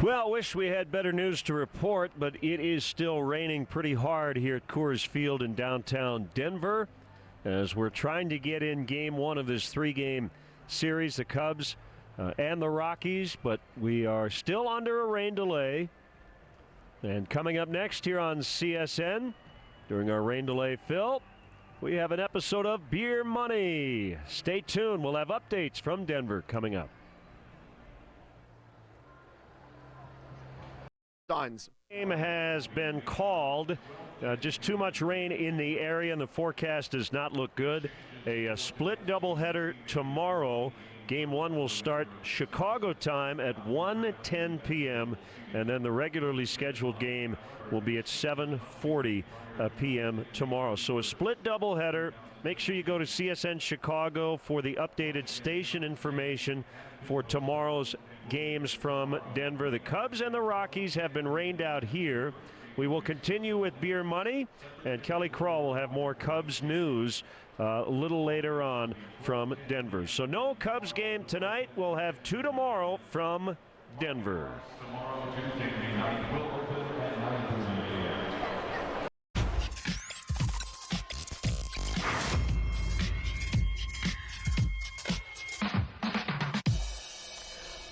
Well, wish we had better news to report, but it is still raining pretty hard here at Coors Field in downtown Denver as we're trying to get in game one of this three-game series, the Cubs and the Rockies, but we are still under a rain delay. And coming up next here on CSN, during our rain delay fill, we have an episode of Beer Money. Stay tuned. We'll have updates from Denver coming up. Game has been called. Just too much rain in the area, and the forecast does not look good. A split doubleheader tomorrow. Game one will start Chicago time at 1:10 p.m. and then the regularly scheduled game will be at 7:40 p.m. tomorrow. So a split doubleheader. Make sure you go to CSN Chicago for the updated station information for tomorrow's games from Denver. The Cubs and the Rockies have been rained out here. We will continue with Beer Money, and Kelly Crawl will have more Cubs news a little later on from Denver. So no Cubs game tonight. We'll have two tomorrow from Denver. Tomorrow, Tuesday, May 9th, will open at 9:30 a.m.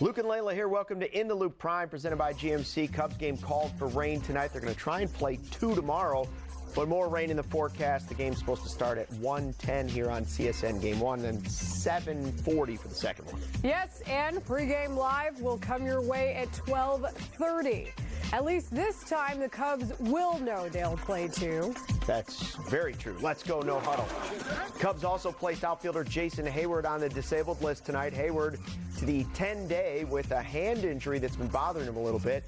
Luke and Layla here. Welcome to In the Loop Prime, presented by GMC. Cubs game called for rain tonight. They're going to try and play 2 tomorrow, but more rain in the forecast. The game's supposed to start at 1:10 here on CSN Game 1 and 7:40 for the second one. Yes, and pregame live will come your way at 12:30. At least this time, the Cubs will know they'll play 2. That's very true. Let's go, no huddle. Cubs also placed outfielder Jason Hayward on the disabled list tonight. Hayward to the 10-day with a hand injury that's been bothering him a little bit.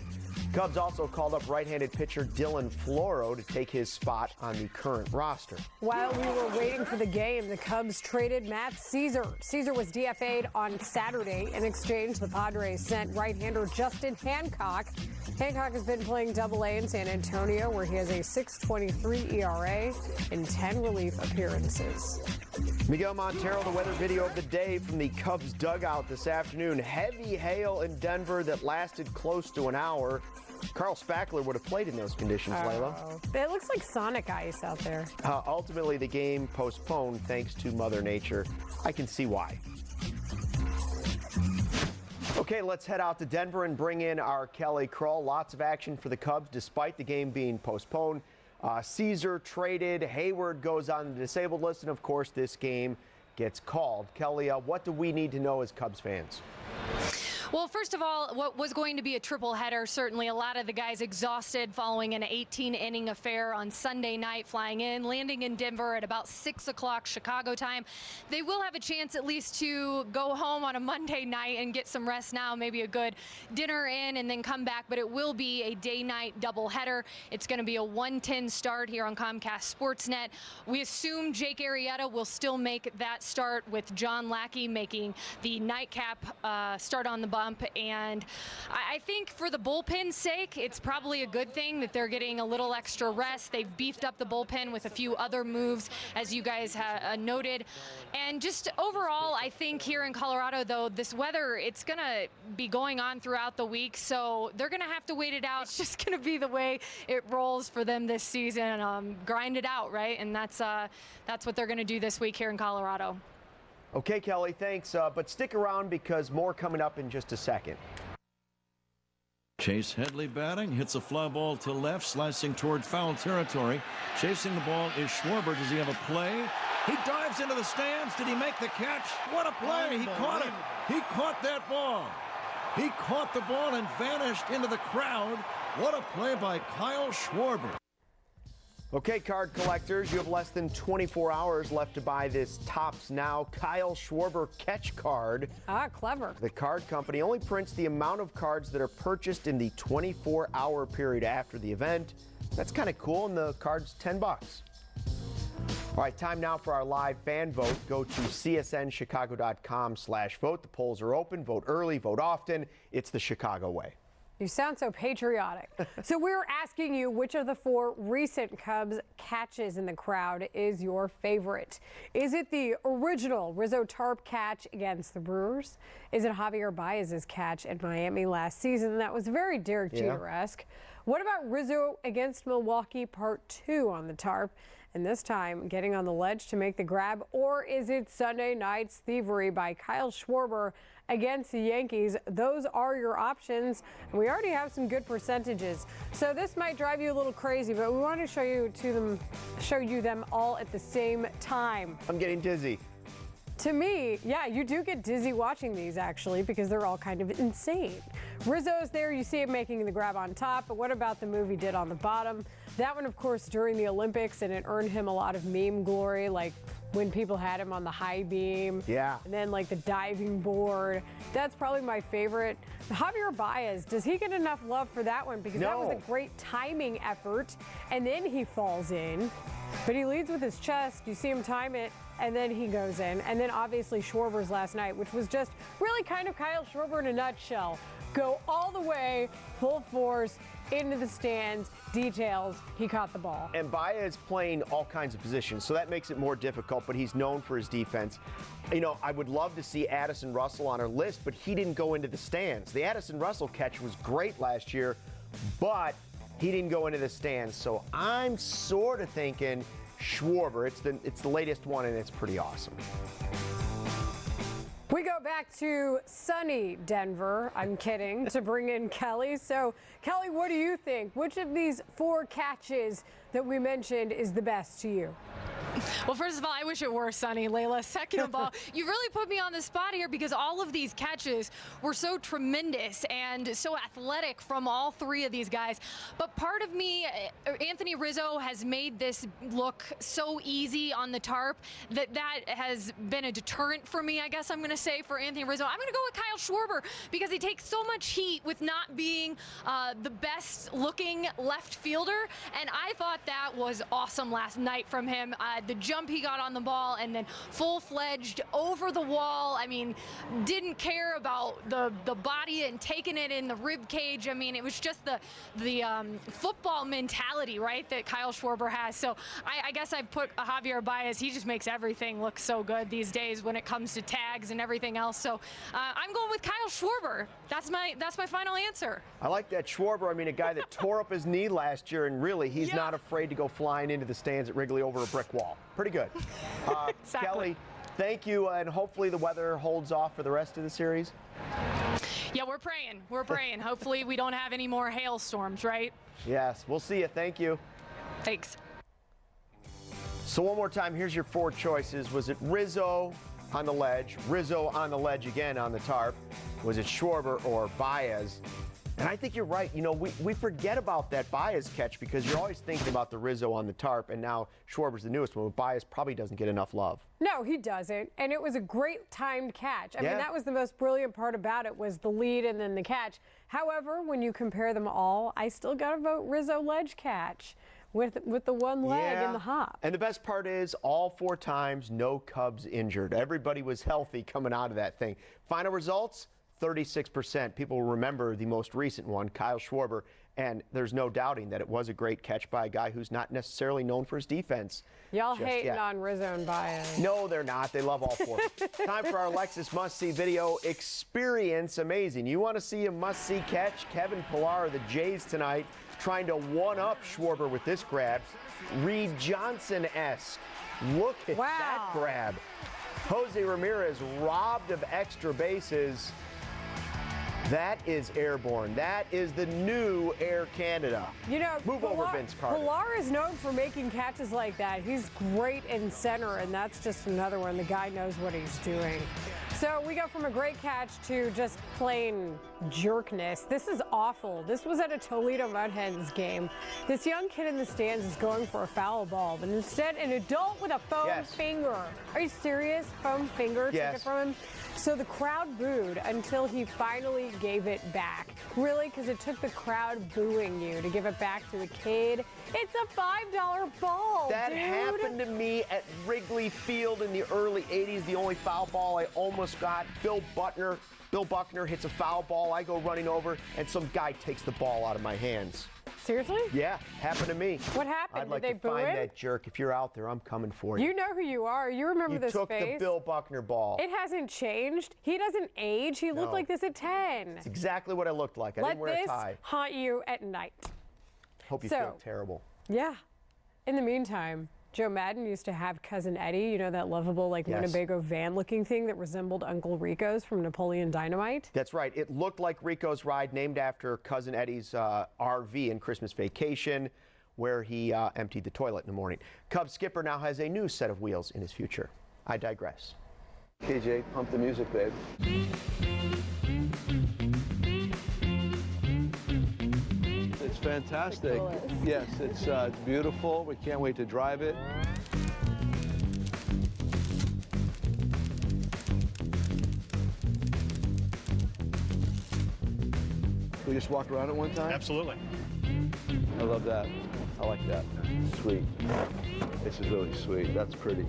Cubs also called up right-handed pitcher Dylan Floro to take his spot on the current roster. While we were waiting for the game, the Cubs traded Matt Caesar. Caesar was DFA'd on Saturday. In exchange, the Padres sent right-hander Justin Hancock. Hancock has been playing Double-A in San Antonio, where he has a 6.23 ERA in 10 relief appearances. Miguel Montero, the weather video of the day from the Cubs dugout this afternoon. Heavy hail in Denver that lasted close to an hour. Carl Spackler would have played in those conditions, Layla. It looks like Sonic ice out there. Ultimately, the game postponed thanks to Mother Nature. I can see why. Okay, let's head out to Denver and bring in our Kelly Crawl. Lots of action for the Cubs despite the game being postponed. Caesar traded, Hayward goes on the disabled list, and of course this game gets called. Kelly, what do we need to know as Cubs fans? Well, first of all, what was going to be a triple header, certainly a lot of the guys exhausted following an 18-inning affair on Sunday night, flying in, landing in Denver at about 6 o'clock Chicago time. They will have a chance at least to go home on a Monday night and get some rest now, maybe a good dinner in and then come back, but it will be a day-night doubleheader. It's going to be a 1:10 start here on Comcast Sportsnet. We assume Jake Arrieta will still make that start, with John Lackey making the nightcap start on the bump. And I think for the bullpen's sake, it's probably a good thing that they're getting a little extra rest. They've beefed up the bullpen with a few other moves, as you guys have noted. And just overall, I think here in Colorado, though, this weather, it's going to be going on throughout the week. So they're going to have to wait it out. It's just going to be the way it rolls for them this season. Grind it out, right? And that's what they're going to do this week here in Colorado. Okay, Kelly, thanks. But stick around because more coming up in just a second. Chase Headley batting, hits a fly ball to left, slicing toward foul territory. Chasing the ball is Schwarber. Does he have a play? He dives into the stands. Did he make the catch? What a play. He caught it. He caught that ball. He caught the ball and vanished into the crowd. What a play by Kyle Schwarber. Okay, card collectors, you have less than 24 hours left to buy this Topps Now Kyle Schwarber catch card. Ah, clever. The card company only prints the amount of cards that are purchased in the 24-hour period after the event. That's kind of cool, and the card's $10. All right, time now for our live fan vote. Go to csnchicago.com/vote. The polls are open. Vote early, vote often. It's the Chicago way. You sound so patriotic. So we're asking you which of the 4 recent Cubs catches in the crowd is your favorite. Is it the original Rizzo Tarp catch against the Brewers? Is it Javier Baez's catch at Miami last season? That was very Derek Jeter-esque. What about Rizzo against Milwaukee Part 2 on the Tarp? And this time getting on the ledge to make the grab? Or is it Sunday night's thievery by Kyle Schwarber against the Yankees? Those are your options. And we already have some good percentages. So this might drive you a little crazy, but we want to show you them all at the same time. I'm getting dizzy. To me, yeah, you do get dizzy watching these actually because they're all kind of insane. Rizzo's there, you see him making the grab on top, but what about the move he did on the bottom? That one, of course, during the Olympics, and it earned him a lot of meme glory, like when people had him on the high beam. Yeah. And then like the diving board. That's probably my favorite. Javier Baez, does he get enough love for that one? Because that was a great timing effort, and then he falls in. But he leads with his chest. You see him time it, and then he goes in. And then obviously Schwarber's last night, which was just really kind of Kyle Schwarber in a nutshell. Go all the way, full force, into the stands, details, he caught the ball. And Baez playing all kinds of positions, so that makes it more difficult, but he's known for his defense. You know, I would love to see Addison Russell on our list, but he didn't go into the stands. The Addison Russell catch was great last year, but he didn't go into the stands, so I'm sort of thinking Schwarber. It's the latest one, and it's pretty awesome. We go back to sunny Denver, I'm kidding, to bring in Kelly. So, Kelly, what do you think? Which of these 4 catches that we mentioned is the best to you? Well, first of all, I wish it were sunny, Layla. Second of all, you really put me on the spot here because all of these catches were so tremendous and so athletic from all 3 of these guys. But part of me, Anthony Rizzo has made this look so easy on the Tarp that has been a deterrent for me, I guess I'm going to say, for Anthony Rizzo. I'm going to go with Kyle Schwarber because he takes so much heat with not being the best looking left fielder. And I thought that was awesome last night from him. The jump he got on the ball and then full-fledged over the wall. I mean, didn't care about the body and taking it in the rib cage. I mean, it was just the football mentality, right, that Kyle Schwarber has. So I guess I've put Javier Baez. He just makes everything look so good these days when it comes to tags and everything else. So I'm going with Kyle Schwarber. That's my final answer. I like that Schwarber. I mean, a guy that tore up his knee last year, and really, he's not afraid to go flying into the stands at Wrigley over a brick wall. Pretty good. Exactly. Kelly, thank you, and hopefully the weather holds off for the rest of the series. Yeah, we're praying. We're praying. Hopefully we don't have any more hailstorms, right? Yes, we'll see you. Thank you. Thanks. So one more time, here's your 4 choices. Was it Rizzo on the ledge, Rizzo on the ledge again on the Tarp? Was it Schwarber or Baez? And I think you're right. You know, we forget about that Baez catch because you're always thinking about the Rizzo on the Tarp, and now Schwarber's the newest one. But Baez probably doesn't get enough love. No, he doesn't. And it was a great timed catch. I mean, that was the most brilliant part about it, was the lead and then the catch. However, when you compare them all, I still got to vote Rizzo ledge catch with the one leg and the hop. And the best part is all 4 times, no Cubs injured. Everybody was healthy coming out of that thing. Final results, 36%. People will remember the most recent one, Kyle Schwarber, and there's no doubting that it was a great catch by a guy who's not necessarily known for his defense. Y'all hating on Rizzo and Baez. No, they're not. They love all 4. Time for our Lexus must-see video, Experience Amazing. You want to see a must-see catch? Kevin Pillar of the Jays tonight trying to one-up Schwarber with this grab. Reed Johnson-esque. Look at that grab. Jose Ramirez robbed of extra bases. That is airborne. That is the new Air Canada. You know, Move over, Vince Carter. Pillar is known for making catches like that. He's great in center, and that's just another one. The guy knows what he's doing. So we go from a great catch to just plain jerkness. This is awful. This was at a Toledo Mud Hens game. This young kid in the stands is going for a foul ball, but instead an adult with a foam finger. Are you serious? Foam finger took it from him? So the crowd booed until he finally gave it back. Really? Because it took the crowd booing you to give it back to the kid? It's a $5 ball, That dude. happened to me at Wrigley Field in the early 80s. The only foul ball I almost almost got Bill Buckner hits a foul ball. I go running over, and some guy takes the ball out of my hands. Seriously? Yeah, happened to me. What happened? I'd like Did they to boo find him? that jerk. If you're out there, I'm coming for you. You know who you are. You remember this took face. the Bill Buckner ball. It hasn't changed. He doesn't age. He looked No. like this at 10. It's exactly what I looked like. I Let didn't wear a this tie. haunt you at night. Hope you So- feel terrible. Yeah. In the meantime, Joe Madden used to have Cousin Eddie, you know, that lovable, like, Yes. Winnebago van-looking thing that resembled Uncle Rico's from Napoleon Dynamite. That's right. It looked like Rico's ride, named after Cousin Eddie's RV in Christmas Vacation, where he emptied the toilet in the morning. Cubs skipper now has a new set of wheels in his future. I digress. KJ, pump the music, babe. It's fantastic. Yes, it's beautiful. We can't wait to drive it. We just walk around it one time? Absolutely. I love that. I like that. Sweet. This is really sweet. That's pretty.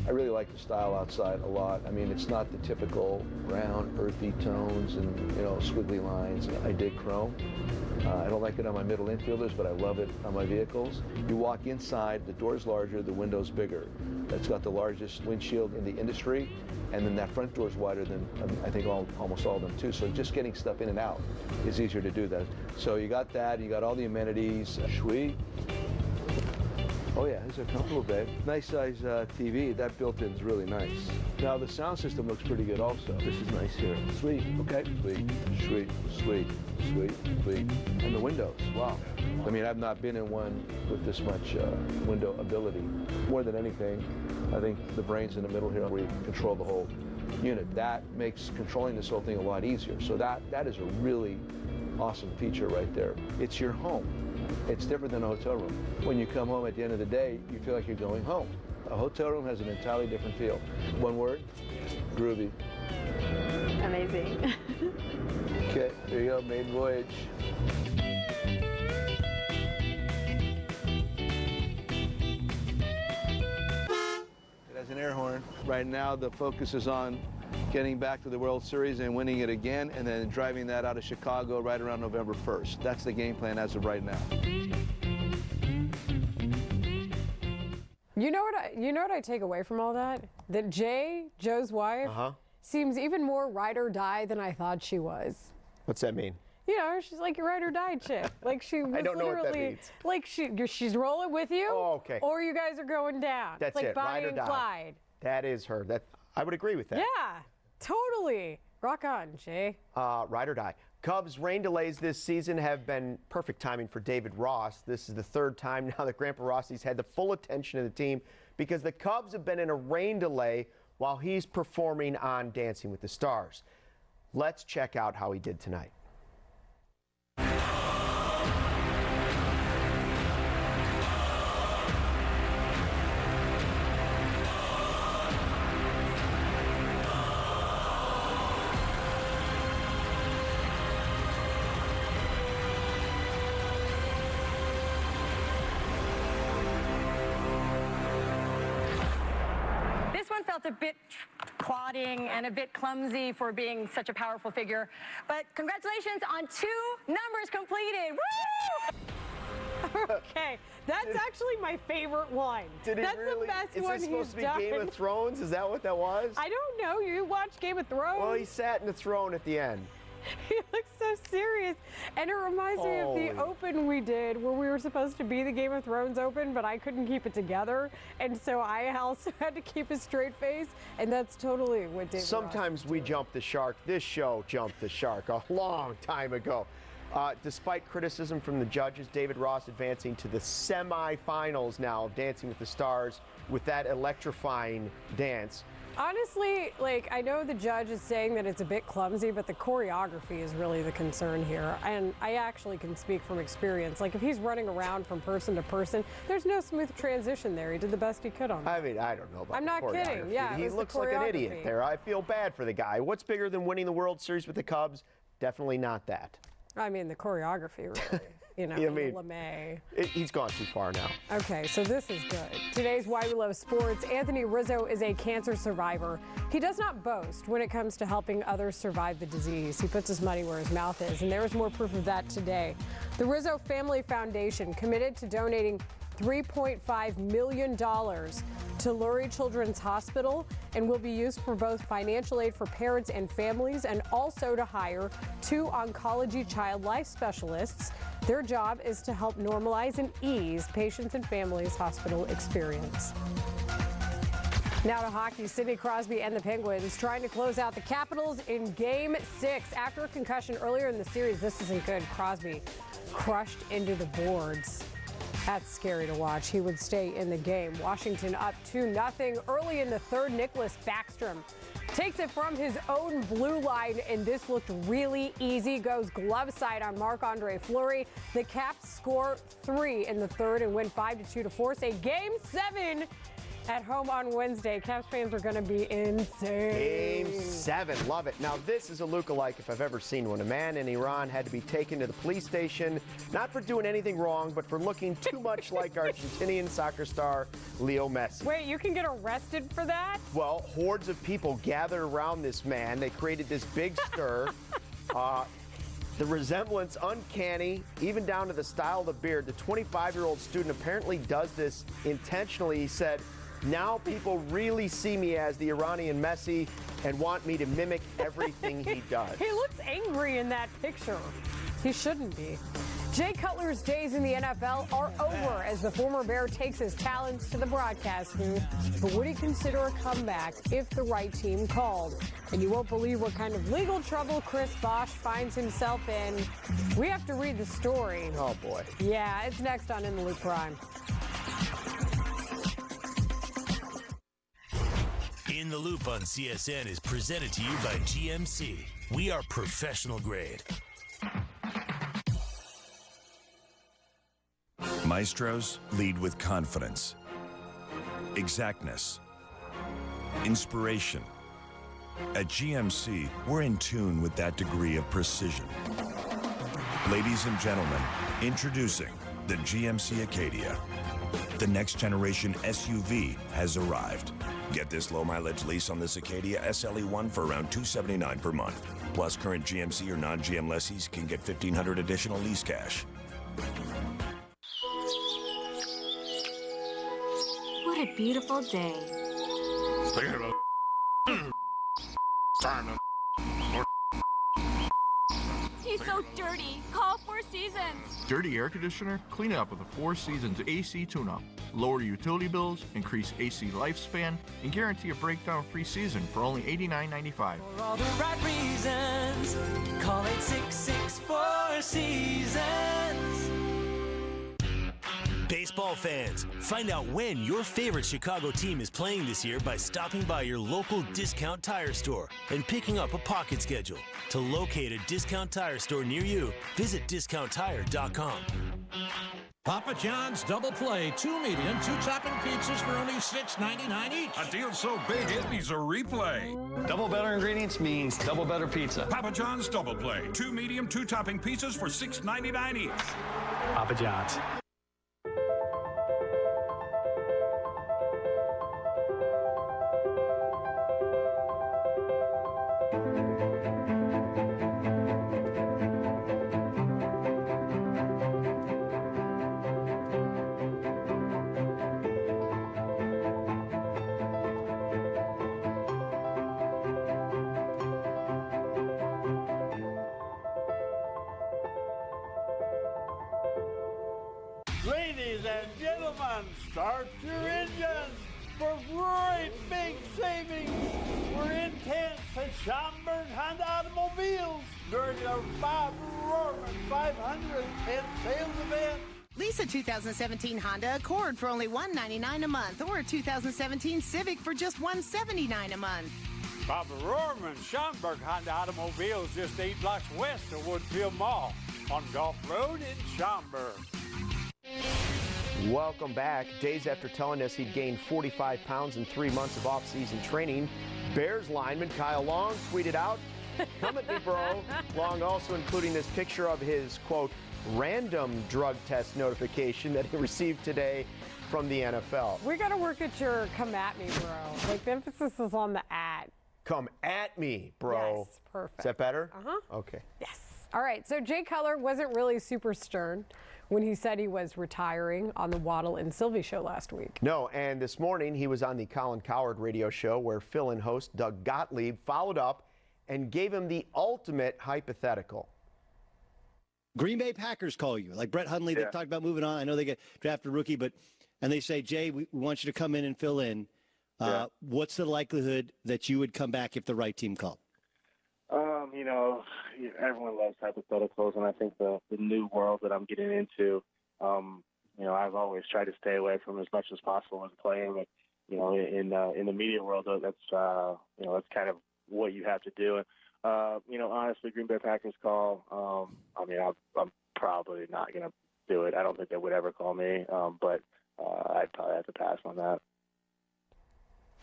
I really like the style outside a lot. I mean, it's not the typical round, earthy tones and, you know, squiggly lines. I dig chrome. I don't like it on my middle infielders, but I love it on my vehicles. You walk inside, the door's larger, the window's bigger. It's got the largest windshield in the industry, and then that front door's wider than I think almost all of them too. So just getting stuff in and out is easier to do that. So you got that, you got all the amenities. Sweet. Oh yeah, these are comfortable, babe. Nice size TV. That built-in is really nice. Now the sound system looks pretty good also. This is nice here. Sweet, okay. Sweet, sweet, sweet, sweet, sweet. And the windows, wow. I mean, I've not been in one with this much window ability. More than anything, I think the brain's in the middle here where you can control the whole unit. That makes controlling this whole thing a lot easier. So that is a really awesome feature right there. It's your home. It's different than a hotel room. When you come home at the end of the day, you feel like you're going home. A hotel room has an entirely different feel. One word, groovy. Amazing. Okay, there you go, maiden voyage. It has an air horn. Right now, the focus is on getting back to the World Series and winning it again, and then driving that out of Chicago right around November 1st. That's the game plan as of right now. You know what I take away from all that? That Joe's wife, seems even more ride or die than I thought she was. What's that mean? You know, she's like your ride or die chick. Like she was I don't know what that literally means. like she's rolling with you. Oh, okay. Or you guys are going down. That's it's like it, Bonnie ride or and die. Clyde. That is her. That I would agree with that. Yeah, totally. Rock on, Jay. Ride or die. Cubs' rain delays this season have been perfect timing for David Ross. This is the third time now that Grandpa Rossi's had the full attention of the team because the Cubs have been in a rain delay while he's performing on Dancing with the Stars. Let's check out how he did tonight. This one felt a bit plodding and a bit clumsy for being such a powerful figure. But congratulations on 2 numbers completed. Woo! Okay, that's actually my favorite one. Did it that's really? the best Is one this supposed he's to be done. Game of Thrones? Is that what that was? I don't know. You watch Game of Thrones? Well, he sat in the throne at the end. He looks so serious. And it reminds me of Holy. the open we did where we were supposed to be the Game of Thrones open, but I couldn't keep it together. And so I also had to keep a straight face. And that's totally what David Sometimes we jump the shark. This show jumped the shark a long time ago. Despite criticism from the judges, David Ross advancing to the semifinals now of Dancing with the Stars with that electrifying dance. Honestly, like, I know the judge is saying that it's a bit clumsy, but the choreography is really the concern here. And I actually can speak from experience. Like, if he's running around from person to person, there's no smooth transition there. He did the best he could on that. I mean, I don't know about I'm the not kidding. choreography. Yeah, it he was the looks like an idiot choreography. there. I feel bad for the guy. What's bigger than winning the World Series with the Cubs? Definitely not that. I mean, the choreography, really. you know, I mean, LeMay. He's gone too far now. Okay, so this is good. Today's Why We Love Sports. Anthony Rizzo is a cancer survivor. He does not boast when it comes to helping others survive the disease. He puts his money where his mouth is, and there is more proof of that today. The Rizzo Family Foundation committed to donating $3.5 million to Lurie Children's Hospital and will be used for both financial aid for parents and families and also to hire 2 oncology child life specialists. Their job is to help normalize and ease patients and families' hospital experience. Now to hockey, Sidney Crosby and the Penguins trying to close out the Capitals in Game 6. After a concussion earlier in the series, this isn't good. Crosby crushed into the boards. That's scary to watch. He would stay in the game. Washington up 2-0. Early in the third, Nicholas Backstrom takes it from his own blue line, and this looked really easy. Goes glove side on Marc-Andre Fleury. The Caps score 3 in the third and win 5-2 to force a Game 7 at home on Wednesday. Caps fans are going to be insane. Game 7. Love it. Now, this is a lookalike if I've ever seen one. A man in Iran had to be taken to the police station, not for doing anything wrong, but for looking too much like Argentinian soccer star Leo Messi. Wait, you can get arrested for that? Well, hordes of people gathered around this man. They created this big stir. The resemblance uncanny, even down to the style of the beard. The 25-year-old student apparently does this intentionally. He said, "Now people really see me as the Iranian Messi and want me to mimic everything he does." He looks angry in that picture. He shouldn't be. Jay Cutler's days in the NFL are over as the former Bear takes his talents to the broadcast booth. But would he consider a comeback if the right team called? And you won't believe what kind of legal trouble Chris Bosh finds himself in. We have to read the story. Oh, boy. Yeah, it's next on In the Loop Prime. In the Loop on CSN is presented to you by GMC. We are professional grade. Maestros lead with confidence, exactness, inspiration. At GMC, we're in tune with that degree of precision. Ladies and gentlemen, introducing the GMC Acadia. The next generation SUV has arrived. Get this low mileage lease on this Acadia SLE1 for around $279 per month. Plus, current GMC or non-GM lessees can get $1,500 additional lease cash. What a beautiful day. He's so dirty. Call Four Seasons. Dirty air conditioner? Clean it up with a Four Seasons AC tune-up. Lower utility bills, increase AC lifespan, and guarantee a breakdown-free season for only $89.95. For all the right reasons, call 866-4 Seasons. Baseball fans, find out when your favorite Chicago team is playing this year by stopping by your local Discount Tire Store and picking up a pocket schedule. To locate a Discount Tire Store near you, visit discounttire.com. Papa John's Double Play, 2 medium, 2 topping pizzas for only $6.99 each. A deal so big it needs a replay. Double better ingredients means double better pizza. Papa John's Double Play, 2 medium, 2 topping pizzas for $6.99 each. Papa John's. Ladies and gentlemen, start your engines for great big savings. We're in tents at Schaumburg Honda Automobiles during our Bob Rohrman 510 sales event. Lease a 2017 Honda Accord for only $199 a month, or a 2017 Civic for just $179 a month. Bob Rohrman, Schaumburg Honda Automobiles, just 8 blocks west of Woodfield Mall on Gulf Road in Schaumburg. Welcome back. Days after telling us he'd gained 45 pounds in 3 months of off-season training, Bears lineman Kyle Long tweeted out, Come at me, bro. Long also including this picture of his, quote, random drug test notification that he received today from the NFL. We got to work at your come at me, bro. Like, the emphasis is on the at. Come at me, bro. Yes, perfect. Is that better? Uh-huh. Okay. Yes. All right, so Jay Cutler wasn't really super stern when he said he was retiring on the Waddle and Sylvie show last week. No, and this morning he was on the Colin Cowherd radio show where fill-in host Doug Gottlieb followed up and gave him the ultimate hypothetical. Green Bay Packers call you, like Brett Hundley. They talked about moving on. I know they get drafted a rookie, and they say, Jay, we want you to come in and fill in. What's the likelihood that you would come back if the right team called? You know, everyone loves hypotheticals, and I think the new world that I'm getting into, you know, I've always tried to stay away from as much as possible as playing. But, you know, in the media world, that's you know, that's kind of what you have to do. And you know, honestly, Green Bay Packers call. I mean, I'm probably not going to do it. I don't think they would ever call me, but I'd probably have to pass on that.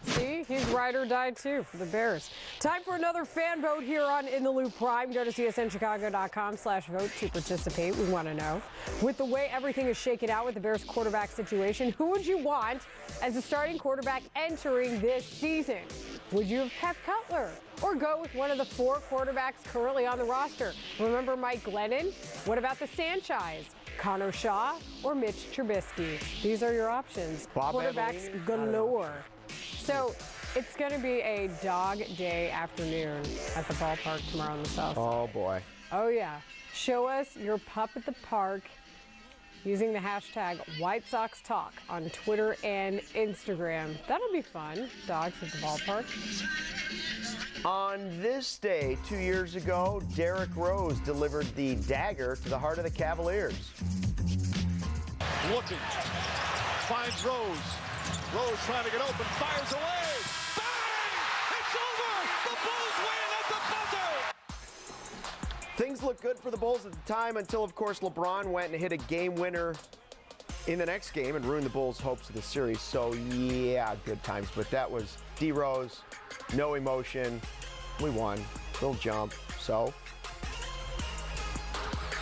See, he's ride or die too for the Bears. Time for another fan vote here on In the Loop Prime. Go to csnchicago.com/vote to participate. We want to know, with the way everything is shaken out with the Bears quarterback situation, who would you want as the starting quarterback entering this season? Would you have kept Cutler or go with one of the 4 quarterbacks currently on the roster? Remember Mike Glennon? What about the Sanchez? Connor Shaw or Mitch Trubisky? These are your options. Bob Quarterbacks Abilene? galore. So it's going to be a dog day afternoon at the ballpark tomorrow in the South. Oh, boy. Oh, yeah. Show us your pup at the park using the hashtag White Sox Talk on Twitter and Instagram. That'll be fun. Dogs at the ballpark. On this day 2 years ago, Derrick Rose delivered the dagger to the heart of the Cavaliers. Looking, finds Rose. Rose trying to get open, fires away. Bang! It's over! The Bulls win at the buzzer! Things looked good for the Bulls at the time until, of course, LeBron went and hit a game winner in the next game and ruined the Bulls' hopes of the series. So, yeah, good times. But that was D. Rose, no emotion. We won. Little jump. So.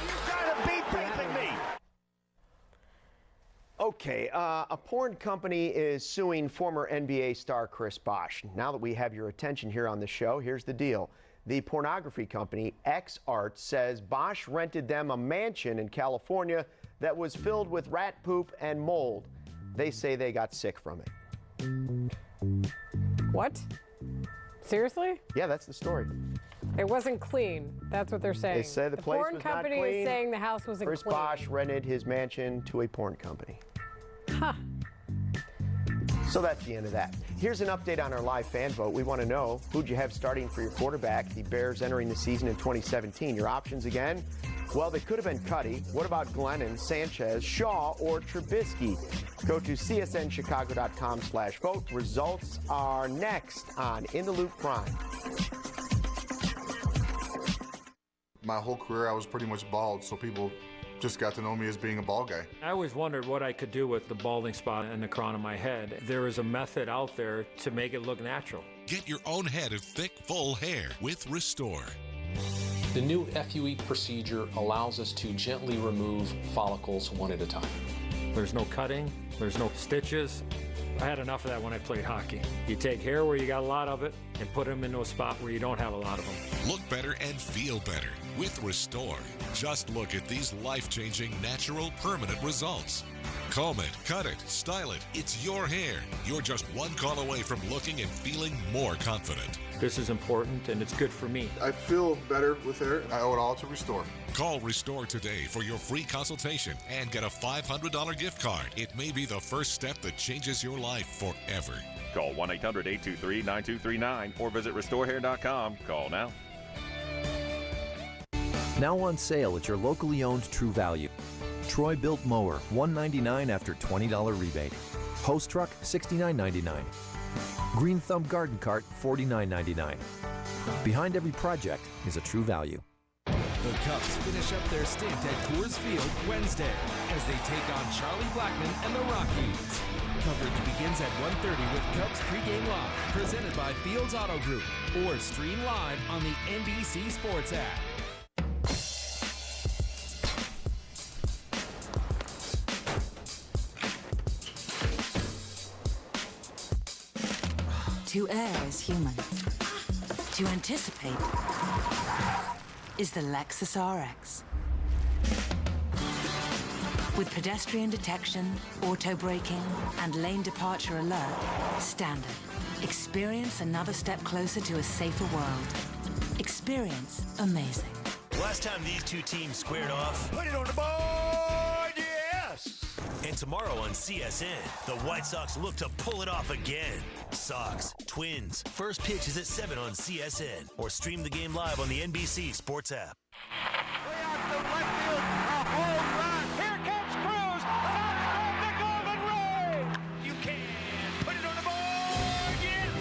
You gotta be taping me! Okay, a porn company is suing former NBA star Chris Bosh. Now that we have your attention here on the show, here's the deal. The pornography company X-Art says Bosh rented them a mansion in California that was filled with rat poop and mold. They say they got sick from it. What? Seriously? Yeah, that's the story. It wasn't clean. That's what they're saying. They say the place porn was not company clean. is saying the house wasn't Chris clean. Bosh rented his mansion to a porn company. Huh. So that's the end of that. Here's an update on our live fan vote. We want to know, who'd you have starting for your quarterback, the Bears entering the season in 2017? Your options again? Well, they could have been Cuddy. What about Glennon, Sanchez, Shaw, or Trubisky? Go to csnchicago.com/vote. Results are next on In the Loop Prime. My whole career, I was pretty much bald, so people just got to know me as being a bald guy. I always wondered what I could do with the balding spot in the crown of my head. There is a method out there to make it look natural. Get your own head of thick, full hair with Restore. The new FUE procedure allows us to gently remove follicles one at a time. There's no cutting, there's no stitches. I had enough of that when I played hockey. You take hair where you got a lot of it and put them into a spot where you don't have a lot of them. Look better and feel better with Restore. Just look at these life-changing, natural, permanent results. Comb it, cut it, style it. It's your hair. You're just one call away from looking and feeling more confident. This is important and it's good for me. I feel better with hair. I owe it all to Restore. Call Restore today for your free consultation and get a $500 gift card. It may be the first step that changes your life forever. Call 1-800-823-9239 or visit restorehair.com. Call now. Now on sale at your locally owned True Value. Troy Built Mower, $199 after $20 rebate. Hose Truck, $69.99. Green Thumb Garden Cart, $49.99. Behind every project is a True Value. The Cubs finish up their stint at Coors Field Wednesday as they take on Charlie Blackmon and the Rockies. Coverage begins at 1:30 with Cubs pregame live, presented by Fields Auto Group, or stream live on the NBC Sports app. To err is human. To anticipate is the Lexus RX. With pedestrian detection, auto braking, and lane departure alert, standard. Experience another step closer to a safer world. Experience amazing. Last time these two teams squared off. Put it on the board, yes! And tomorrow on CSN, the White Sox look to pull it off again. Sox, Twins. First pitch is at 7 on CSN. Or stream the game live on the NBC Sports app. Way out to left field, a home run. Here comes Cruz. Sox grab the glove and Ray. You can put it on the board, yes!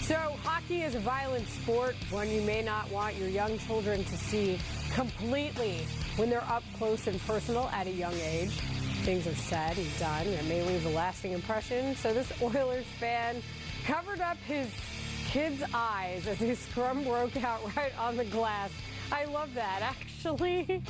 So, hockey is a violent sport, one you may not want your young children to see completely when they're up close and personal at a young age. Things are said and done that may leave a lasting impression. So this Oilers fan covered up his kid's eyes as his scrum broke out right on the glass. I love that. Actually,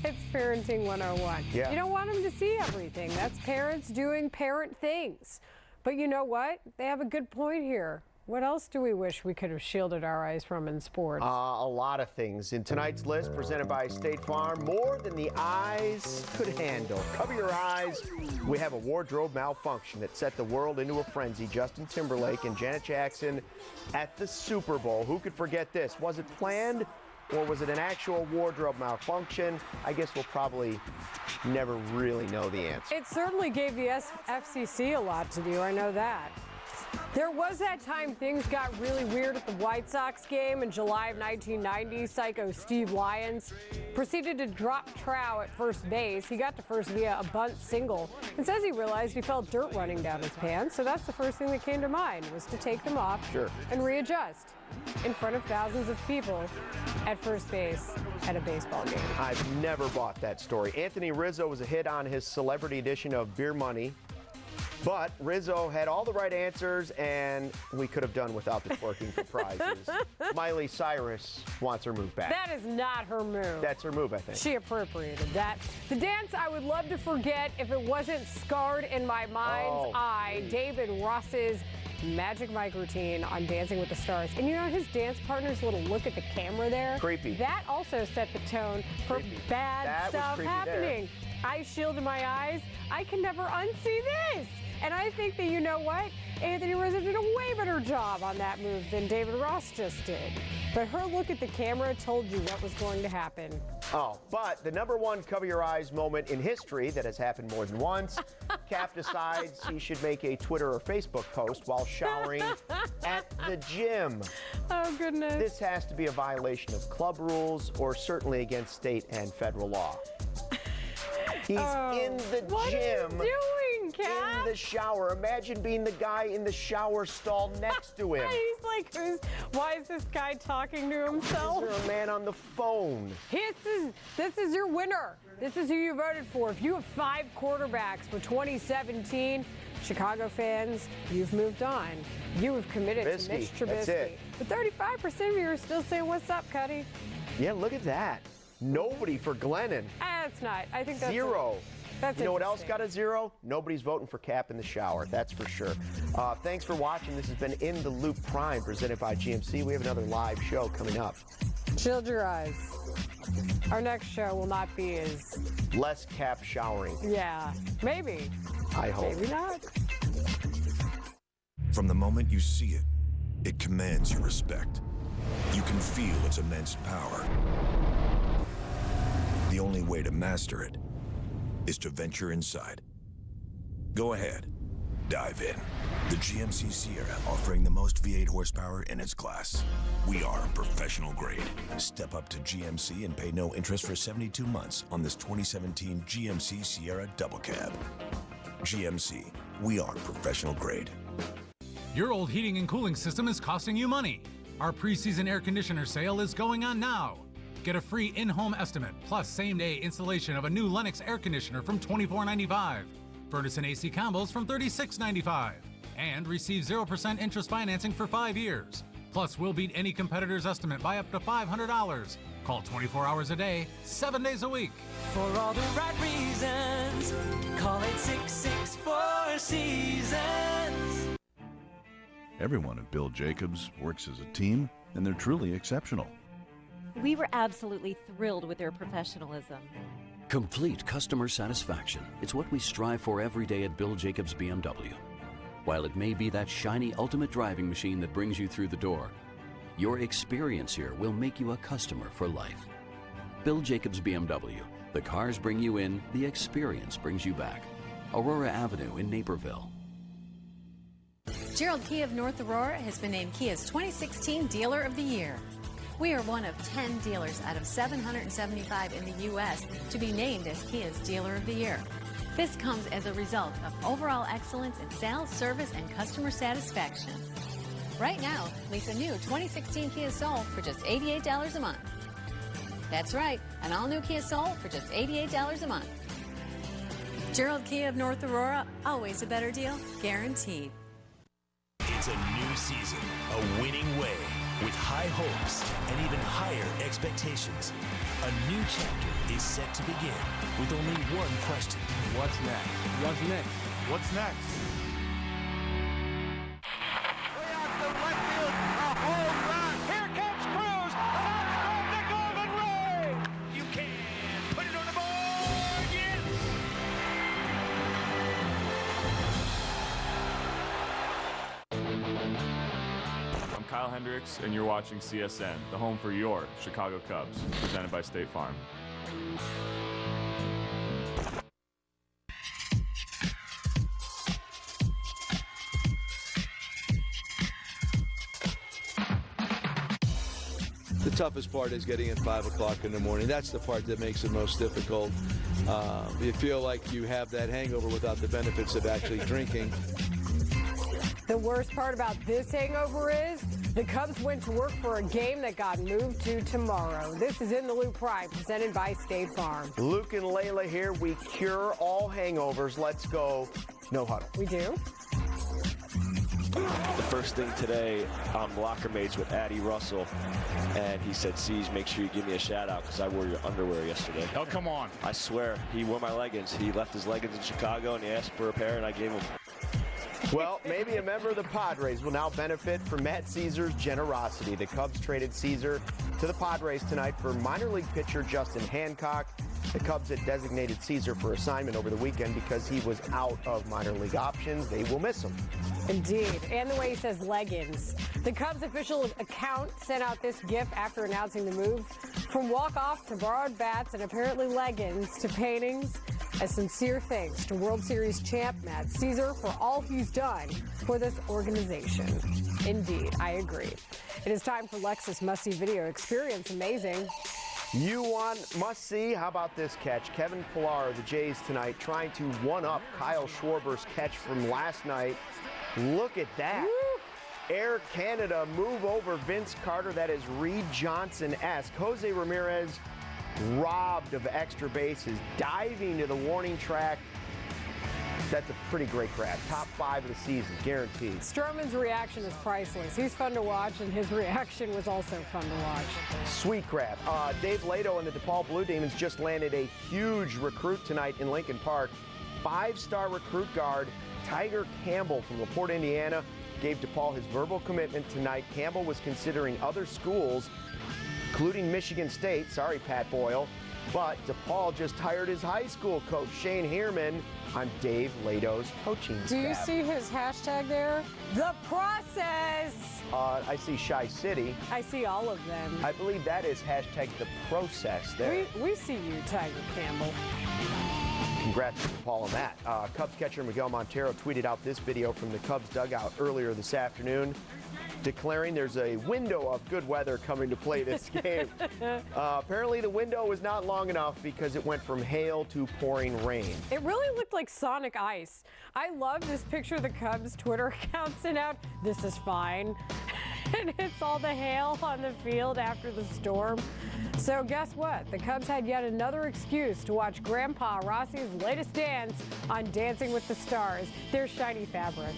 it's parenting 101. Yeah. You don't want them to see everything. That's parents doing parent things. But you know what? They have a good point here. What else do we wish we could have shielded our eyes from in sports? A lot of things. In tonight's list, presented by State Farm, more than the eyes could handle. Cover your eyes. We have a wardrobe malfunction that set the world into a frenzy. Justin Timberlake and Janet Jackson at the Super Bowl. Who could forget this? Was it planned, or was it an actual wardrobe malfunction? I guess we'll probably never really know the answer. It certainly gave the FCC a lot to do. I know that. There was that time things got really weird at the White Sox game in July of 1990. Psycho Steve Lyons proceeded to drop Trout at first base. He got to first via a bunt single and says he realized he felt dirt running down his pants. So that's the first thing that came to mind, was to take them off and readjust in front of thousands of people at first base at a baseball game. I've never bought that story. Anthony Rizzo was a hit on his celebrity edition of Beer Money. But Rizzo had all the right answers, and we could have done without the twerking for prizes. Miley Cyrus wants her move back. That is not her move. That's her move, I think. She appropriated that. The dance I would love to forget if it wasn't scarred in my mind's eye, David Ross's Magic Mike routine on Dancing with the Stars. And you know his dance partner's little look at the camera there? Creepy. That also set the tone for bad stuff happening. I shielded my eyes. I can never unsee this. And I think that, you know what? Anthony Rizzo did a way better job on that move than David Ross just did. But her look at the camera told you what was going to happen. Oh, but the number one cover your eyes moment in history that has happened more than once, Cap decides he should make a Twitter or Facebook post while showering at the gym. Oh, goodness. This has to be a violation of club rules or certainly against state and federal law. He's in the gym. What are you doing, Cap? In the shower. Imagine being the guy in the shower stall next to him. He's like, why is this guy talking to himself? Is there a man on the phone? This is your winner. This is who you voted for. If you have 5 quarterbacks for 2017, Chicago fans, you've moved on. You have committed to Mitch Trubisky. That's it. But 35% of you are still saying, what's up, Cuddy? Yeah, look at that. Nobody for Glennon. That's not. I think that's 0. That's you know what else got a 0? Nobody's voting for Cap in the shower. That's for sure. Thanks for watching. This has been In the Loop Prime, presented by GMC. We have another live show coming up. Shield your eyes. Our next show will not be as... less Cap showering. Yeah, maybe. I hope. Maybe not. From the moment you see it, it commands your respect. You can feel its immense power. The only way to master it is to venture inside. Go ahead, dive in. The GMC Sierra, offering the most V8 horsepower in its class. We are professional grade. Step up to GMC and pay no interest for 72 months on this 2017 GMC Sierra Double Cab. GMC, we are professional grade. Your old heating and cooling system is costing you money. Our preseason air conditioner sale is going on now. Get a free in-home estimate plus same-day installation of a new Lennox air conditioner from $24.95. Furnace and AC combos from $36.95. And receive 0% interest financing for 5 years. Plus, we'll beat any competitor's estimate by up to $500. Call 24 hours a day, 7 days a week. For all the right reasons, call 866-4Seasons. Everyone at Bill Jacobs works as a team, and they're truly exceptional. We were absolutely thrilled with their professionalism. Complete customer satisfaction. It's what we strive for every day at Bill Jacobs BMW. While it may be that shiny ultimate driving machine that brings you through the door, your experience here will make you a customer for life. Bill Jacobs BMW. The cars bring you in, the experience brings you back. Aurora Avenue in Naperville. Gerald Kia of North Aurora has been named Kia's 2016 Dealer of the Year. We are one of 10 dealers out of 775 in the U.S. to be named as Kia's Dealer of the Year. This comes as a result of overall excellence in sales, service, and customer satisfaction. Right now, lease a new 2016 Kia Soul for just $88 a month. That's right, an all-new Kia Soul for just $88 a month. Gerald Kia of North Aurora, always a better deal, guaranteed. It's a new season, a winning way, with high hopes and even higher expectations. A new chapter is set to begin with only one question. What's next? What's next? What's next? Way out to left field, a home run. Here comes Cruz, and on the Golden Ray. You can put it on the board, yes! I'm Kyle Hendricks, and you're watching CSN, the home for your Chicago Cubs, presented by State Farm. The toughest part is getting at 5 o'clock in the morning. That's the part that makes it most difficult. You feel like you have that hangover without the benefits of actually drinking. The worst part about this hangover is the Cubs went to work for a game that got moved to tomorrow. This is In the Loop Prime, presented by State Farm. Luke and Layla here. We cure all hangovers. Let's go no huddle. We do. The first thing today, I'm locker mates with Addie Russell, and he said, "Cease, make sure you give me a shout out because I wore your underwear yesterday." Oh, come on. I swear, he wore my leggings. He left his leggings in Chicago, and he asked for a pair, and I gave him. Well, maybe a member of the Padres will now benefit from Matt Caesar's generosity. The Cubs traded Caesar to the Padres tonight for minor league pitcher Justin Hancock. The Cubs had designated Caesar for assignment over the weekend because he was out of minor league options. They will miss him. Indeed. And the way he says leggings. The Cubs official account sent out this gif after announcing the move. From walk-off to borrowed bats and apparently leggings to paintings. A sincere thanks to World Series champ Matt Caesar for all he's done for this organization. Indeed, I agree. It is time for Lexus Must-See Video Experience. Amazing. You want must-see? How about this catch? Kevin Pillar of the Jays tonight trying to one-up Kyle Schwarber's catch from last night. Look at that. Woo! Air Canada move over Vince Carter. That is Reed Johnson-esque. Jose Ramirez robbed of extra bases, diving to the warning track. That's a pretty great grab. Top 5 of the season, guaranteed. Stroman's reaction is priceless. He's fun to watch, and his reaction was also fun to watch. Sweet grab. Dave Lato and the DePaul Blue Demons just landed a huge recruit tonight in Lincoln Park. 5-star recruit guard Tiger Campbell from LaPorte, Indiana, gave DePaul his verbal commitment tonight. Campbell was considering other schools, including Michigan State. Sorry, Pat Boyle. But DePaul just hired his high school coach, Shane Heerman, on Dave Lato's coaching staff. Do you see his hashtag there? The process! I see Shy City. I see all of them. I believe that is hashtag the process there. We see you, Tiger Campbell. Congrats to DePaul on that. Cubs catcher Miguel Montero tweeted out this video from the Cubs dugout earlier this afternoon. declaring there's a window of good weather coming to play this game. Apparently the window was not long enough because it went from hail to pouring rain. It really looked like Sonic Ice. I love this picture the Cubs Twitter account sent out. This is fine. And it's all the hail on the field after the storm. So guess what? The Cubs had yet another excuse to watch Grandpa Rossi's latest dance on Dancing with the Stars, their shiny fabric.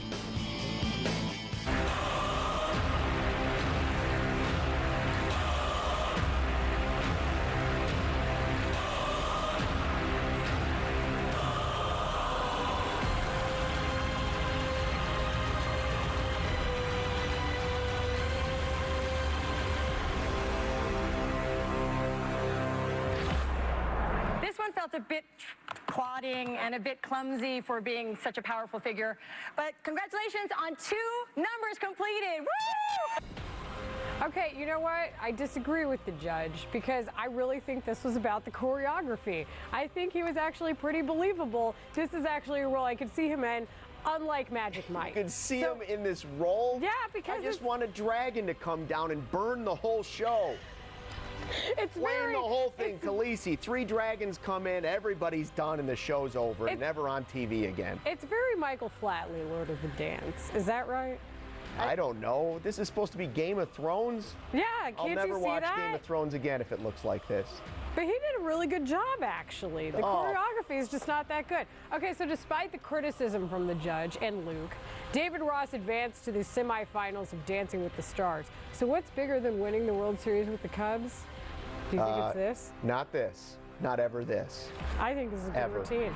Felt a bit plodding and a bit clumsy for being such a powerful figure. But congratulations on 2 numbers completed. Woo! Okay, you know what? I disagree with the judge because I really think this was about the choreography. I think he was actually pretty believable. This is actually a role I could see him in, unlike Magic Mike. You could see him in this role? Yeah, because I just want a dragon to come down and burn the whole show. It's playing the whole thing. Khaleesi, 3 dragons come in, everybody's done, and the show's over, and never on TV again. It's very Michael Flatley, Lord of the Dance. Is that right? I don't know. This is supposed to be Game of Thrones? Yeah, can't I'll never you see watch that? Game of Thrones again if it looks like this. But he did a really good job, actually. The choreography is just not that good. Okay, so despite the criticism from the judge and Luke, David Ross advanced to the semifinals of Dancing with the Stars. So what's bigger than winning the World Series with the Cubs? Do you think it's this? Not this. Not ever this. I think this is a good routine.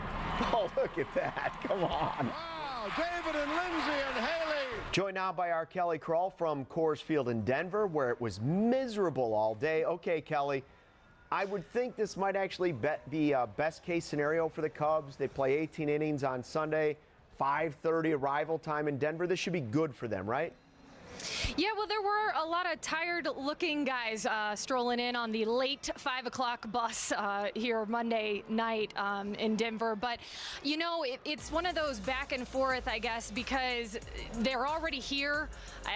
Oh, look at that. Come on. Wow, David and Lindsay and Haley. Joined now by our Kelly Kroll from Coors Field in Denver, where it was miserable all day. Okay, Kelly, I would think this might actually be a best case scenario for the Cubs. They play 18 innings on Sunday, 5:30 arrival time in Denver. This should be good for them, right? Yeah, well, there were a lot of tired-looking guys strolling in on the late 5 o'clock bus here Monday night in Denver. But, you know, it's one of those back and forth, I guess, because they're already here.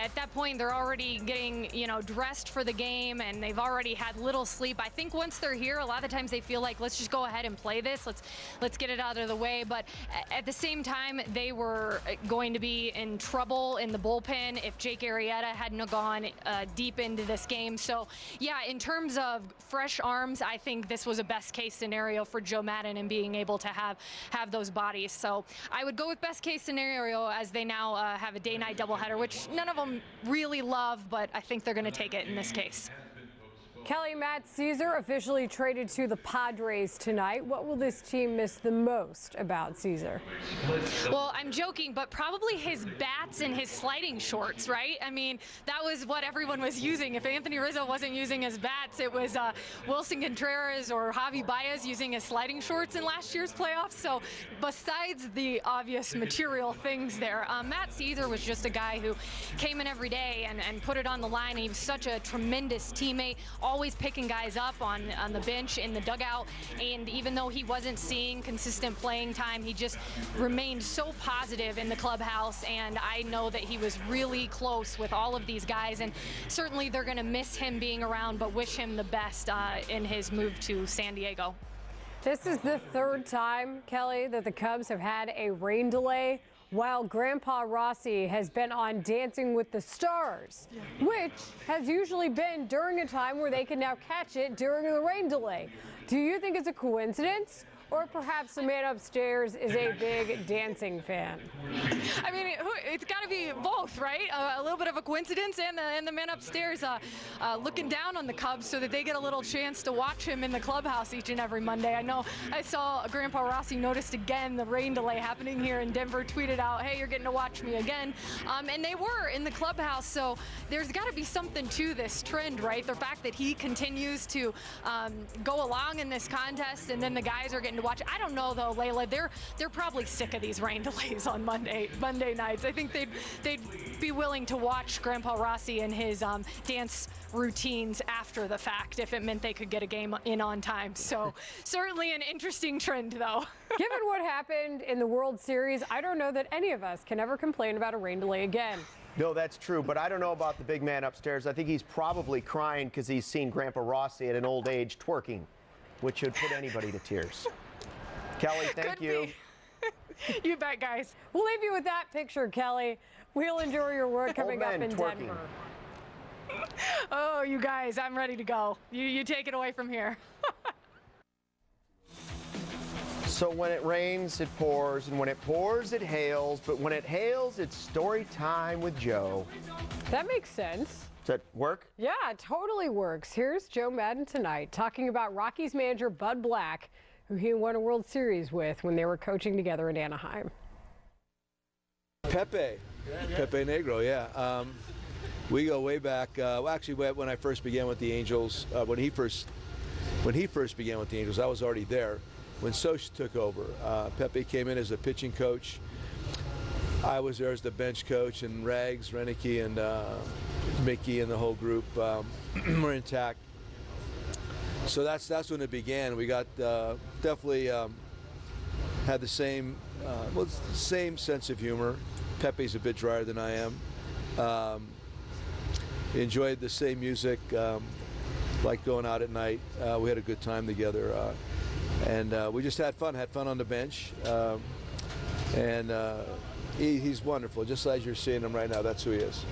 At that point, they're already getting, you know, dressed for the game, and they've already had little sleep. I think once they're here, a lot of times they feel like, let's just go ahead and play this. Let's get it out of the way. But at the same time, they were going to be in trouble in the bullpen if Jake Arrieta hadn't gone deep into this game. So, yeah, in terms of fresh arms, I think this was a best case scenario for Joe Maddon and being able to have those bodies. So I would go with best case scenario as they now have a day-night doubleheader, which none of them really love, but I think they're going to take it in this case. Kelly, Matt Caesar officially traded to the Padres tonight. What will this team miss the most about Caesar? Well, I'm joking, but probably his bats and his sliding shorts, right? I mean, that was what everyone was using. If Anthony Rizzo wasn't using his bats, it was Wilson Contreras or Javi Baez using his sliding shorts in last year's playoffs. So besides the obvious material things there, Matt Caesar was just a guy who came in every day and put it on the line. He was such a tremendous teammate, always picking guys up on the bench, in the dugout, and even though he wasn't seeing consistent playing time, he just remained so positive in the clubhouse, and I know that he was really close with all of these guys, and certainly they're going to miss him being around, but wish him the best in his move to San Diego. This is the 3rd time, Kelly, that the Cubs have had a rain delay, while Grandpa Rossi has been on Dancing with the Stars, which has usually been during a time where they can now catch it during the rain delay. Do you think it's a coincidence? Or perhaps the man upstairs is a big dancing fan? I mean, it's got to be both, right? A little bit of a coincidence, and the man upstairs looking down on the Cubs so that they get a little chance to watch him in the clubhouse each and every Monday. I know I saw Grandpa Rossi noticed again the rain delay happening here in Denver, tweeted out, hey, you're getting to watch me again. And they were in the clubhouse, so there's got to be something to this trend, right? The fact that he continues to go along in this contest, and then the guys are getting to watch. I don't know though, Layla. They're probably sick of these rain delays on Monday nights. I think they'd be willing to watch Grandpa Rossi and his dance routines after the fact if it meant they could get a game in on time. So certainly an interesting trend though. Given what happened in the World Series, I don't know that any of us can ever complain about a rain delay again. No, that's true, but I don't know about the big man upstairs. I think he's probably crying because he's seen Grandpa Rossi at an old age twerking, which should put anybody to tears. Kelly, thank you. You bet, guys. We'll leave you with that picture, Kelly. We'll enjoy your work coming up in Denver. Oh, you guys, I'm ready to go. You take it away from here. So when it rains, it pours, and when it pours, it hails. But when it hails, it's story time with Joe. That makes sense. Does that work? Yeah, it totally works. Here's Joe Madden tonight talking about Rockies manager Bud Black, who he won a World Series with when they were coaching together in Anaheim. Pepe Negro, yeah. We go way back. Well, actually, when I first began with the Angels, when he first began with the Angels, I was already there. When Soch took over, Pepe came in as a pitching coach. I was there as the bench coach, and Rags, Renicky, and Mickey and the whole group were intact. So that's when it began. We got definitely had the same sense of humor. Pepe's a bit drier than I am. Enjoyed the same music. Liked going out at night. We had a good time together. And we just had fun on the bench. He's wonderful, just as you're seeing him right now. That's who he is.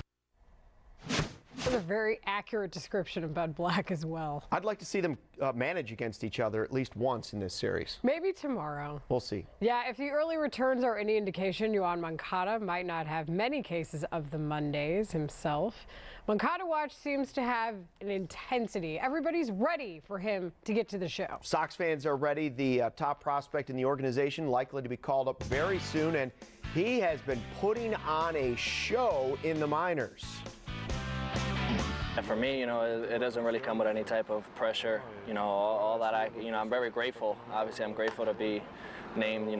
That's a very accurate description of Bud Black as well. I'd like to see them manage against each other at least once in this series. Maybe tomorrow. We'll see. Yeah, if the early returns are any indication, Yohan Moncada might not have many cases of the Mondays himself. Moncada watch seems to have an intensity. Everybody's ready for him to get to the show. Sox fans are ready. The top prospect in the organization likely to be called up very soon, and he has been putting on a show in the minors. And for me, it doesn't really come with any type of pressure. All that I'm very grateful. Obviously, I'm grateful to be named, the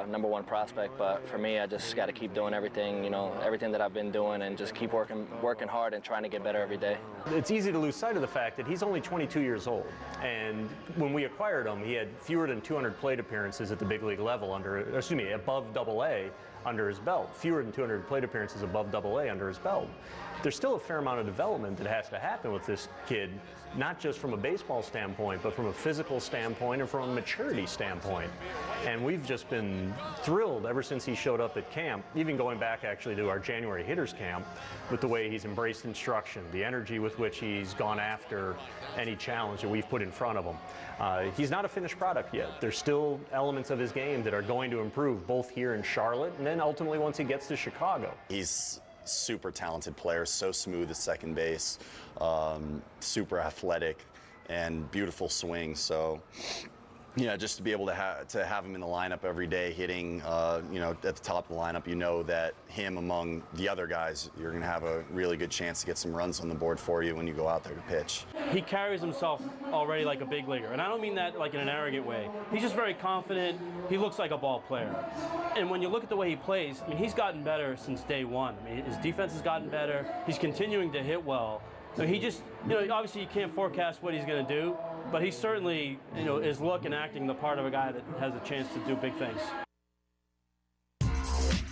number one prospect. But for me, I just got to keep doing everything, everything that I've been doing, and just keep working hard and trying to get better every day. It's easy to lose sight of the fact that he's only 22 years old. And when we acquired him, he had fewer than 200 plate appearances at the big league level above Double-A under his belt. Fewer than 200 plate appearances above Double-A under his belt. There's still a fair amount of development that has to happen with this kid, not just from a baseball standpoint, but from a physical standpoint and from a maturity standpoint. And we've just been thrilled ever since he showed up at camp, even going back actually to our January hitters camp, with the way he's embraced instruction, the energy with which he's gone after any challenge that we've put in front of him. He's not a finished product yet. There's still elements of his game that are going to improve both here in Charlotte and then ultimately once he gets to Chicago. He's super talented player, so smooth at second base, super athletic, and beautiful swing. So, just to be able to have him in the lineup every day, hitting, at the top of the lineup, that him among the other guys, you're going to have a really good chance to get some runs on the board for you when you go out there to pitch. He carries himself already like a big leaguer, and I don't mean that like in an arrogant way. He's just very confident. He looks like a ball player. And when you look at the way he plays, he's gotten better since day one. His defense has gotten better. He's continuing to hit well. He just, obviously you can't forecast what he's going to do, but he certainly, is look and acting the part of a guy that has a chance to do big things.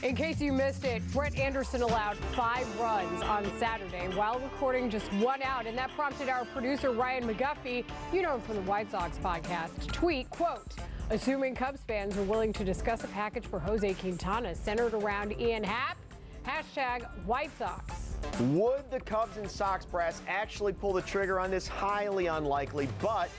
In case you missed it, Brett Anderson allowed 5 runs on Saturday while recording just 1 out, and that prompted our producer Ryan McGuffey, him from the White Sox podcast, to tweet, quote, assuming Cubs fans are willing to discuss a package for Jose Quintana centered around Ian Happ, hashtag White Sox. Would the Cubs and Sox brass actually pull the trigger on this? Highly unlikely, but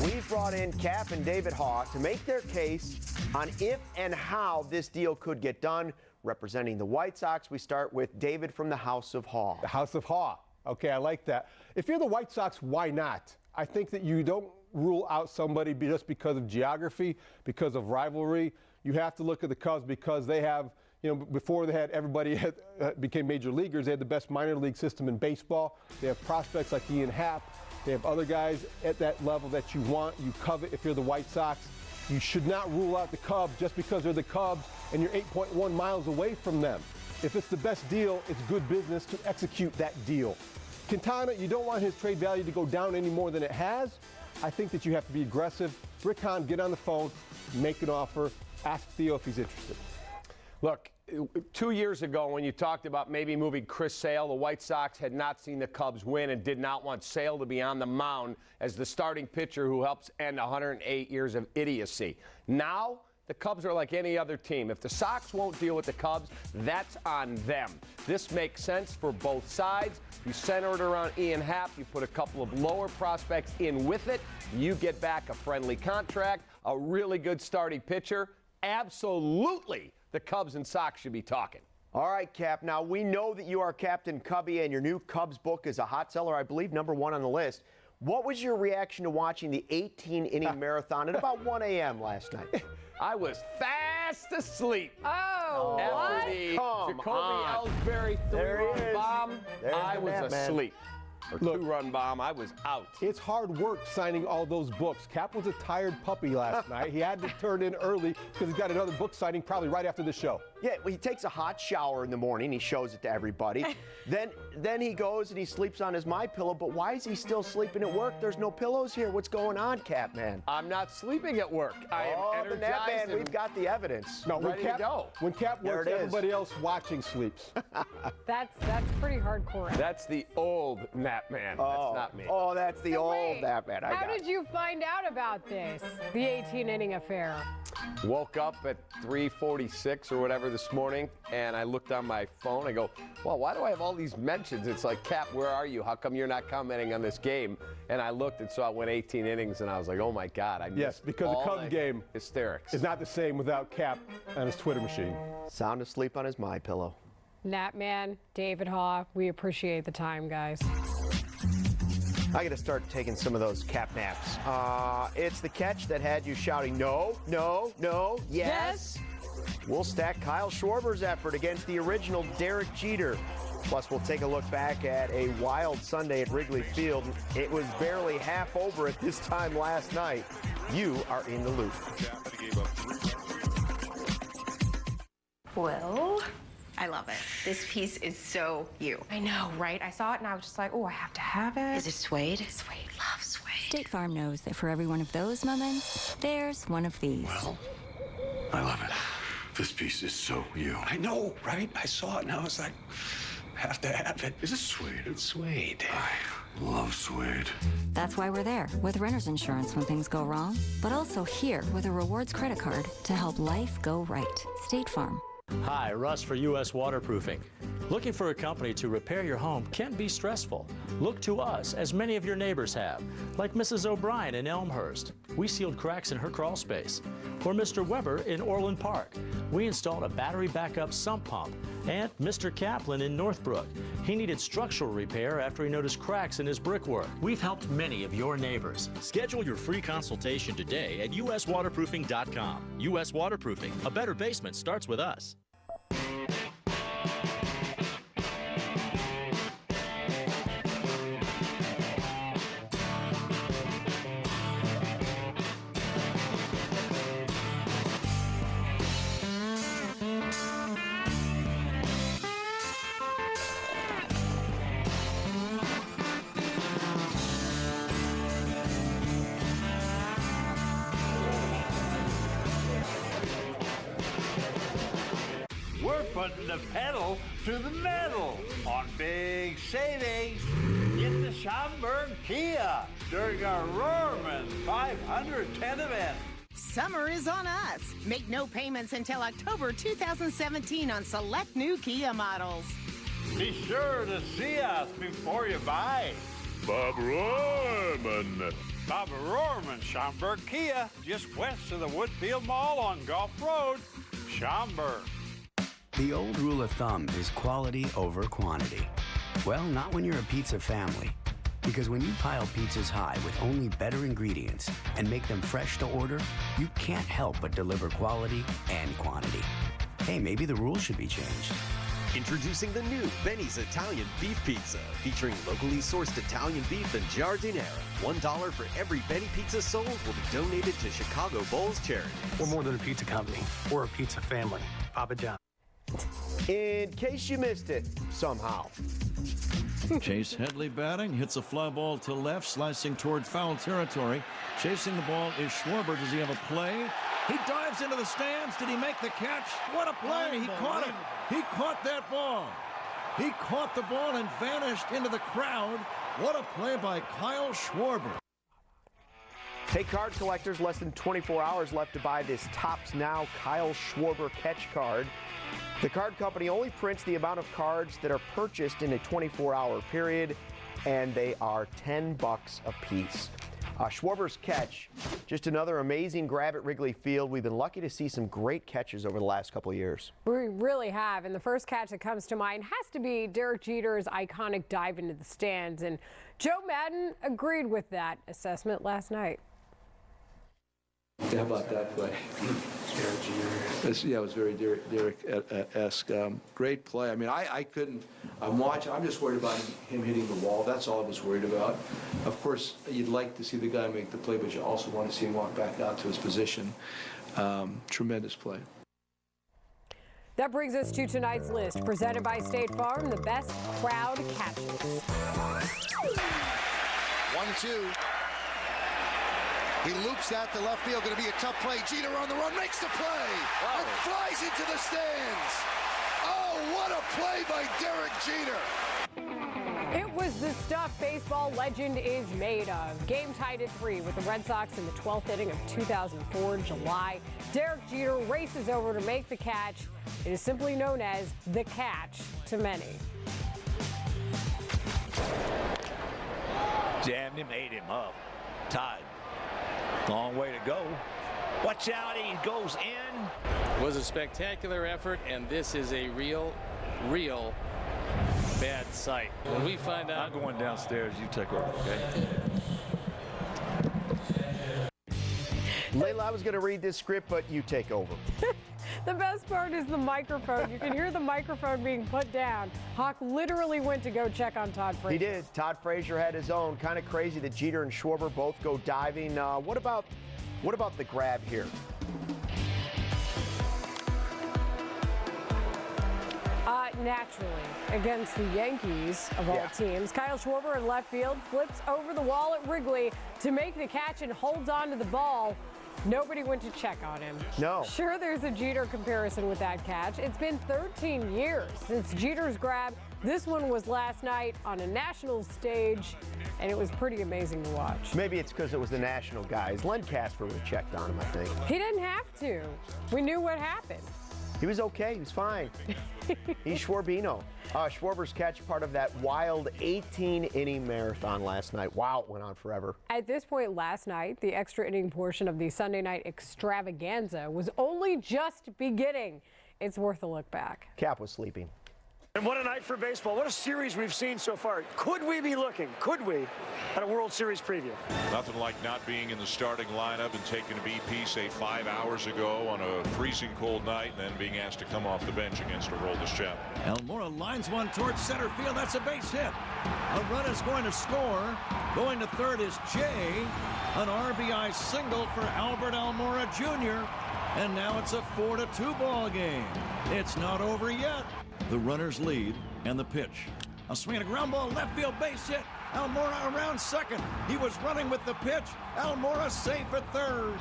we've brought in Cap and David Haw to make their case on if and how this deal could get done. Representing the White Sox, we start with David from the House of Haw. The House of Haw. Okay, I like that. If you're the White Sox, why not? I think that you don't rule out somebody just because of geography, because of rivalry. You have to look at the Cubs because they have, before they had everybody became major leaguers, they had the best minor league system in baseball. They have prospects like Ian Happ. They have other guys at that level that you want, you covet if you're the White Sox. You should not rule out the Cubs just because they're the Cubs and you're 8.1 miles away from them. If it's the best deal, it's good business to execute that deal. Quintana, you don't want his trade value to go down any more than it has. I think that you have to be aggressive. Rick Hahn, get on the phone, make an offer, ask Theo if he's interested. Look, 2 years ago when you talked about maybe moving Chris Sale, the White Sox had not seen the Cubs win and did not want Sale to be on the mound as the starting pitcher who helps end 108 years of idiocy. Now, the Cubs are like any other team. If the Sox won't deal with the Cubs, that's on them. This makes sense for both sides. You center it around Ian Happ. You put a couple of lower prospects in with it. You get back a friendly contract, a really good starting pitcher. Absolutely, the Cubs and Sox should be talking. All right, Cap. Now, we know that you are Captain Cubby, and your new Cubs book is a hot seller, I believe, #1 on the list. What was your reaction to watching the 18-inning marathon at about 1 a.m. last night? I was fast asleep. Oh, After the Jacoby Ellsbury three-run bomb, I was asleep. Or two-run bomb, I was out. It's hard work signing all those books. Cap was a tired puppy last night. He had to turn in early because he's got another book signing probably right after the show. Yeah, well, he takes a hot shower in the morning. He shows it to everybody. then he goes and he sleeps on his MyPillow. But why is he still sleeping at work? There's no pillows here. What's going on, Cap Man? I'm not sleeping at work. I am energized. Nap Man, we've got the evidence. No, ready to go. When Cap works, everybody else watching sleeps. That's pretty hardcore. That's the old Nap Man. That's not me. Oh, that's the old Nap Man. How did you find out about this, the 18-inning affair? Woke up at 3:46 or whatever this morning, and I looked on my phone. I go, well, why do I have all these mentions? It's like, Cap, where are you? How come you're not commenting on this game? And I looked and saw it went 18 innings, and I was like, oh, my God. I missed because the Cubs game hysterics. is not the same without Cap on his Twitter machine. Sound asleep on his MyPillow. Nap Man, David Haw, we appreciate the time, guys. I got to start taking some of those Cap naps. It's the catch that had you shouting, no, no, no, yes. We'll stack Kyle Schwarber's effort against the original Derek Jeter. Plus, we'll take a look back at a wild Sunday at Wrigley Field. It was barely half over at this time last night. You are in the loop. Well, I love it. This piece is so you. I know, right? I saw it and I was just like, oh, I have to have it. Is it suede? Suede. Love suede. State Farm knows that for every one of those moments, there's one of these. Well, I love it. This piece is so you. I know, right? I saw it and I was like, have to have it. Is it suede? It's suede. I love suede. That's why we're there with renter's insurance when things go wrong, but also here with a rewards credit card to help life go right. State Farm. Hi, Russ for U.S. Waterproofing. Looking for a company to repair your home can be stressful. Look to us, as many of your neighbors have, like Mrs. O'Brien in Elmhurst. We sealed cracks in her crawl space. Or Mr. Weber in Orland Park. We installed a battery backup sump pump. And Mr. Kaplan in Northbrook. He needed structural repair after he noticed cracks in his brickwork. We've helped many of your neighbors. Schedule your free consultation today at uswaterproofing.com. U.S. Waterproofing. A better basement starts with us. We're putting the pedal to the metal on big savings. Get the Schaumburg Kia during our Rohrman 510 event. Summer is on us. Make no payments until October 2017 on select new Kia models. Be sure to see us before you buy. Bob Rohrman. Bob Rohrman, Schaumburg Kia, just west of the Woodfield Mall on Gulf Road, Schaumburg. The old rule of thumb is quality over quantity. Well, not when you're a pizza family. Because when you pile pizzas high with only better ingredients and make them fresh to order, you can't help but deliver quality and quantity. Hey, maybe the rules should be changed. Introducing the new Benny's Italian Beef Pizza, featuring locally sourced Italian beef and giardiniera. $1 for every Benny pizza sold will be donated to Chicago Bowls charity. We're more than a pizza company. We're a pizza family. Papa John. In case you missed it somehow. Chase Headley batting, hits a fly ball to left, slicing toward foul territory. Chasing the ball is Schwarber. Does he have a play? He dives into the stands. Did he make the catch? What a play. He caught it. He caught that ball. He caught the ball and vanished into the crowd. What a play by Kyle Schwarber. Hey, card collectors, less than 24 hours left to buy this Topps Now Kyle Schwarber catch card. The card company only prints the amount of cards that are purchased in a 24-hour period, and they are $10 a piece. Schwarber's catch, just another amazing grab at Wrigley Field. We've been lucky to see some great catches over the last couple of years. We really have, and the first catch that comes to mind has to be Derek Jeter's iconic dive into the stands, and Joe Madden agreed with that assessment last night. Yeah, how about that play? Yeah, it was very Derek-esque. Great play. I mean, I couldn't. I'm watching. I'm just worried about him hitting the wall. That's all I was worried about. Of course, you'd like to see the guy make the play, but you also want to see him walk back out to his position. Tremendous play. That brings us to tonight's list, presented by State Farm, the best crowd catches. 1-2. He loops that to left field. Going to be a tough play. Jeter on the run, makes the play, and flies into the stands. Oh, what a play by Derek Jeter. It was the stuff baseball legend is made of. Game tied at 3 with the Red Sox in the 12th inning of 2004 in July. Derek Jeter races over to make the catch. It is simply known as the catch to many. Jammed him, ate him up. Tied. Long way to go. Watch out, he goes in. It was a spectacular effort, and this is a real bad sight. When we find out. I'm going downstairs. You take over, okay? Layla, I was going to read this script, but you take over. The best part is the microphone. You can hear the microphone being put down. Hawk literally went to go check on Todd Frazier. He did. Todd Frazier had his own. Kind of crazy that Jeter and Schwarber both go diving. What about the grab here? Naturally, against the Yankees of all teams, Kyle Schwarber in left field flips over the wall at Wrigley to make the catch and holds on to the ball. Nobody went to check on him. No. Sure, there's a Jeter comparison with that catch. It's been 13 years since Jeter's grab. This one was last night on a national stage, and it was pretty amazing to watch. Maybe it's because it was the national guys. Len Casper would have checked on him, I think. He didn't have to. We knew what happened. He was okay. He was fine. He's Schwarbino. Schwarber's catch, part of that wild 18-inning marathon last night. Wow, it went on forever. At this point last night, the extra inning portion of the Sunday night extravaganza was only just beginning. It's worth a look back. Cap was sleeping. And what a night for baseball. What a series we've seen so far. Could we be looking, at a World Series preview? Nothing like not being in the starting lineup and taking a BP, say, 5 hours ago on a freezing cold night, and then being asked to come off the bench against Aroldis Chapman. Almora lines one towards center field. That's a base hit. A run is going to score. Going to third is Jay. An RBI single for Albert Almora Jr. And now it's a 4-2 ball game. It's not over yet. The runners lead, and the pitch. A swing and a ground ball, left field base hit. Almora around second. He was running with the pitch. Almora safe at third.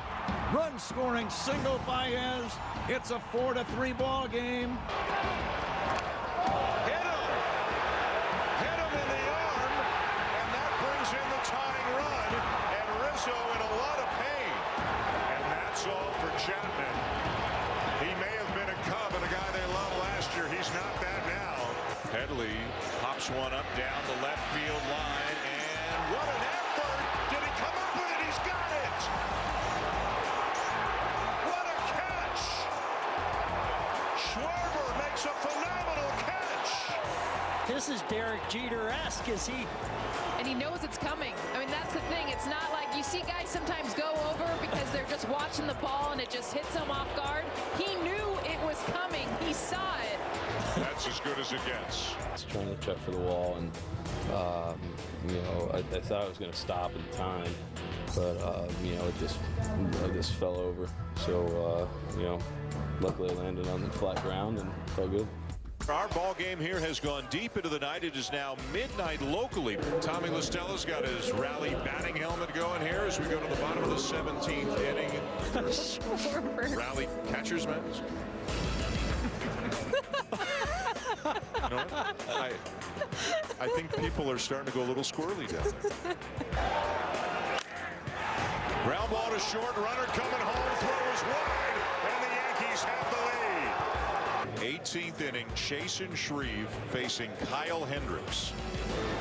Run scoring single Baez. It's a 4-3 ball game. Hit him in the arm, and that brings in the tying run. And Rizzo in a lot of pain. And that's all for Chapman. He may have been a Cub and a guy they loved last year. He's not that now. Headley pops one up down the left field line, and what an effort! Did he come up with it? He's got it! What a catch! Schwarber makes a phenomenal catch! This is Derek Jeter-esque, is he? And he knows it's coming. I mean, that's the thing. It's not like you see guys sometimes go over because they're just watching the ball and it just hits them off guard. He knew it was coming. He saw it. That's as good as it gets. I was trying to check for the wall, and I thought it was going to stop in time, but it just fell over. So luckily I landed on the flat ground and felt good. Our ball game here has gone deep into the night. It is now midnight locally. Tommy Listella's got his rally batting helmet going here as we go to the bottom of the 17th inning. Rally catcher's mask. You know what? I think people are starting to go a little squirrely down there. Ground ball to short, runner coming home, throws wide, and the Yankees have the lead. 18th inning, Chasen Shreve facing Kyle Hendricks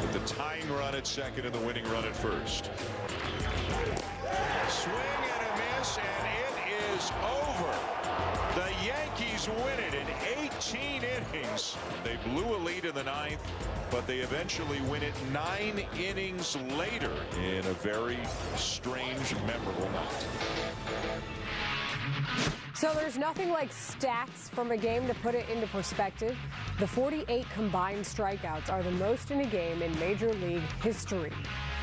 with the tying run at second and the winning run at first. Swing and a miss, and it is over. The Yankees win it in 18 innings. They blew a lead in the 9th, but they eventually win it 9 innings later in a very strange, memorable night. So there's nothing like stats from a game to put it into perspective. The 48 combined strikeouts are the most in a game in Major League history.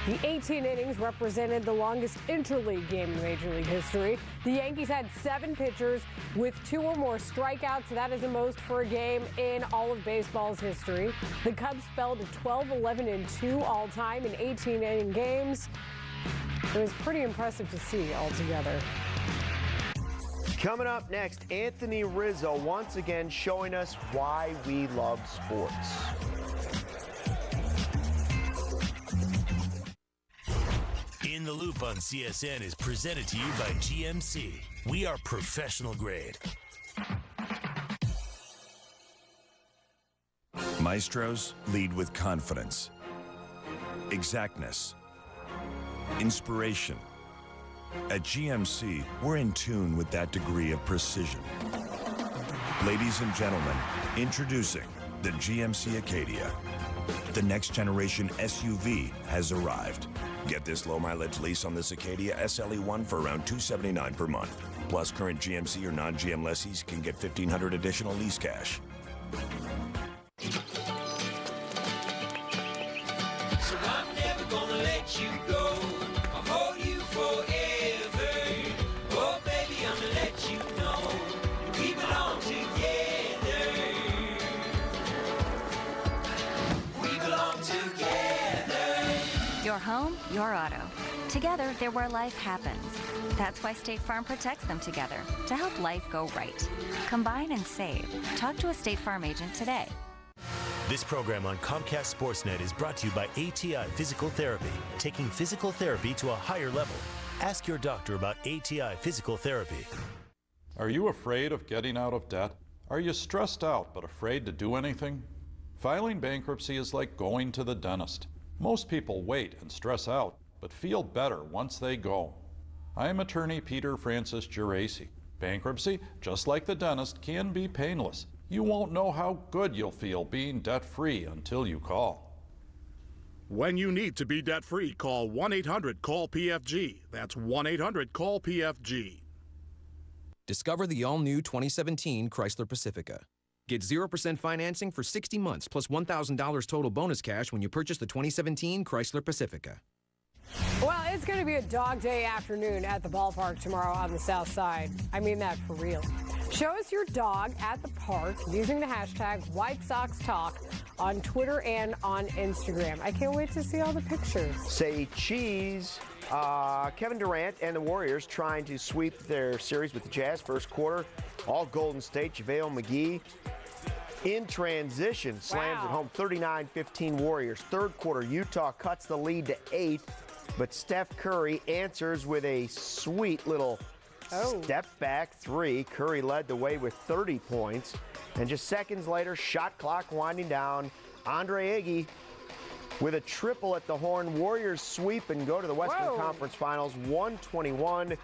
The 18 innings represented the longest interleague game in Major League history. The Yankees had 7 pitchers with 2 or more strikeouts. That is the most for a game in all of baseball's history. The Cubs fell to 12-11-2 all time in 18-inning games. It was pretty impressive to see altogether. Coming up next, Anthony Rizzo once again showing us why we love sports. In the Loop on CSN is presented to you by GMC. We are professional grade. Maestros lead with confidence, exactness, inspiration. At GMC, we're in tune with that degree of precision. Ladies and gentlemen, introducing the GMC Acadia. The next generation SUV has arrived. Get this low mileage lease on this Acadia SLE1 for around $279 per month. Plus, current GMC or non-GM lessees can get $1,500 additional lease cash. So I'm never gonna let you go. I'll hold you forever. Oh, baby, I'm gonna let you know we belong together. We belong together. Your home, your auto. Together, they're where life happens. That's why State Farm protects them together, to help life go right. Combine and save. Talk to a State Farm agent today. This program on Comcast Sportsnet is brought to you by ATI Physical Therapy, taking physical therapy to a higher level. Ask your doctor about ATI Physical Therapy. Are you afraid of getting out of debt? Are you stressed out but afraid to do anything? Filing bankruptcy is like going to the dentist. Most people wait and stress out, but feel better once they go. I'm attorney Peter Francis Geraci. Bankruptcy, just like the dentist, can be painless. You won't know how good you'll feel being debt-free until you call. When you need to be debt-free, call 1-800-CALL-PFG. That's 1-800-CALL-PFG. Discover the all-new 2017 Chrysler Pacifica. Get 0% financing for 60 months plus $1,000 total bonus cash when you purchase the 2017 Chrysler Pacifica. Well, it's going to be a dog day afternoon at the ballpark tomorrow on the south side. I mean that for real. Show us your dog at the park using the hashtag White Sox Talk on Twitter and on Instagram. I can't wait to see all the pictures. Say cheese. Kevin Durant and the Warriors trying to sweep their series with the Jazz first quarter. All Golden State. JaVale McGee in transition slams it home. 39-15 Warriors. Third quarter, Utah cuts the lead to 8, but Steph Curry answers with a sweet little step back 3. Curry led the way with 30 points. And just seconds later, shot clock winding down. Andre Iguodala with a triple at the horn. Warriors sweep and go to the Western Conference Finals 121-95,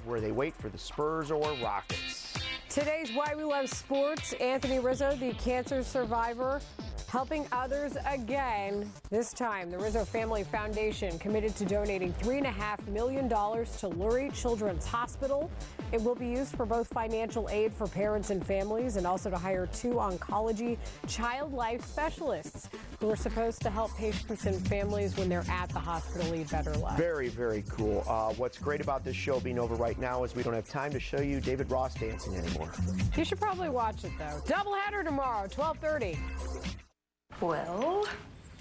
where they wait for the Spurs or Rockets. Today's Why We Love Sports, Anthony Rizzo, the cancer survivor, Helping others again. This time, the Rizzo Family Foundation committed to donating $3.5 million to Lurie Children's Hospital. It will be used for both financial aid for parents and families and also to hire 2 oncology child life specialists who are supposed to help patients and families when they're at the hospital lead better lives. Very, very cool. What's great about this show being over right now is we don't have time to show you David Ross dancing anymore. You should probably watch it, though. Doubleheader tomorrow, 12:30. Well,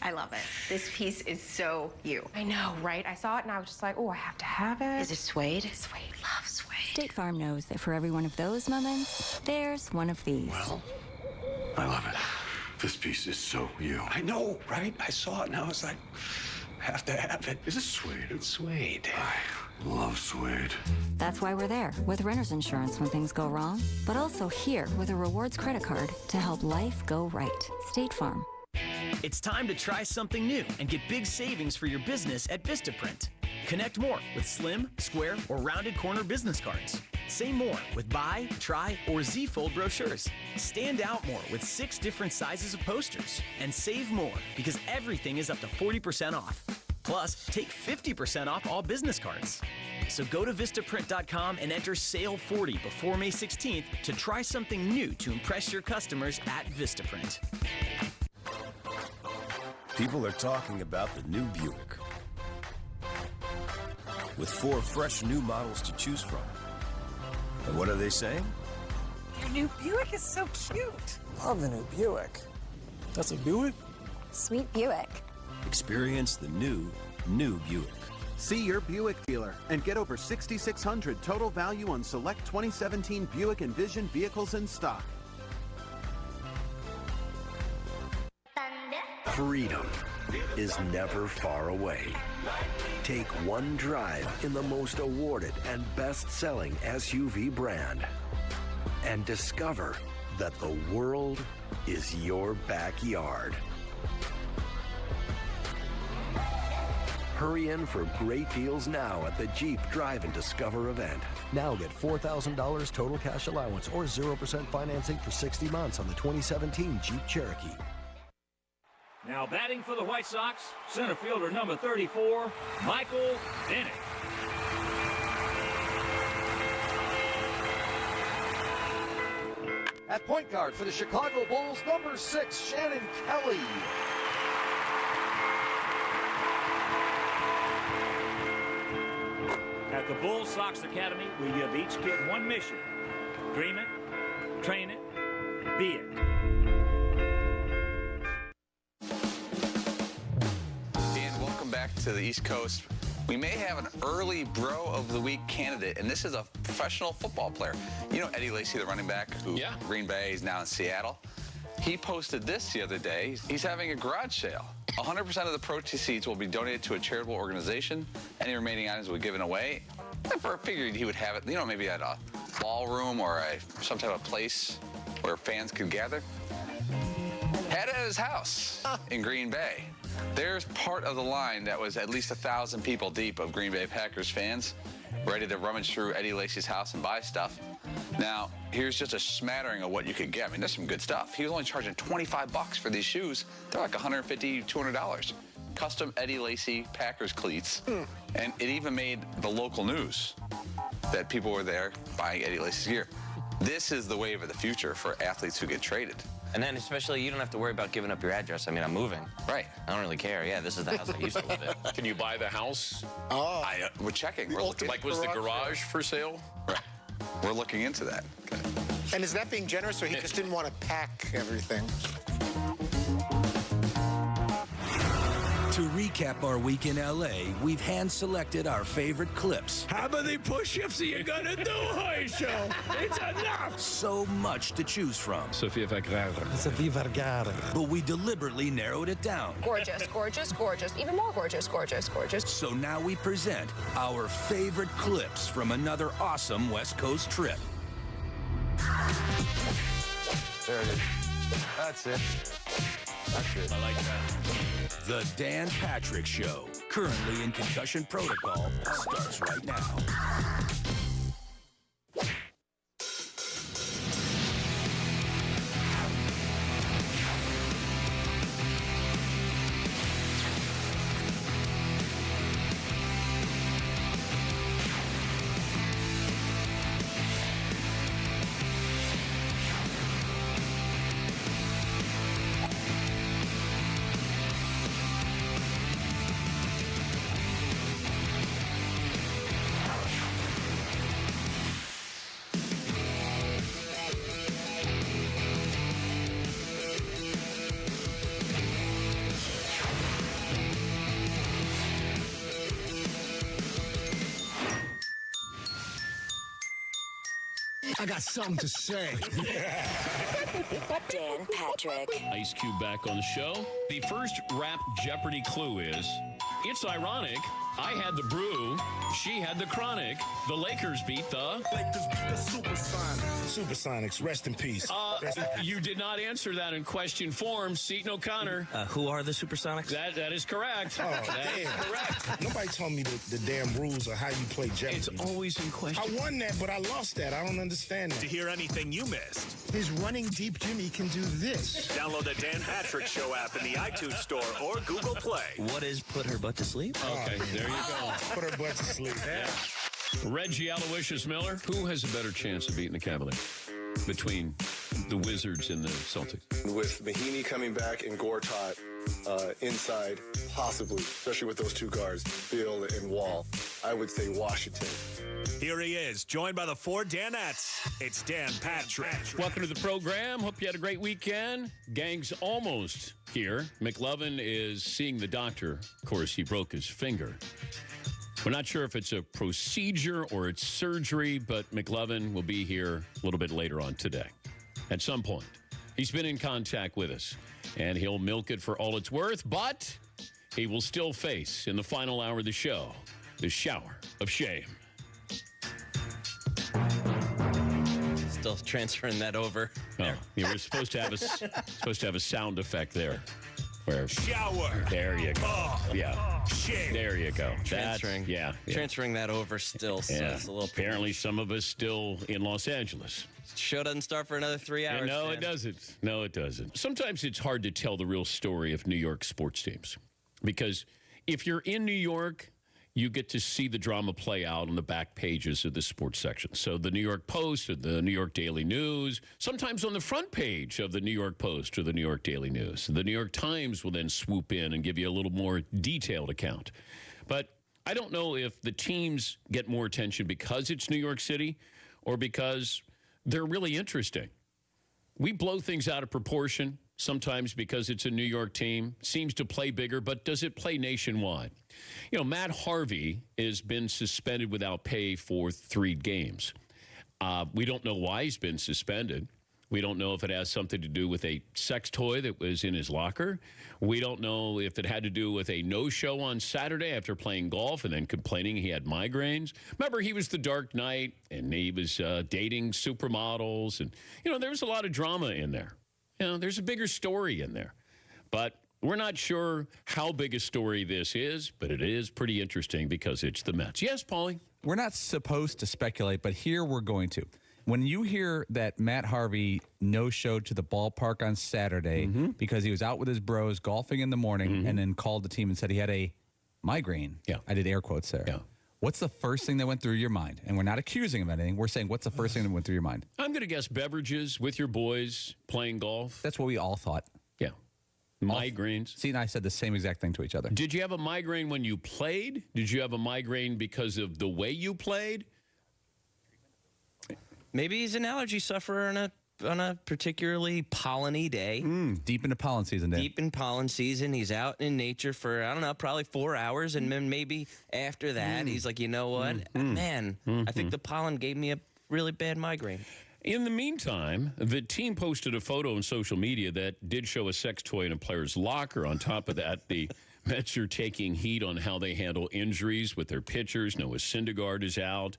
I love it. This piece is so you. I know, right? I saw it and I was just like, oh, I have to have it. Is it suede? Suede. Love suede. State Farm knows that for every one of those moments, there's one of these. Well, I love it. This piece is so you. I know, right? I saw it and I was like, I have to have it. Is it suede? It's suede. I love suede. That's why we're there with renter's insurance when things go wrong, but also here with a rewards credit card to help life go right. State Farm. It's time to try something new and get big savings for your business at Vistaprint. Connect more with slim, square, or rounded corner business cards. Say more with buy, try, or Z-fold brochures. Stand out more with 6 different sizes of posters. And save more because everything is up to 40% off. Plus, take 50% off all business cards. So go to Vistaprint.com and enter SALE40 before May 16th to try something new to impress your customers at Vistaprint. People are talking about the new Buick. With 4 fresh new models to choose from. And what are they saying? Your new Buick is so cute. Love the new Buick. That's a Buick? Sweet Buick. Experience the new Buick. See your Buick dealer and get over $6,600 total value on select 2017 Buick Envision vehicles in stock. Freedom is never far away. Take one drive in the most awarded and best-selling SUV brand and discover that the world is your backyard. Hurry in for great deals now at the Jeep Drive and Discover event. Now get $4,000 total cash allowance or 0% financing for 60 months on the 2017 Jeep Cherokee. Now batting for the White Sox, center fielder number 34, Michael Bennett. At point guard for the Chicago Bulls, number 6, Shannon Kelly. At the Bulls Sox Academy, we give each kid one mission. Dream it, train it, be it. Back to the East Coast. We may have an early Bro of the Week candidate, and this is a professional football player. You know Eddie Lacy, the running back, who Green Bay is now in Seattle. He posted this the other day. He's having a garage sale. 100% of the proceeds will be donated to a charitable organization. Any remaining items will be given away. I figured he would have it, maybe at a ballroom or some type of place where fans could gather. Had it at his house in Green Bay. There's part of the line that was at least 1,000 people deep of Green Bay Packers fans ready to rummage through Eddie Lacy's house and buy stuff. Now, here's just a smattering of what you could get. I mean, there's some good stuff. He was only charging $25 for these shoes. They're like $150, $200. Custom Eddie Lacy Packers cleats. And it even made the local news that people were there buying Eddie Lacy's gear. This is the wave of the future for athletes who get traded. And then especially you don't have to worry about giving up your address. I mean, I'm moving. Right. I don't really care. Yeah, this is the house I used to live in. Can you buy the house? Oh. We're checking. We're looking. Like, was the garage for sale? Right. We're looking into that. Okay. And is that being generous, or he just didn't want to pack everything? To recap our week in LA, we've hand-selected our favorite clips. How many push-ups are you gonna do, Herschel? It's enough! So much to choose from. Sofia Vergara. Sofia Vergara. But we deliberately narrowed it down. Gorgeous, gorgeous, gorgeous. Even more gorgeous, gorgeous, gorgeous. So now we present our favorite clips from another awesome West Coast trip. There it is. That's it. That's it. I like that. The Dan Patrick Show, currently in concussion protocol, starts right now. I got something to say. Dan Patrick. Ice Cube back on the show. The first rap Jeopardy clue is, it's ironic. I had the brew. She had the chronic. The Lakers beat the... Lakers beat the Supersonics. Supersonics, rest in peace. You did not answer that in question form, Seton O'Connor. Who are the Supersonics? That is correct. Oh, damn. Correct. Nobody told me the damn rules of how you play Jeopardy. It's always in question. I won that, but I lost that. I don't understand that. To hear anything you missed, His running deep Jimmy can do this. download the Dan Patrick Show app in the iTunes Store or Google Play. What is put her butt to sleep? Okay, there you go. Put her butt to sleep. Yeah. Reggie Aloysius Miller, who has a better chance of beating the Cavaliers between the Wizards and the Celtics? With Mahinmi coming back and Gortat inside, possibly, especially with those two guards, Bill and Wall, I would say Washington. Here he is, joined by the four Danettes. It's Dan Patrick. Welcome to the program. Hope you had a great weekend. Gang's almost here. McLovin is seeing the doctor. Of course, he broke his finger. We're not sure if it's a procedure or it's surgery, but McLovin will be here a little bit later on today. At some point. He's been in contact with us, and he'll milk it for all it's worth, but he will still face, in the final hour of the show, the shower of shame. Still transferring that over. Oh, you were supposed to have a sound effect there. Where shower. There you go. Oh, yeah. Shame. There you go. Transferring. Transferring that over still. So yeah. it's a little. Apparently, some of us still in Los Angeles. Show doesn't start for another 3 hours. No, it doesn't. No, it doesn't. Sometimes it's hard to tell the real story of New York sports teams because if you're in New York, you get to see the drama play out on the back pages of the sports section. So the New York Post or the New York Daily News, sometimes on the front page of the New York Post or the New York Daily News. The New York Times will then swoop in and give you a little more detailed account. But I don't know if the teams get more attention because it's New York City or because they're really interesting. We blow things out of proportion, sometimes because it's a New York team, seems to play bigger, but does it play nationwide? You know, Matt Harvey has been suspended without pay for 3 games. We don't know why he's been suspended. We don't know if it has something to do with a sex toy that was in his locker. We don't know if it had to do with a no-show on Saturday after playing golf and then complaining he had migraines. Remember, he was the Dark Knight, and he was dating supermodels. And, you know, there was a lot of drama in there. You know, there's a bigger story in there. But we're not sure how big a story this is, but it is pretty interesting because it's the Mets. Yes, Paulie? We're not supposed to speculate, but here we're going to. When you hear that Matt Harvey no-showed to the ballpark on Saturday because he was out with his bros golfing in the morning and then called the team and said he had a migraine. Yeah. I did air quotes there. Yeah. What's the first thing that went through your mind? And we're not accusing him of anything. We're saying, what's the first thing that went through your mind? I'm going to guess beverages with your boys playing golf. That's what we all thought. Yeah. Migraines. See, and I said the same exact thing to each other. Did you have a migraine when you played? Did you have a migraine because of the way you played? Maybe he's an allergy sufferer on a particularly pollen-y day. Deep into pollen season, Dan. Deep in pollen season. He's out in nature for, I don't know, probably 4 hours. And then maybe after that, he's like, you know what? Man, I think the pollen gave me a really bad migraine. In the meantime, the team posted a photo on social media that did show a sex toy in a player's locker. On top of that, the Mets are taking heat on how they handle injuries with their pitchers. Noah Syndergaard is out.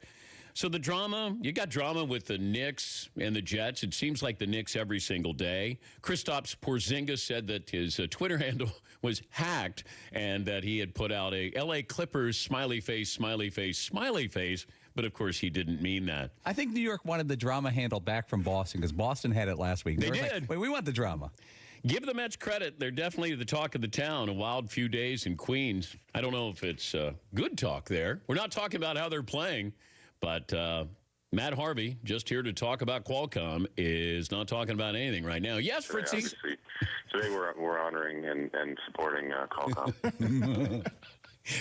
So the drama, you got drama with the Knicks and the Jets. It seems like the Knicks every single day. Kristaps Porzingis said that his Twitter handle was hacked and that he had put out a L.A. Clippers smiley face, smiley face, smiley face. But, of course, he didn't mean that. I think New York wanted the drama handle back from Boston because Boston had it last week. They were did. Like, wait, we want the drama. Give the Mets credit. They're definitely the talk of the town. A wild few days in Queens. I don't know if it's good talk there. We're not talking about how they're playing. But Matt Harvey, just here to talk about Qualcomm, is not talking about anything right now. Yes, Fritzy. Today we're honoring and supporting Qualcomm.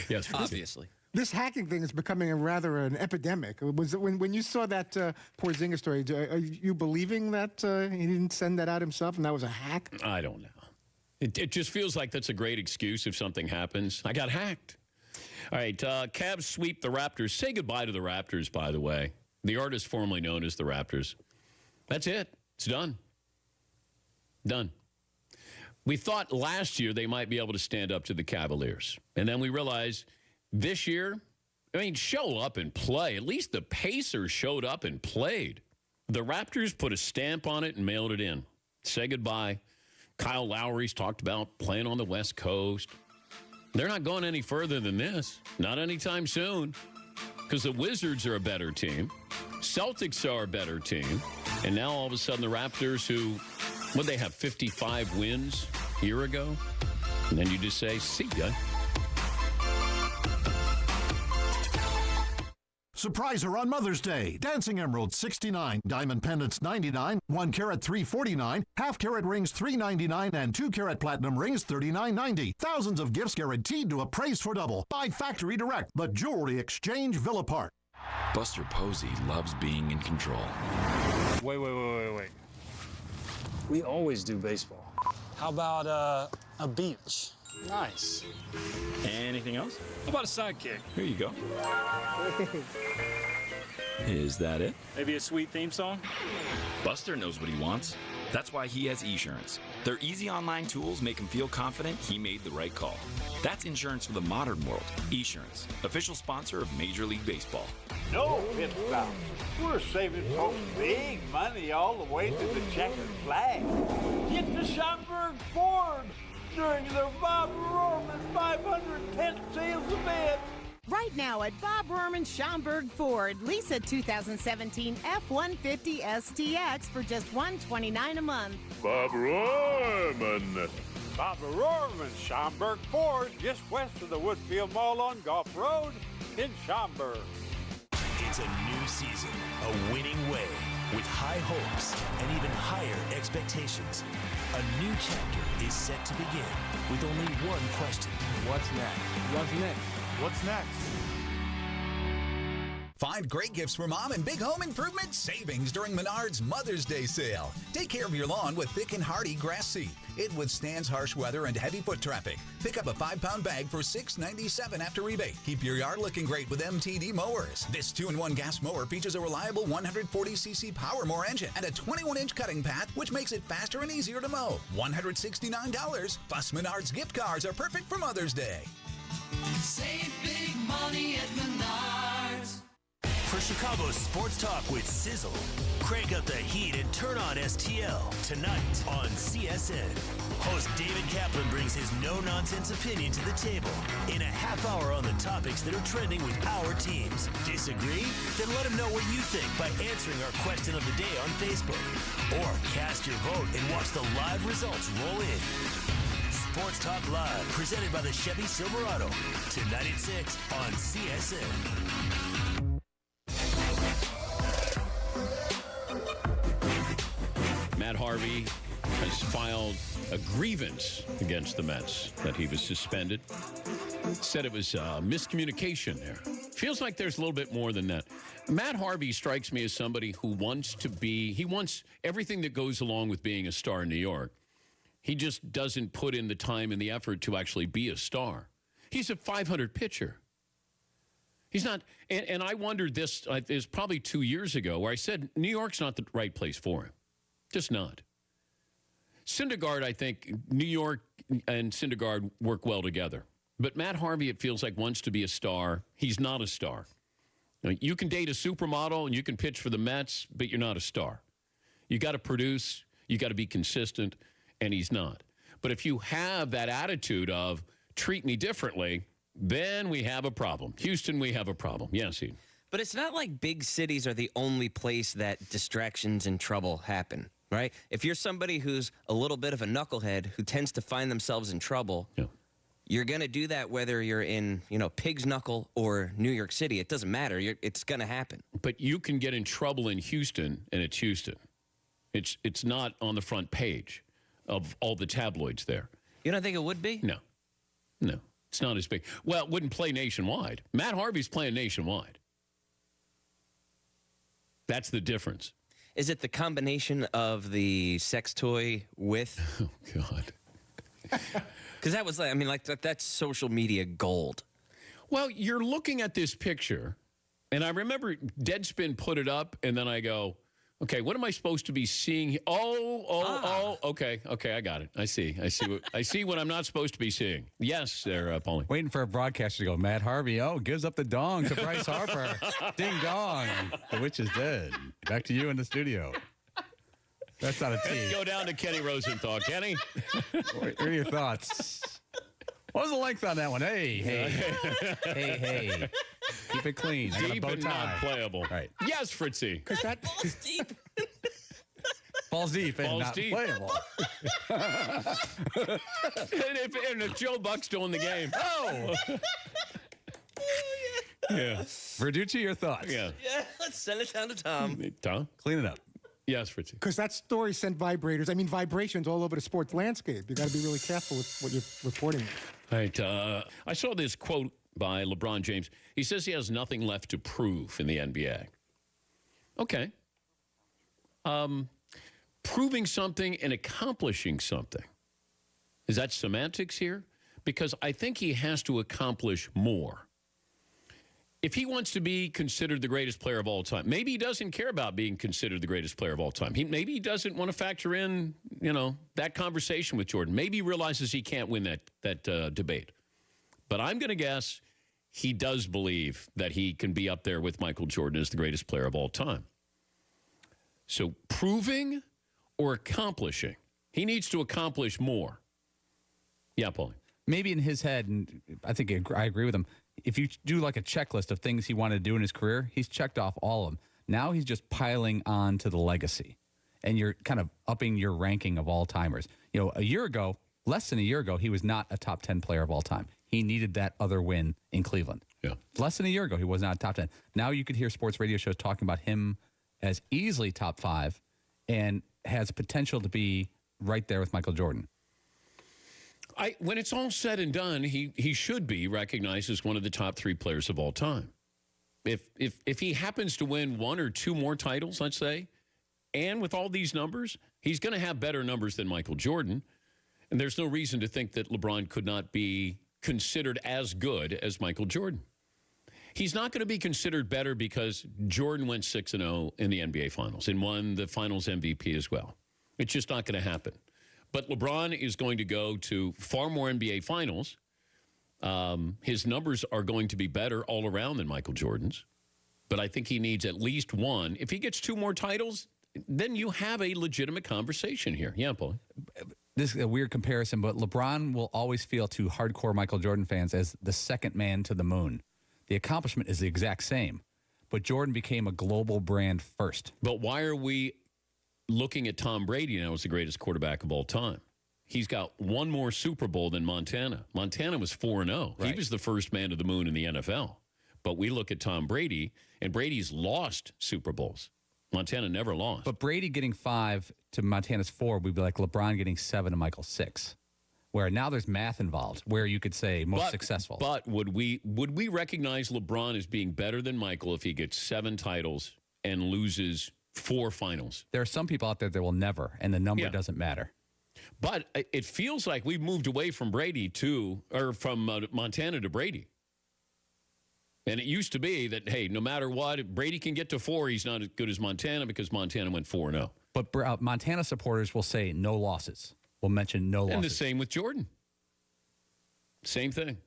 Yes, Fritzy. Obviously. This hacking thing is becoming an epidemic. Was it when you saw that Porzingis story, are you believing that he didn't send that out himself and that was a hack? I don't know. It just feels like that's a great excuse if something happens. I got hacked. All right, Cavs sweep the Raptors. Say goodbye to the Raptors, by the way. the artist formerly known as the Raptors. That's it. It's done. Done. We thought last year they might be able to stand up to the Cavaliers. And then we realized this year, show up and play. At least the Pacers showed up and played. The Raptors put a stamp on it and mailed it in. Say goodbye. Kyle Lowry's talked about playing on the West Coast. They're not going any further than this. Not anytime soon. Because the Wizards are a better team. Celtics are a better team. And now all of a sudden the Raptors, who, they have 55 wins a year ago? And then you just say, see ya. Surprise her on Mother's Day. Dancing emeralds $69, diamond pendants $99, 1 carat $349, half carat rings $399, and 2 carat platinum rings $39.90. Thousands of gifts guaranteed to appraise for double. Buy factory direct. The Jewelry Exchange Villa Park. Buster Posey loves being in control. Wait. We always do baseball. How about a beach? Nice. Anything else? How about a sidekick? Here you go. Is that it? Maybe a sweet theme song? Buster knows what he wants. That's why he has Esurance. Their easy online tools make him feel confident he made the right call. That's insurance for the modern world. Esurance, official sponsor of Major League Baseball. No, it's about. We're saving folks big money all the way to the checkered flag. Get to Schomburg Ford during their Bob Rohrman 510th sales event. Right now at Bob Rohrman Schomburg Ford, lease a 2017 F-150 STX for just $129 a month. Bob Rohrman. Bob Rohrman Schomburg Ford, just west of the Woodfield Mall on Gulf Road in Schomburg. It's a new season, a winning way, with high hopes and even higher expectations. A new chapter is set to begin with only one question. What's next? What's next? What's next? Find great gifts for mom and big home improvement savings during Menard's Mother's Day sale. Take care of your lawn with Thick and Hardy grass seed. It withstands harsh weather and heavy foot traffic. Pick up a 5-pound bag for $6.97 after rebate. Keep your yard looking great with MTD mowers. This 2-in-1 gas mower features a reliable 140cc power mower engine and a 21-inch cutting path, which makes it faster and easier to mow. $169. Plus, Menard's gift cards are perfect for Mother's Day. Save big money at Menards. For Chicago's sports talk with Sizzle, crank up the heat and turn on STL tonight on CSN. Host David Kaplan brings his no-nonsense opinion to the table in a half hour on the topics that are trending with our teams. Disagree? Then let him know what you think by answering our question of the day on Facebook. Or cast your vote and watch the live results roll in. Sports Talk Live, presented by the Chevy Silverado. Tonight at 6 on CSN. Matt Harvey has filed a grievance against the Mets that he was suspended. Said it was miscommunication there. Feels like there's a little bit more than that. Matt Harvey strikes me as somebody who wants everything that goes along with being a star in New York. He just doesn't put in the time and the effort to actually be a star. He's a .500 pitcher. He's not, and I wondered this, it was probably 2 years ago, where I said New York's not the right place for him. Just not. Syndergaard, I think, New York and Syndergaard work well together. But Matt Harvey, it feels like, wants to be a star. He's not a star. You can date a supermodel and you can pitch for the Mets, but you're not a star. You got to produce, you got to be consistent, and he's not. But if you have that attitude of treat me differently, then we have a problem. Houston, we have a problem. Yes, Eden. But it's not like big cities are the only place that distractions and trouble happen, right? If you're somebody who's a little bit of a knucklehead who tends to find themselves in trouble, you're going to do that whether you're in, Pig's Knuckle or New York City. It doesn't matter. It's going to happen. But you can get in trouble in Houston, and it's Houston. It's not on the front page of all the tabloids there. You don't think it would be? No. It's not as big. Well, it wouldn't play nationwide. Matt Harvey's playing nationwide. That's the difference. Is it the combination of the sex toy with? Oh, God. Because that was, that's social media gold. Well, you're looking at this picture, And I remember Deadspin put it up, and then I go, okay, what am I supposed to be seeing? Okay, I got it. I see what I'm not supposed to be seeing. Yes, there, Paulie. Waiting for a broadcaster to go, Matt Harvey, gives up the dong to Bryce Harper. Ding dong. The witch is dead. Back to you in the studio. That's not a team. Let's go down to Kenny Rosenthal. Kenny? What are your thoughts? What was the length on that one? Hey. Keep it clean. I got a Deep bow and tie. not playable. Right. Yes, Fritzy. Because that Balls deep and Balls not deep. playable. and if Joe Buck's doing the game. Oh! Yeah. Verducci, your thoughts? Yeah. Let's send it down to Tom. Tom? Clean it up. Yes, Fritzy. Because that story sent vibrations all over the sports landscape. You got to be really careful with what you're reporting. All right. I saw this quote by LeBron James. He says he has nothing left to prove in the NBA. Okay. Proving something and accomplishing something. Is that semantics here? Because I think he has to accomplish more. If he wants to be considered the greatest player of all time, maybe he doesn't care about being considered the greatest player of all time. Maybe he doesn't want to factor in, that conversation with Jordan. Maybe he realizes he can't win that debate. But I'm going to guess he does believe that he can be up there with Michael Jordan as the greatest player of all time. So proving or accomplishing, he needs to accomplish more. Yeah, Paulie. Maybe in his head, and I think I agree with him, if you do like a checklist of things he wanted to do in his career, he's checked off all of them. Now he's just piling on to the legacy. And you're kind of upping your ranking of all-timers. A year ago, less than a year ago, he was not a top 10 player of all time. He needed that other win in Cleveland. Yeah. Less than a year ago, he was not a top 10. Now you could hear sports radio shows talking about him as easily top 5 and has potential to be right there with Michael Jordan. When it's all said and done, he should be recognized as one of the top 3 players of all time. If he happens to win 1 or 2 more titles, let's say, and with all these numbers, he's going to have better numbers than Michael Jordan. And there's no reason to think that LeBron could not be considered as good as Michael Jordan. He's not going to be considered better because Jordan went 6-0 in the NBA Finals and won the Finals MVP as well. It's just not going to happen. But LeBron is going to go to far more NBA Finals. His numbers are going to be better all around than Michael Jordan's. But I think he needs at least 1. If he gets 2 more titles, then you have a legitimate conversation here. Yeah, Paul. This is a weird comparison, but LeBron will always feel to hardcore Michael Jordan fans as the second man to the moon. The accomplishment is the exact same, but Jordan became a global brand first. But why are we looking at Tom Brady now as the greatest quarterback of all time? He's got 1 more Super Bowl than Montana. Montana was 4-0. Right. He was the first man to the moon in the NFL. But we look at Tom Brady, and Brady's lost Super Bowls. Montana never lost. But Brady getting 5 to Montana's 4 would be like LeBron getting 7 to Michael's 6. Where now there's math involved, where you could say most successful. But would we recognize LeBron as being better than Michael if he gets 7 titles and loses 4 finals? There are some people out there that will never, and the number doesn't matter. But it feels like we've moved away from from Montana to Brady. And it used to be that, hey, no matter what, if Brady can get to 4, he's not as good as Montana because Montana went 4-0. But Montana supporters will say no losses. We'll mention no losses. And the same with Jordan. Same thing.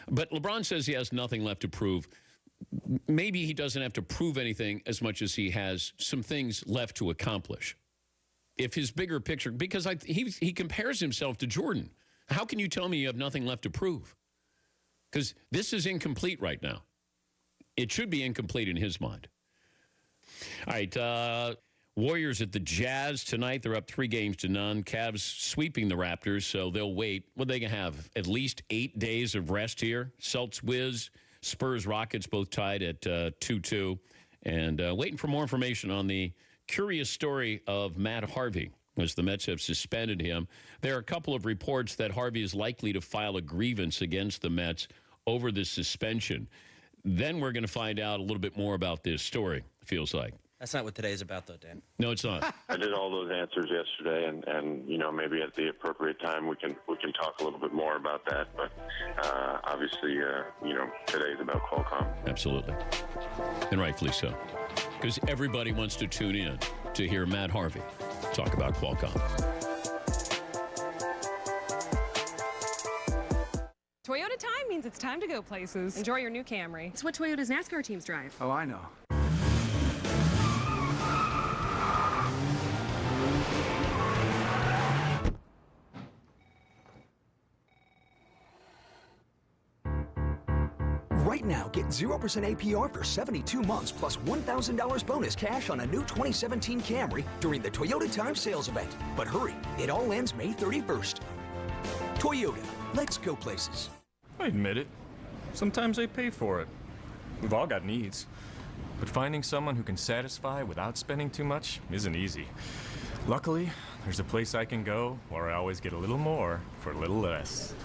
But LeBron says he has nothing left to prove. Maybe he doesn't have to prove anything as much as he has some things left to accomplish. If his bigger picture, because he compares himself to Jordan. How can you tell me you have nothing left to prove? Because this is incomplete right now. It should be incomplete in his mind. All right, Warriors at the Jazz tonight. They're up 3-0. Cavs sweeping the Raptors, so they'll wait. What are they going to have? At least 8 days of rest here. Celtics Wiz, Spurs Rockets both tied at 2-2. And waiting for more information on the curious story of Matt Harvey, as the Mets have suspended him. There are a couple of reports that Harvey is likely to file a grievance against the Mets over the suspension. Then we're going to find out a little bit more about this story, feels like. That's not what today's about, though, Dan. No, it's not. I did all those answers yesterday, and maybe at the appropriate time we can talk a little bit more about that. But obviously, today's about Qualcomm. Absolutely. And rightfully so. Because everybody wants to tune in to hear Matt Harvey talk about Qualcomm. Toyota time means it's time to go places. Enjoy your new Camry. It's what Toyota's NASCAR teams drive. Oh, I know. Right now, get 0% APR for 72 months plus $1,000 bonus cash on a new 2017 Camry during the Toyota Time Sales Event. But hurry, it all ends May 31st. Toyota, let's go places. I admit it. Sometimes I pay for it. We've all got needs. But finding someone who can satisfy without spending too much isn't easy. Luckily, there's a place I can go where I always get a little more for a little less.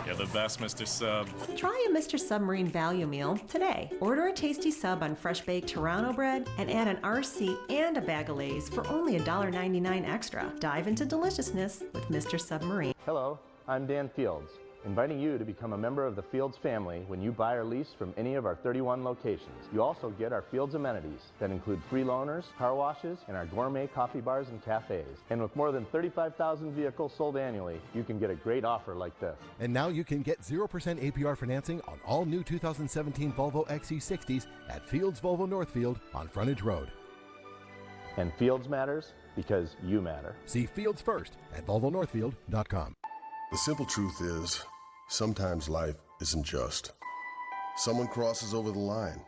You're the best, Mr. Sub. Try a Mr. Submarine value meal today. Order a tasty sub on fresh baked Toronto bread and add an RC and a bag of Lay's for only $1.99 extra. Dive into deliciousness with Mr. Submarine. Hello, I'm Dan Fields, inviting you to become a member of the Fields family when you buy or lease from any of our 31 locations. You also get our Fields amenities that include free loaners, car washes, and our gourmet coffee bars and cafes. And with more than 35,000 vehicles sold annually, you can get a great offer like this. And now you can get 0% APR financing on all new 2017 Volvo XC60s at Fields Volvo Northfield on Frontage Road. And Fields matters because you matter. See Fields first at VolvoNorthfield.com. The simple truth is, sometimes life isn't just. Someone crosses over the line,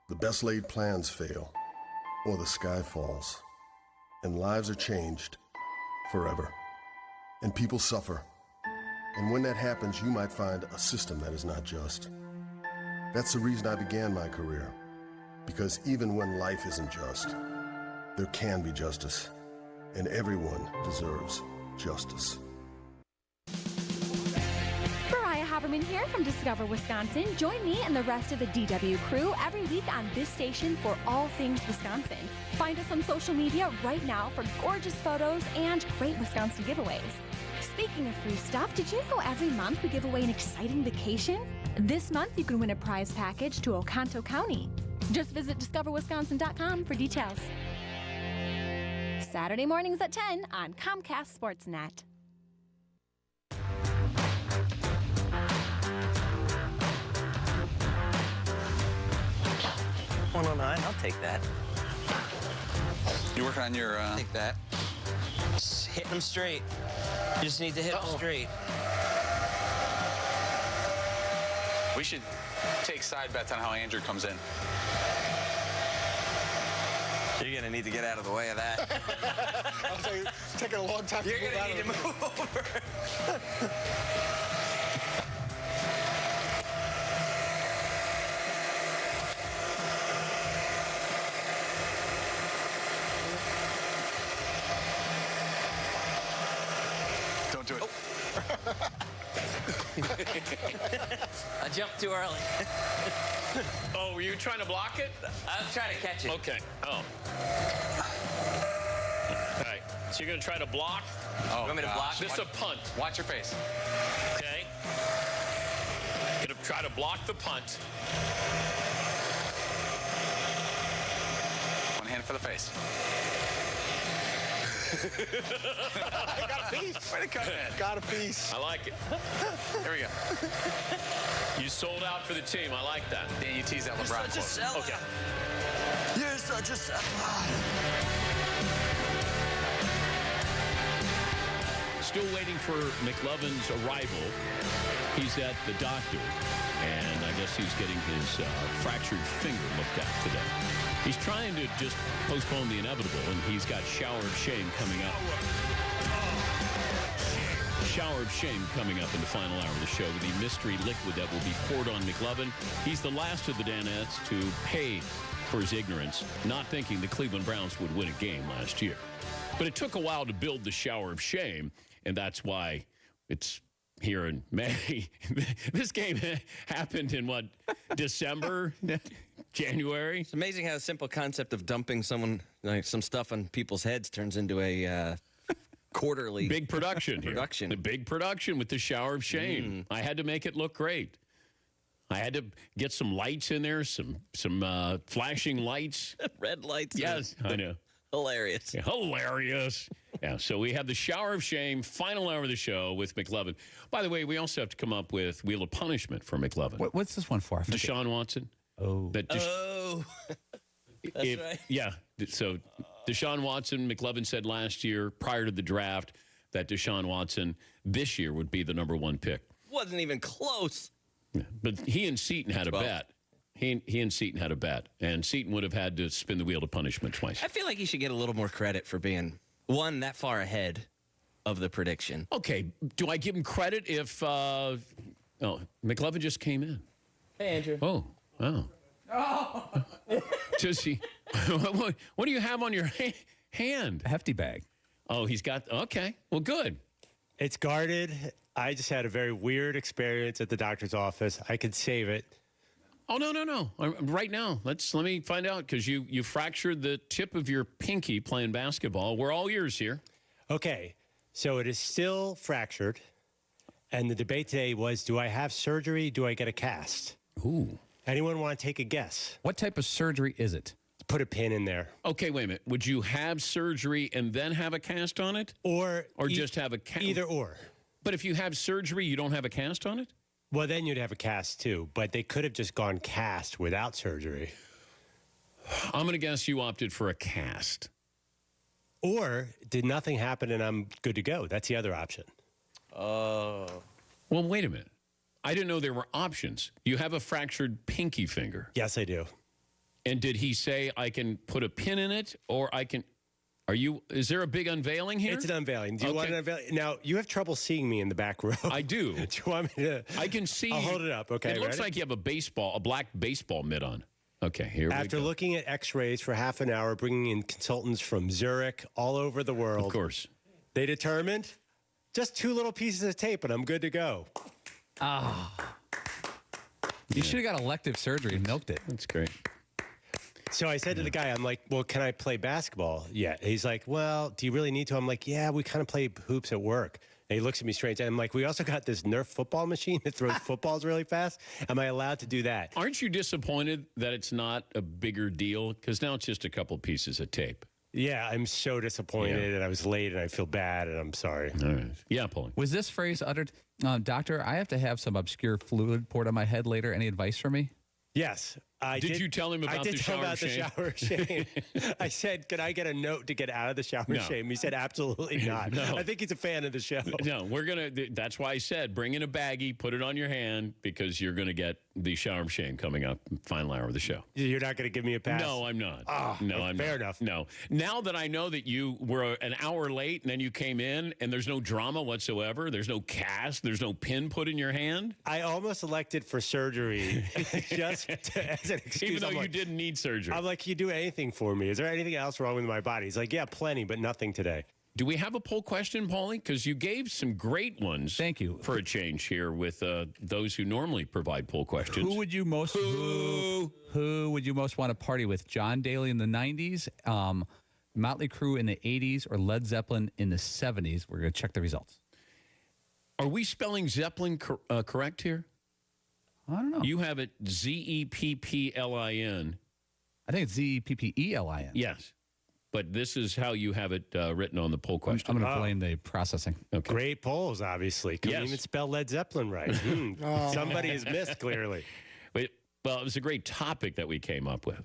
the best laid plans fail, or the sky falls, and lives are changed forever, and people suffer. And when that happens, you might find a system that is not just. That's the reason I began my career, because even when life isn't just, there can be justice, and everyone deserves justice. Haberman here from Discover Wisconsin. Join me and the rest of the DW crew every week on this station for all things Wisconsin. Find us on social media right now for gorgeous photos and great Wisconsin giveaways. Speaking of free stuff, did you know every month we give away an exciting vacation? This month you can win a prize package to Oconto County. Just visit discoverwisconsin.com for details. Saturday mornings at 10 on Comcast Sportsnet. 109, I'll take that. You working on your... Take that. Just hit them straight. You just need to hit them straight. We should take side bets on how Andrew comes in. You're going to need to get out of the way of that. I'll tell you, it's taking a long time You're going to need to move over. Don't do it. I jumped too early. Oh, were you trying to block it? I was trying to catch it. Okay. Oh. All right. So you're going to try to block? Oh, you want me to block? This is a punt. Watch your face. Okay. Going to try to block the punt. One hand for the face. I got a piece. Way to cut that. Got a piece. I like it. Here we go. You sold out for the team. I like that. Dan, you tease that LeBron Such a sellout. Okay. You're such a sellout. Still waiting for McLovin's arrival. He's at the doctor, and I guess he's getting his fractured finger looked at today. He's trying to just postpone the inevitable, and he's got Shower of Shame coming up. Shower of Shame coming up in the final hour of the show. The mystery liquid that will be poured on McLovin. He's the last of the Danettes to pay for his ignorance, not thinking the Cleveland Browns would win a game last year. But it took a while to build the Shower of Shame, and that's why it's here in May. This game happened in, what, December? January? It's amazing how a simple concept of dumping some stuff on people's heads turns into a quarterly. Big production here. The big production with the shower of shame. I had to make it look great. I had to get some lights in there, some flashing lights. Red lights. Yes, I know. Hilarious. Yeah, hilarious. Yeah, so we have the shower of shame, final hour of the show with McLovin. By the way, we also have to come up with Wheel of Punishment for McLovin. What's this one for? Deshaun Watson. Oh. That's right. Yeah, so Deshaun Watson, McLovin said last year, prior to the draft, that Deshaun Watson this year would be the number 1 pick. Wasn't even close. Yeah, but he and Seton had a bet. He and Seton had a bet, and Seton would have had to spin the wheel of punishment twice. I feel like he should get a little more credit for being that far ahead of the prediction. Okay, do I give him credit if McLovin just came in? Hey, Andrew. Oh, wow. Oh. Does he? What do you have on your hand? A hefty bag. Oh, he's got. Okay, well, good. It's guarded. I just had a very weird experience at the doctor's office. I could save it. Oh, no. Right now. Let me find out, because you fractured the tip of your pinky playing basketball. We're all ears here. Okay, so it is still fractured. And the debate today was, do I have surgery? Do I get a cast? Ooh. Anyone want to take a guess? What type of surgery is it? Put a pin in there. Okay, wait a minute. Would you have surgery and then have a cast on it? Or just have a cast? Either or. But if you have surgery, you don't have a cast on it? Well, then you'd have a cast too, but they could have just gone cast without surgery. I'm going to guess you opted for a cast. Or did nothing happen and I'm good to go? That's the other option. Oh. Well, wait a minute. I didn't know there were options. You have a fractured pinky finger. Yes, I do. And did he say I can put a pin in it, or I can... Is there a big unveiling here? It's an unveiling. Do you want an unveiling? Now, you have trouble seeing me in the back row. I do. Do you want me to? I can see. I'll hold it up. Okay. It looks like you have a black baseball mitt on. Okay, here we go. After looking at x-rays for half an hour, bringing in consultants from Zurich, all over the world. Of course. They determined just 2 little pieces of tape and I'm good to go. Ah. You should have got elective surgery and milked it. That's great. So I said to the guy, I'm like, well, can I play basketball? Yeah. He's like, well, do you really need to? I'm like, yeah, we kind of play hoops at work. And he looks at me strange. And I'm like, we also got this Nerf football machine that throws footballs really fast. Am I allowed to do that? Aren't you disappointed that it's not a bigger deal? Because now it's just a couple pieces of tape. Yeah, I'm so disappointed, and I was late, and I feel bad, and I'm sorry. All right. Yeah, Paulie. Was this phrase uttered, Doctor, I have to have some obscure fluid poured on my head later. Any advice for me? Yes. Did you tell him about the shower of shame? I did tell him about the shower of shame. I said, can I get a note to get out of the shower of shame? He said, absolutely not. No. I think he's a fan of the show. No, that's why I said, bring in a baggie, put it on your hand, because you're going to get the shower of shame coming up, final hour of the show. You're not going to give me a pass? No, I'm not. Oh, no, I'm fair not. enough. No. Now that I know that you were an hour late and then you came in and there's no drama whatsoever, there's no cast, there's no pin put in your hand. I almost elected for surgery just as an excuse. Even though you didn't need surgery. I'm like, can you do anything for me? Is there anything else wrong with my body? He's like, yeah, plenty, but nothing today. Do we have a poll question, Paulie? Because you gave some great ones. Thank you for a change here with those who normally provide poll questions. Who would you most who would you most want to party with? John Daly in the 90s, Motley Crue in the 80s, or Led Zeppelin in the 70s? We're going to check the results. Are we spelling Zeppelin correct here? I don't know. You have it Zepplin. I think it's Zeppelin. Yes. But this is how you have it written on the poll question. I'm going to blame the processing. Okay. Great polls, obviously. Couldn't even spell Led Zeppelin right. Somebody has missed, clearly. Well, it was a great topic that we came up with.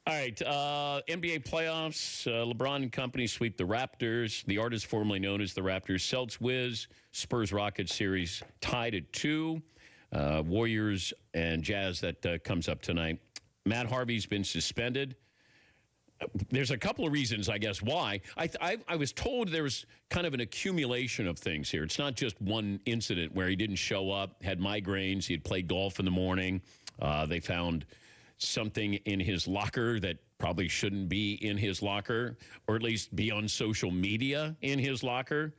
All right, NBA playoffs. LeBron and company sweep the Raptors. The artist formerly known as the Raptors. Celtics Wiz. Spurs-Rockets series tied at 2. Warriors and Jazz, that comes up tonight. Matt Harvey's been suspended. There's a couple of reasons, I guess, why. I was told there was kind of an accumulation of things here. It's not just one incident where he didn't show up, had migraines, he had played golf in the morning. They found something in his locker that probably shouldn't be in his locker, or at least be on social media in his locker.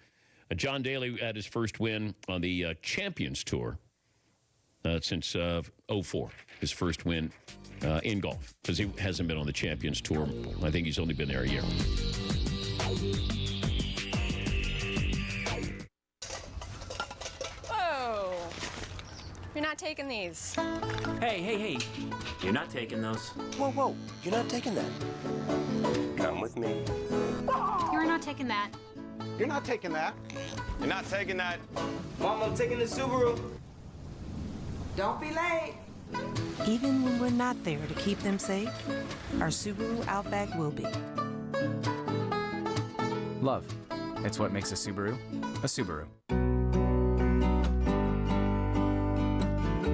John Daly had his first win on the Champions Tour since 2004, his first win in golf, because he hasn't been on the Champions Tour. I think he's only been there a year. You're not taking these. Hey. You're not taking those. Whoa. You're not taking that. Come with me. You're not taking that. You're not taking that. You're not taking that. Mom, I'm taking the Subaru. Don't be late. Even when we're not there to keep them safe, our Subaru Outback will be. Love. It's what makes a Subaru a Subaru.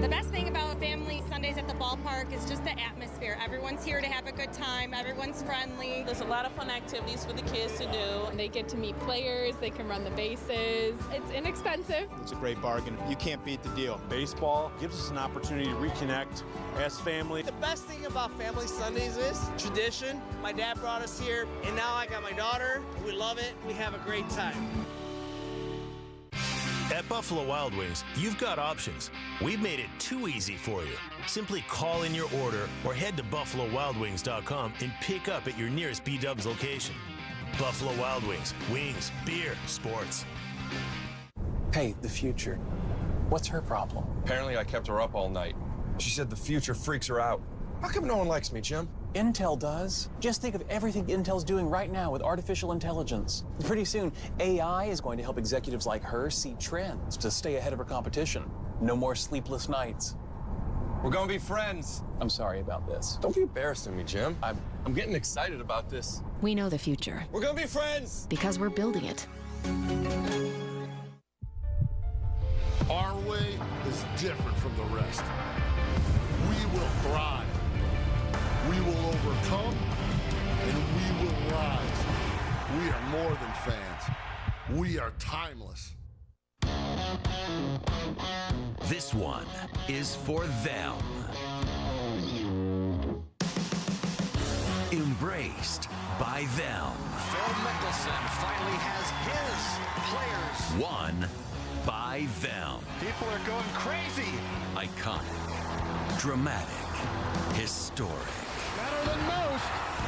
The best thing about family Sundays at the ballpark is just the atmosphere. Everyone's here to have a good time. Everyone's friendly. There's a lot of fun activities for the kids to do. They get to meet players. They can run the bases. It's inexpensive. It's a great bargain. You can't beat the deal. Baseball gives us an opportunity to reconnect as family. The best thing about Family Sundays is tradition. My dad brought us here, and now I got my daughter. We love it. We have a great time. At Buffalo Wild Wings, you've got options. We've made it too easy for you. Simply call in your order or head to BuffaloWildWings.com and pick up at your nearest B-Dubs location. Buffalo Wild Wings. Wings, beer, sports. Hey, the future. What's her problem? Apparently, I kept her up all night. She said the future freaks her out. How come no one likes me, Jim? Intel does. Just think of everything Intel's doing right now with artificial intelligence. Pretty soon, AI is going to help executives like her see trends to stay ahead of her competition. No more sleepless nights. We're gonna be friends. I'm sorry about this. Don't be embarrassed of me, Jim. I'm getting excited about this. We know the future. We're gonna be friends. Because we're building it. Our way is different from the rest. We will thrive. We will overcome, and we will rise. We are more than fans. We are timeless. This one is for them. Embraced by them. Phil Mickelson finally has his players. Won by them. People are going crazy. Iconic, dramatic, historic. Better than most.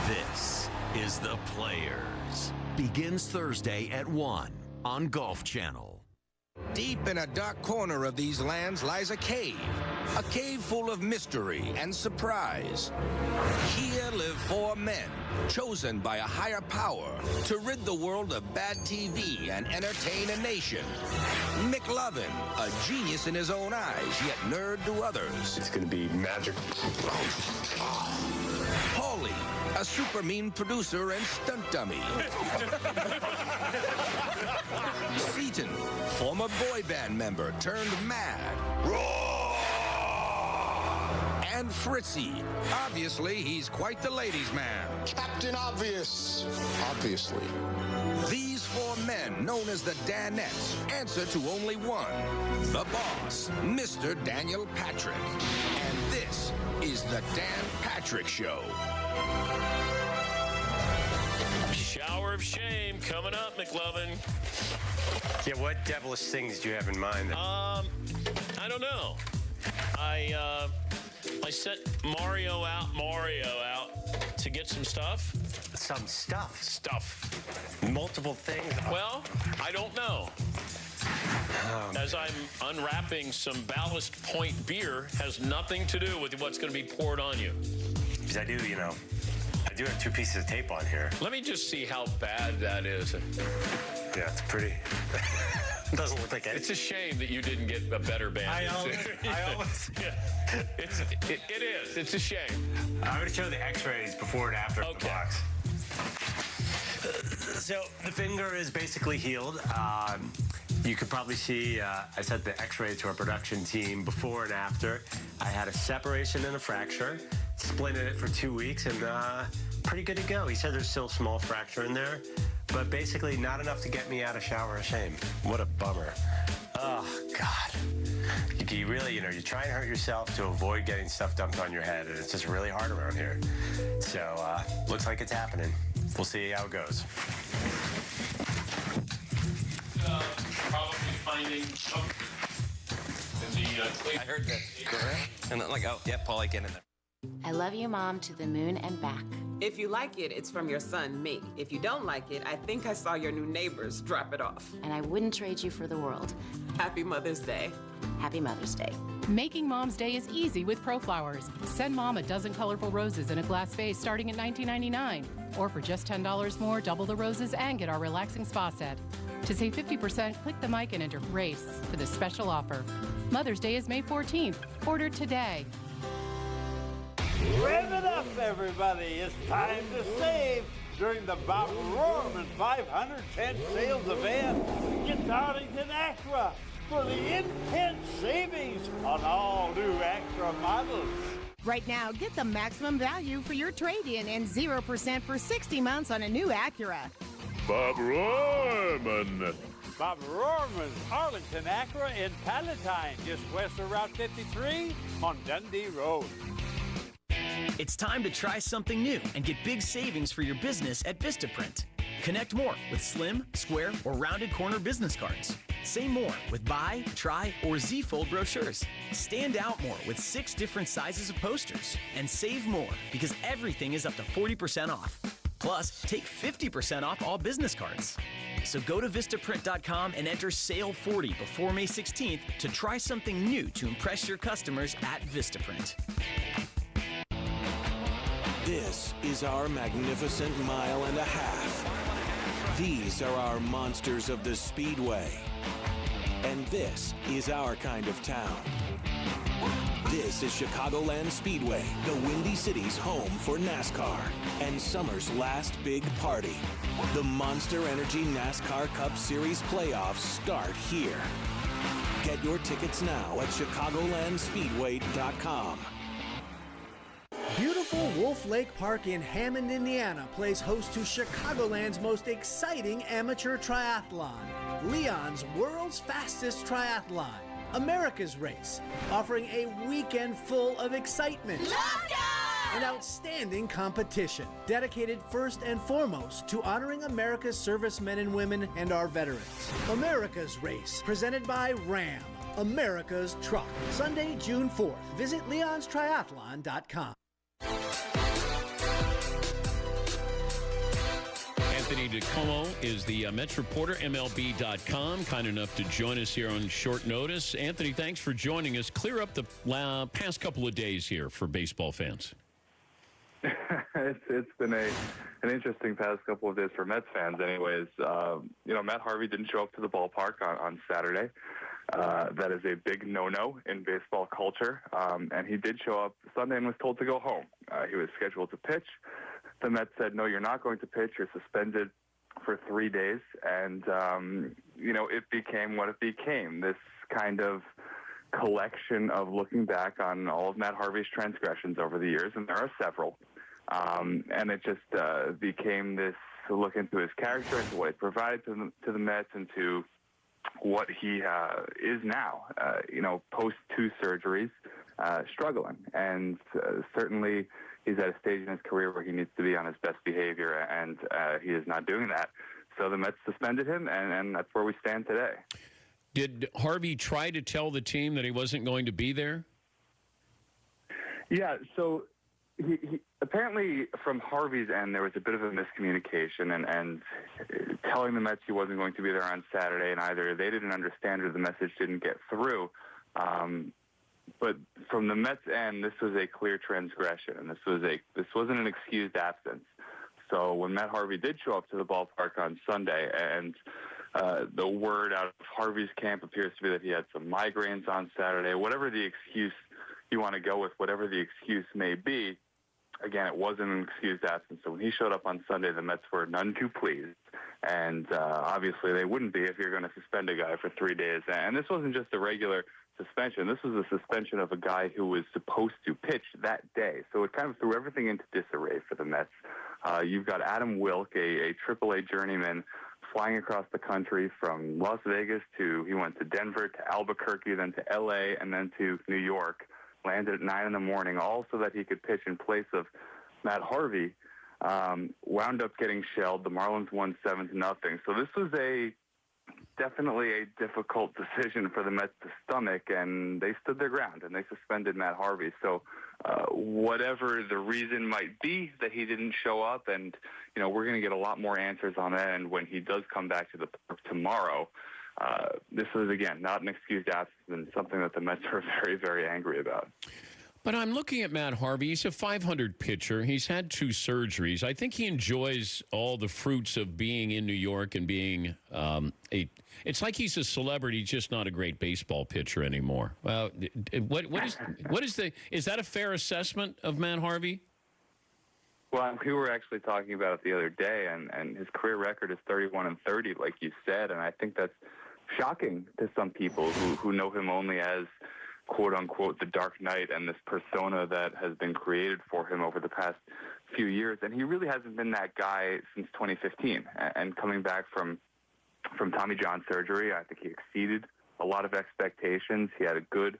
This is The Players. Begins Thursday at 1 on Golf Channel. Deep in a dark corner of these lands lies a cave full of mystery and surprise. Here live 4 men, chosen by a higher power to rid the world of bad TV and entertain a nation. McLovin, a genius in his own eyes, yet nerd to others. It's gonna be magic. Paulie, a super mean producer and stunt dummy. Seaton, former boy band member turned mad. And Fritzy, obviously he's quite the ladies' man. Captain Obvious, obviously. These 4 men, known as the Danettes, answer to only one, the boss, Mr. Daniel Patrick. And this is the Dan Patrick Show. Shower of shame coming up, McLovin. Yeah, what devilish things do you have in mind? I don't know. I sent Mario out to get some stuff. Some stuff? Stuff. Multiple things? Well, I don't know. As I'm unwrapping some Ballast Point beer, has nothing to do with what's going to be poured on you. Because I do have 2 pieces of tape on here. Let me just see how bad that is. Yeah, it's pretty. Doesn't look like it. It's a shame that you didn't get a better bandage. I almost. Yeah. It is. It's a shame. I'm going to show the X-rays before and after the box. So the finger is basically healed. You could probably see, I sent the X-ray to our production team before and after. I had a separation and a fracture, splinted it for 2 weeks, and pretty good to go. He said there's still a small fracture in there, but basically not enough to get me out of shower of shame. What a bummer. Oh, God. You really, you try and hurt yourself to avoid getting stuff dumped on your head, and it's just really hard around here. So, looks like it's happening. We'll see how it goes. Probably finding something in the I heard that. Correct. And then Paulie, get in there. I love you, Mom, to the moon and back. If you like it, it's from your son, me. If you don't like it, I think I saw your new neighbors drop it off. And I wouldn't trade you for the world. Happy Mother's Day. Happy Mother's Day. Making Mom's Day is easy with ProFlowers. Send Mom a dozen colorful roses in a glass vase starting at $19.99. Or for just $10 more, double the roses and get our relaxing spa set. To save 50%, click the mic and enter RACE for this special offer. Mother's Day is May 14th. Order today. Rev it up, everybody. It's time to save during the Bob Rohrman 510 sales event. Get Darlington Acura for the intense savings on all new Acura models. Right now, get the maximum value for your trade-in and 0% for 60 months on a new Acura. Bob Rohrman. Bob Rohrman's Arlington Acura in Palatine, just west of Route 53 on Dundee Road. It's time to try something new and get big savings for your business at Vistaprint. Connect more with slim, square, or rounded corner business cards. Say more with buy, try, or Z-fold brochures. Stand out more with 6 different sizes of posters. And save more because everything is up to 40% off. Plus, take 50% off all business cards. So go to Vistaprint.com and enter Sale 40 before May 16th to try something new to impress your customers at Vistaprint. This is our magnificent mile and a half. These are our monsters of the Speedway. And this is our kind of town. This is Chicagoland Speedway, the Windy City's home for NASCAR and summer's last big party. The Monster Energy NASCAR Cup Series playoffs start here. Get your tickets now at chicagolandspeedway.com. Beautiful Wolf Lake Park in Hammond, Indiana plays host to Chicagoland's most exciting amateur triathlon, Leon's world's fastest triathlon, America's Race, offering a weekend full of excitement and outstanding competition, dedicated first and foremost to honoring America's servicemen and women and our veterans. America's Race, presented by Ram, America's Truck. Sunday, June 4th. Visit leonstriathlon.com. Anthony DiComo is the Mets reporter, MLB.com, kind enough to join us here on short notice. Anthony, thanks for joining us. Clear up the past couple of days here for baseball fans. It's been an interesting past couple of days for Mets fans anyways. Matt Harvey didn't show up to the ballpark on Saturday. That is a big no-no in baseball culture. And he did show up Sunday and was told to go home. He was scheduled to pitch. The Mets said, no, you're not going to pitch. You're suspended for 3 days. And, it became what it became, this kind of collection of looking back on all of Matt Harvey's transgressions over the years, and there are several. And it just became this look into his character, into what he provided to the Mets, and to what he is now, post 2 surgeries, struggling. And certainly he's at a stage in his career where he needs to be on his best behavior, and he is not doing that. So the Mets suspended him, and that's where we stand today. Did Harvey try to tell the team that he wasn't going to be there? Yeah, so he apparently from Harvey's end, there was a bit of a miscommunication and telling the Mets he wasn't going to be there on Saturday, and either they didn't understand or the message didn't get through. But from the Mets end, this was a clear transgression, and this wasn't an excused absence. So when Matt Harvey did show up to the ballpark on Sunday, and the word out of Harvey's camp appears to be that he had some migraines on Saturday, whatever the excuse you want to go with, whatever the excuse may be, again, it wasn't an excused absence. So when he showed up on Sunday, the Mets were none too pleased. And obviously they wouldn't be if you're going to suspend a guy for 3 days. And this wasn't just a regular suspension. This was a suspension of a guy who was supposed to pitch that day. So it kind of threw everything into disarray for the Mets. You've got Adam Wilk, a AAA journeyman, flying across the country from Las Vegas he went to Denver, to Albuquerque, then to L.A., and then to New York. Landed at 9 in the morning, all so that he could pitch in place of Matt Harvey. Wound up getting shelled. The Marlins won 7-0. So this was a definitely a difficult decision for the Mets to stomach, and they stood their ground, and they suspended Matt Harvey. So whatever the reason might be that he didn't show up, and, we're going to get a lot more answers on that, and when he does come back to the park tomorrow, this was, again, not an excused absence and something that the Mets are very, very angry about. But I'm looking at Matt Harvey. He's a 500 pitcher. He's had 2 surgeries. I think he enjoys all the fruits of being in New York and being it's like he's a celebrity, just not a great baseball pitcher anymore. Is that a fair assessment of Matt Harvey? Well, we were actually talking about it the other day, and his career record is 31-30, like you said, and I think that's shocking to some people who know him only as quote-unquote the Dark Knight and this persona that has been created for him over the past few years. And he really hasn't been that guy since 2015. And coming back from Tommy John surgery, I think he exceeded a lot of expectations. He had a good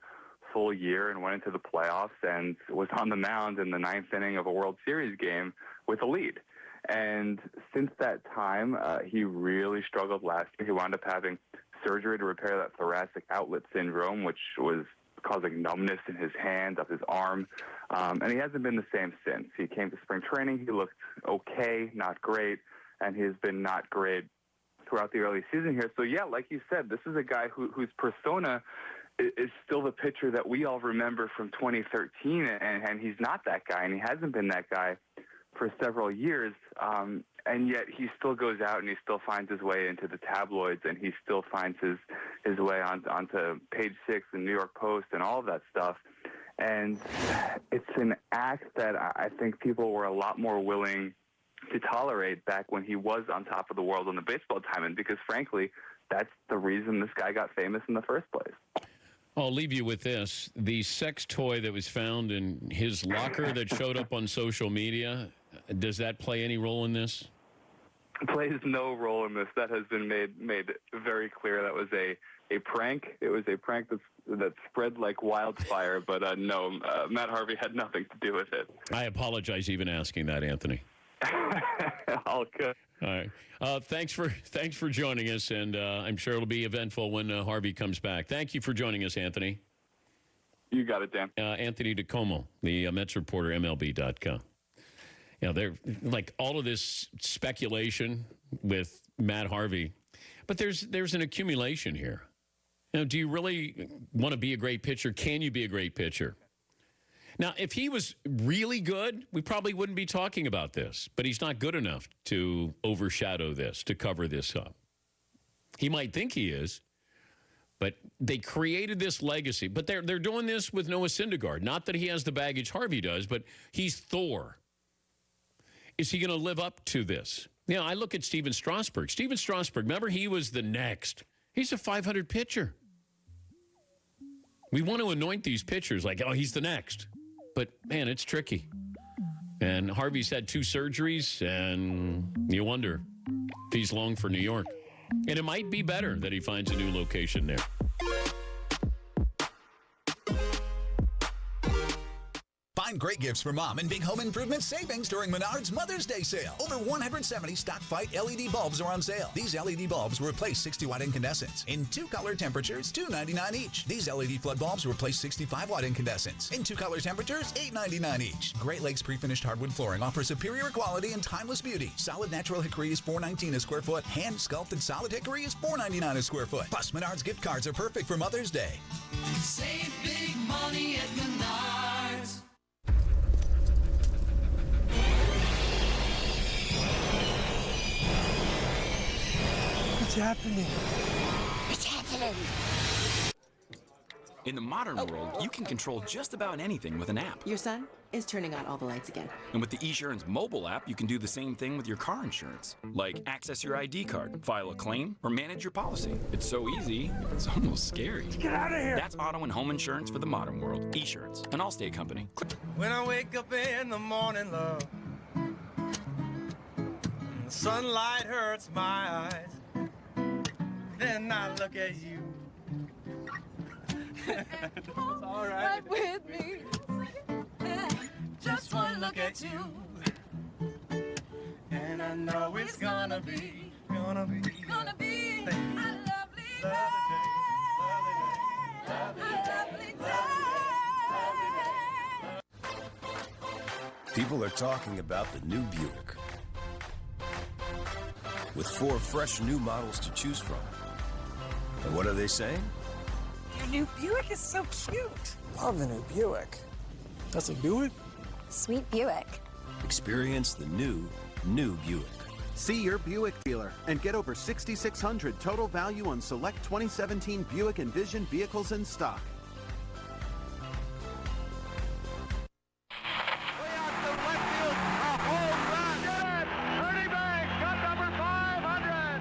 full year and went into the playoffs and was on the mound in the 9th inning of a World Series game with a lead. And since that time, he really struggled last year. He wound up having surgery to repair that thoracic outlet syndrome, which was causing numbness in his hand, up his arm, and he hasn't been the same since. He came to spring training, he looked okay, not great, and he's been not great throughout the early season here. So yeah, like you said, this is a guy whose persona is still the pitcher that we all remember from 2013, and he's not that guy, and he hasn't been that guy for several years, and yet he still goes out and he still finds his way into the tabloids, and he still finds his way onto Page 6 and New York Post and all of that stuff. And it's an act that I think people were a lot more willing to tolerate back when he was on top of the world on the baseball diamond, because frankly, that's the reason this guy got famous in the first place. I'll leave you with this. The sex toy that was found in his locker that showed up on social media, does that play any role in this? Plays no role in this. That has been made very clear. That was a prank. It was a prank that spread like wildfire, but no, Matt Harvey had nothing to do with it. I apologize even asking that, Anthony. All good. All right. Thanks for joining us, and I'm sure it'll be eventful when Harvey comes back. Thank you for joining us, Anthony. You got it, Dan. Anthony DiComo, the Mets reporter, MLB.com. They're like all of this speculation with Matt Harvey, but there's an accumulation here. Do you really want to be a great pitcher? Can you be a great pitcher? Now, if he was really good, we probably wouldn't be talking about this, but he's not good enough to overshadow this, to cover this up. He might think he is, but they created this legacy. But they're doing this with Noah Syndergaard. Not that he has the baggage Harvey does, but he's Thor. Is he going to live up to this? I look at Steven Strasburg. Steven Strasburg, remember, he was the next. He's a 500 pitcher. We want to anoint these pitchers like, oh, he's the next. But, man, it's tricky. And Harvey's had 2 surgeries, and you wonder if he's long for New York. And it might be better that he finds a new location there. Find great gifts for mom and big home improvement savings during Menards Mother's Day sale. Over 170 stock fight LED bulbs are on sale. These LED bulbs will replace 60-watt incandescents in 2 color temperatures, $2.99 each. These LED flood bulbs will replace 65-watt incandescents in 2 color temperatures, $8.99 each. Great Lakes pre-finished hardwood flooring offers superior quality and timeless beauty. Solid natural hickory is $4.19 a square foot. Hand sculpted solid hickory is $4.99 a square foot. Plus, Menards gift cards are perfect for Mother's Day. Save big money at Menards. What's happening? It's happening. In the modern world, you can control just about anything with an app. Your son is turning on all the lights again. And with the eSurance mobile app, you can do the same thing with your car insurance. Like access your ID card, file a claim, or manage your policy. It's so easy, it's almost scary. Get out of here! That's auto and home insurance for the modern world. eSurance, an Allstate company. When I wake up in the morning, love, the sunlight hurts my eyes. Then I look at you. It's all right. With me. Just one look at you. And I know it's gonna be. I love People are talking about the new Buick. With 4 fresh new models to choose from. And what are they saying? Your new Buick is so cute. Love the new Buick. That's a Buick? Sweet Buick. Experience the new Buick. See your Buick dealer and get over $6,600 total value on select 2017 Buick Envision vehicles in stock.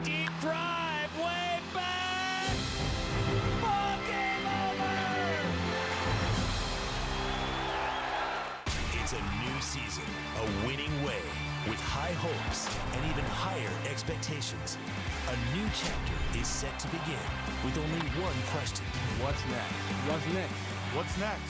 Deep drive, way back. Ball game over. It's a new season, a winning way, with high hopes and even higher expectations. A new chapter is set to begin with only one question. What's next? What's next? What's next?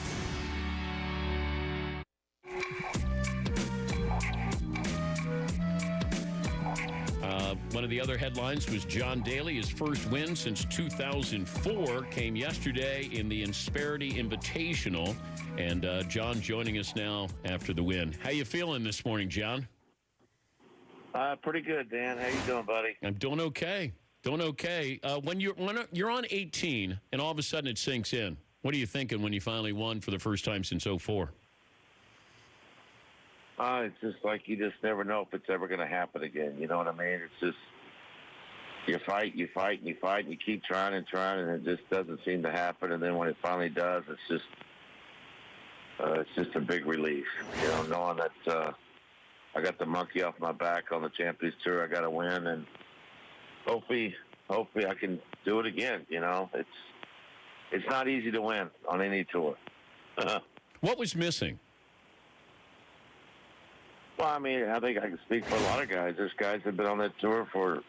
One of the other headlines was John Daly. His first win since 2004 came yesterday in the Insperity Invitational. And John joining us now after the win. How you feeling this morning, John? Pretty good, Dan. How you doing, buddy? I'm doing okay. Doing okay. When you're on 18 and all of a sudden it sinks in, what are you thinking when you finally won for the first time since 2004? It's just like you just never know if it's ever going to happen again. You know what I mean? It's just you fight, and you keep trying, and it just doesn't seem to happen. And then when it finally does, it's just a big relief. You know, knowing that I got the monkey off my back on the Champions Tour. I got to win, and hopefully I can do it again. You know, it's not easy to win on any tour. What was missing? Well, I mean, I think I can speak for a lot of guys. There's guys that have been on that tour for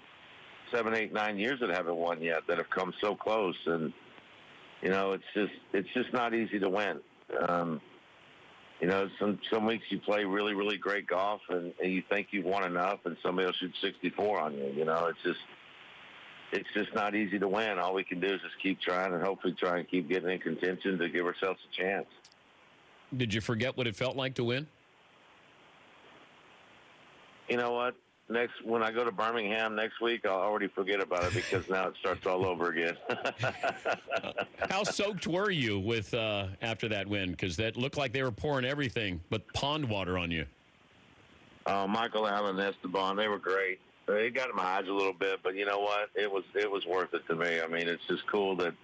7, 8, 9 years that haven't won yet, that have come so close. And, you know, it's just not easy to win. You know, some weeks you play really, really great golf and you think you've won enough and somebody will shoot 64 on you. You know, it's just not easy to win. All we can do is just keep trying and hopefully try and keep getting in contention to give ourselves a chance. Did you forget what it felt like to win? You know what? When I go to Birmingham next week, I'll already forget about it because now it starts all over again. How soaked were you with after that win? Because that looked like they were pouring everything but pond water on you. Michael Allen, Esteban, they were great. It got in my eyes a little bit, but you know what? It was worth it to me. I mean, it's just cool that,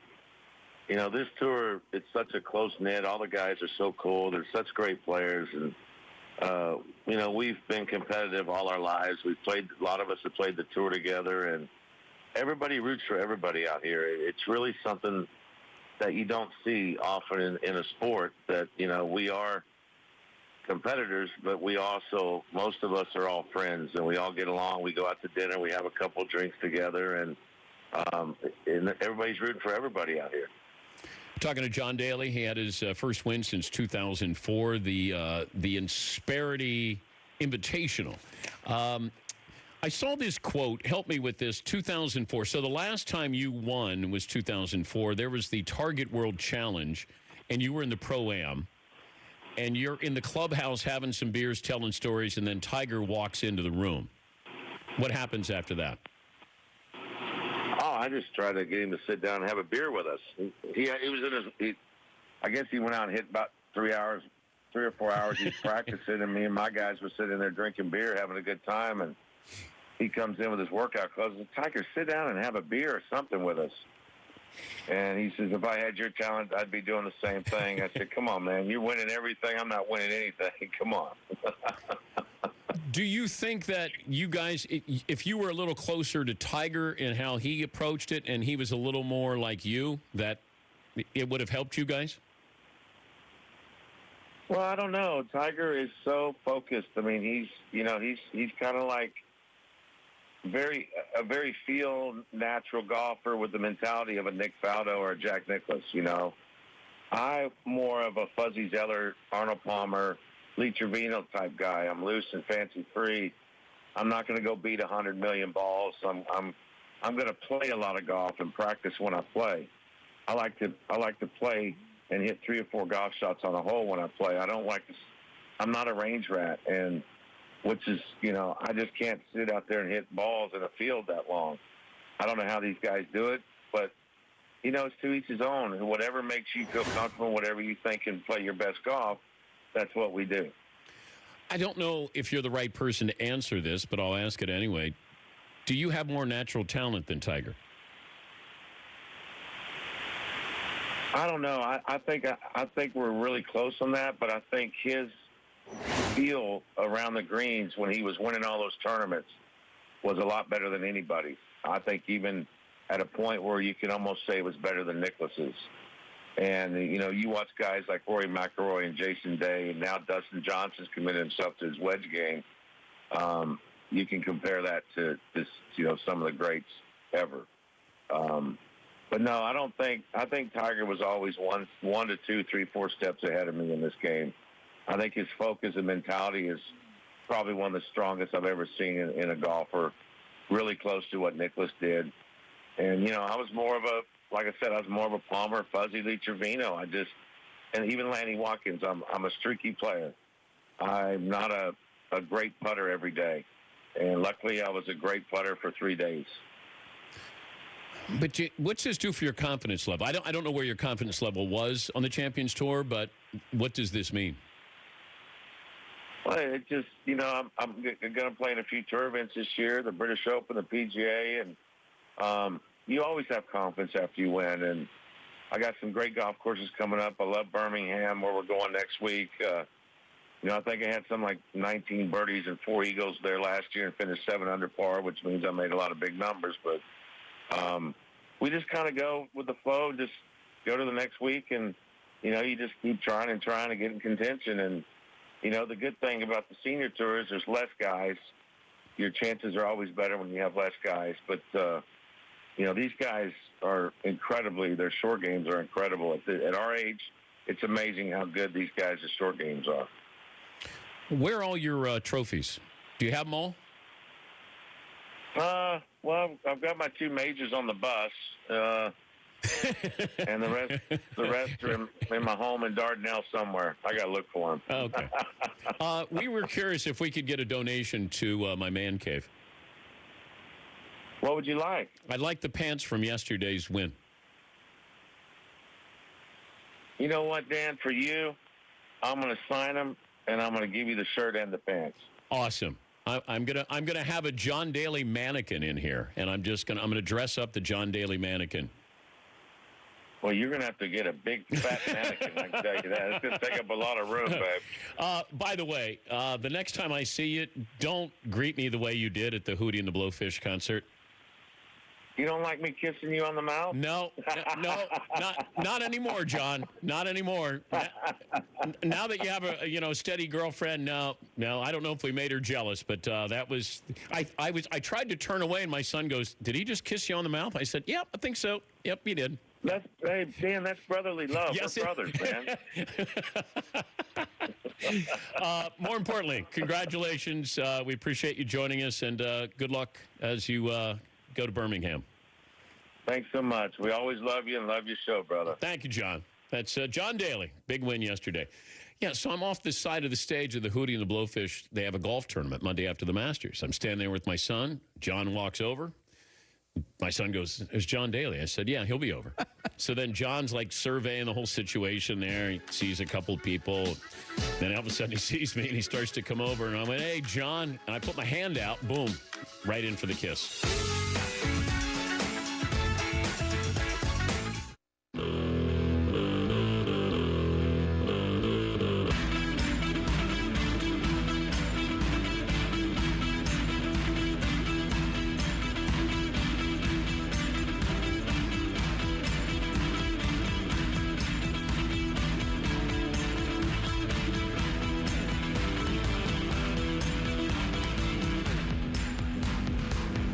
you know, this tour, it's such a close-knit. All the guys are so cool. They're such great players, and you know, we've been competitive all our lives. A lot of us have played the tour together, and everybody roots for everybody out here. It's really something that you don't see often in a sport, that, you know, we are competitors, but we also, most of us are all friends, and we all get along. We go out to dinner. We have a couple drinks together, and everybody's rooting for everybody out here. Talking to John Daly, he had his first win since 2004, the Insperity Invitational. I saw this quote, help me with this, 2004. So the last time you won was 2004. There was the Target World Challenge, and you were in the Pro-Am, and you're in the clubhouse having some beers, telling stories, and then Tiger walks into the room. What happens after that? Oh, I just tried to get him to sit down and have a beer with us. He was in I guess he went out and hit about 3 or 4 hours. He's practicing, and me and my guys were sitting there drinking beer, having a good time, and he comes in with his workout clothes. Tiger, sit down and have a beer or something with us. And he says, if I had your talent, I'd be doing the same thing. I said, come on, man. You're winning everything. I'm not winning anything. Come on. Do you think that you guys, if you were a little closer to Tiger and how he approached it and he was a little more like you, that it would have helped you guys? Well, I don't know. Tiger is so focused. I mean, he's kind of like a very feel natural golfer with the mentality of a Nick Faldo or a Jack Nicklaus, you know. I'm more of a Fuzzy Zeller, Arnold Palmer, Lee Trevino type guy. I'm loose and fancy free. I'm not going to go beat 100 million balls. I'm I'm going to play a lot of golf and practice when I play. I like to play and hit 3 or 4 golf shots on a hole when I play. I don't like to. I'm not a range rat, and which is, I just can't sit out there and hit balls in a field that long. I don't know how these guys do it, but it's to each his own. And whatever makes you feel comfortable, whatever you think can play your best golf, that's what we do. I don't know if you're the right person to answer this, but I'll ask it anyway. Do you have more natural talent than Tiger? I don't know. I think we're really close on that, but I think his feel around the greens when he was winning all those tournaments was a lot better than anybody's. I think even at a point where you can almost say it was better than Nicklaus's. And, you watch guys like Rory McIlroy and Jason Day, and now Dustin Johnson's committed himself to his wedge game. You can compare that to this, some of the greats ever. But no, I think Tiger was always one to 2, 3, 4 steps ahead of me in this game. I think his focus and mentality is probably one of the strongest I've ever seen in a golfer, really close to what Nicklaus did. And, I was more of a Palmer, Fuzzy Lee Trevino. And even Lanny Watkins, I'm a streaky player. I'm not a great putter every day. And luckily I was a great putter for 3 days. But what's this do for your confidence level? I don't know where your confidence level was on the Champions Tour, but what does this mean? Well, it just, I'm going to play in a few tour events this year, the British Open, the PGA, and you always have confidence after you win. And I got some great golf courses coming up. I love Birmingham, where we're going next week. I think I had something like 19 birdies and 4 eagles there last year and finished 7 under par, which means I made a lot of big numbers. But we just kind of go with the flow, just go to the next week, and, you just keep trying to get in contention. And, the good thing about the senior tour is there's less guys. Your chances are always better when you have less guys. But, these guys are their short games are incredible. At our age, it's amazing how good these guys' short games are. Where are all your trophies? Do you have them all? Well, I've got my 2 majors on the bus, and the rest are in my home in Dardanelle somewhere. I got to look for them. Okay. We were curious if we could get a donation to my man cave. What would you like? I'd like the pants from yesterday's win. You know what, Dan? For you, I'm going to sign them, and I'm going to give you the shirt and the pants. Awesome. I'm gonna have a John Daly mannequin in here, and I'm gonna dress up the John Daly mannequin. Well, you're gonna have to get a big fat mannequin. I can tell you that. It's gonna take up a lot of room, babe. By the way, the next time I see you, don't greet me the way you did at the Hootie and the Blowfish concert. You don't like me kissing you on the mouth? No, not anymore, John. Not anymore. Now that you have a steady girlfriend, no. I don't know if we made her jealous, but that was. I tried to turn away, and my son goes, "Did he just kiss you on the mouth?" I said, "Yep, I think so. Yep, he did." Hey, Dan, that's brotherly love. Yes, we're brothers, man. More importantly, congratulations. We appreciate you joining us, and good luck as you go to Birmingham. Thanks so much. We always love you and love your show, brother. Thank you, John. That's John Daly. Big win yesterday. Yeah, so I'm off this side of the stage of the Hootie and the Blowfish. They have a golf tournament Monday after the Masters. I'm standing there with my son. John walks over. My son goes, "There's John Daly." I said, "Yeah, he'll be over." So then John's like surveying the whole situation there. He sees a couple of people. Then all of a sudden he sees me and he starts to come over. And I went, "Hey, John." And I put my hand out. Boom. Right in for the kiss.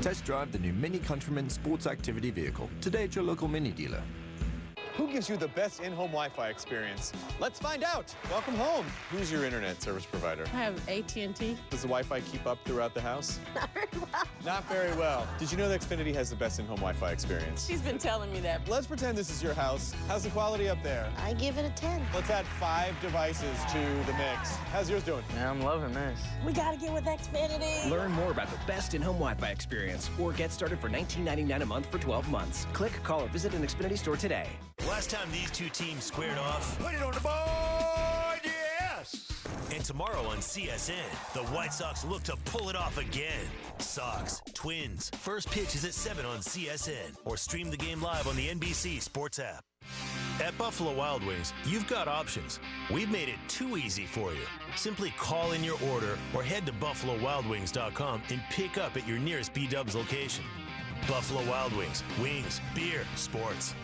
Test drive the new Mini Countryman sports activity vehicle today at your local Mini dealer. Who gives you the best in-home Wi-Fi experience? Let's find out. Welcome home. Who's your internet service provider? I have AT&T. Does the Wi-Fi keep up throughout the house? Not very well. Not very well. Did you know that Xfinity has the best in-home Wi-Fi experience? She's been telling me that. Let's pretend this is your house. How's the quality up there? I give it a 10. Let's add 5 devices to the mix. How's yours doing? Yeah, I'm loving this. We gotta get with Xfinity. Learn more about the best in-home Wi-Fi experience or get started for $19.99 a month for 12 months. Click, call, or visit an Xfinity store today. Last time these two teams squared off. Put it on the board, yes! And tomorrow on CSN, the White Sox look to pull it off again. Sox, Twins. First pitch is at 7 on CSN. Or stream the game live on the NBC Sports app. At Buffalo Wild Wings, you've got options. We've made it too easy for you. Simply call in your order or head to BuffaloWildWings.com and pick up at your nearest B-Dubs location. Buffalo Wild Wings. Wings, beer, sports.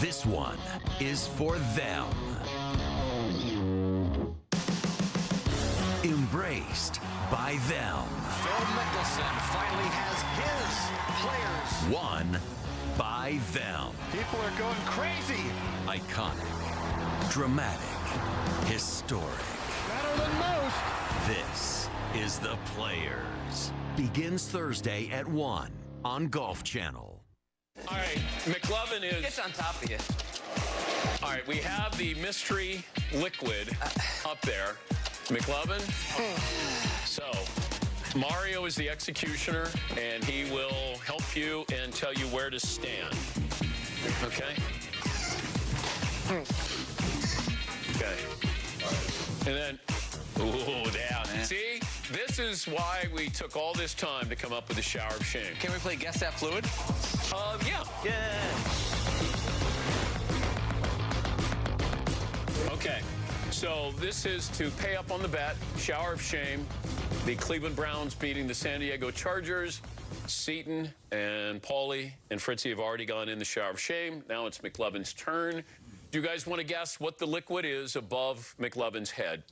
This one is for them. Embraced by them. Phil Mickelson finally has his players. Won by them. People are going crazy. Iconic, dramatic, historic. Better than most. This is The Players. Begins Thursday at 1 on Golf Channel. All right, McLovin is... It's on top of you. All right, we have the mystery liquid up there. McLovin. So, Mario is the executioner, and he will help you and tell you where to stand. Okay? Okay. And then, ooh, down. See? This is why we took all this time to come up with the shower of shame. Can we play Guess That Fluid? Yeah. Okay, so this is to pay up on the bet, shower of shame. The Cleveland Browns beating the San Diego Chargers. Seton and Paulie and Fritzy have already gone in the shower of shame. Now it's McLovin's turn. Do you guys want to guess what the liquid is above McLovin's head?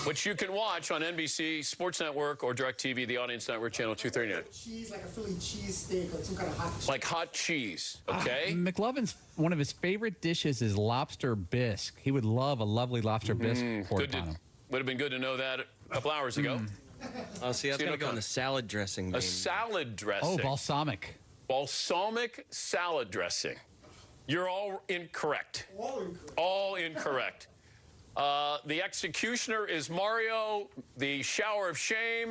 Which you can watch on NBC Sports Network or DirecTV, the Audience Network, channel 239. Cheese, like a Philly cheesesteak, like some kind of hot cheese. Like hot cheese, okay? McLovin's, one of his favorite dishes is lobster bisque. He would love a lovely lobster bisque poured on him. Would have been good to know that a couple hours ago. Oh, see, I was going to go on the salad dressing. A salad dressing. Oh, balsamic. Balsamic salad dressing. You're all incorrect. All incorrect. The executioner is Mario. The shower of shame.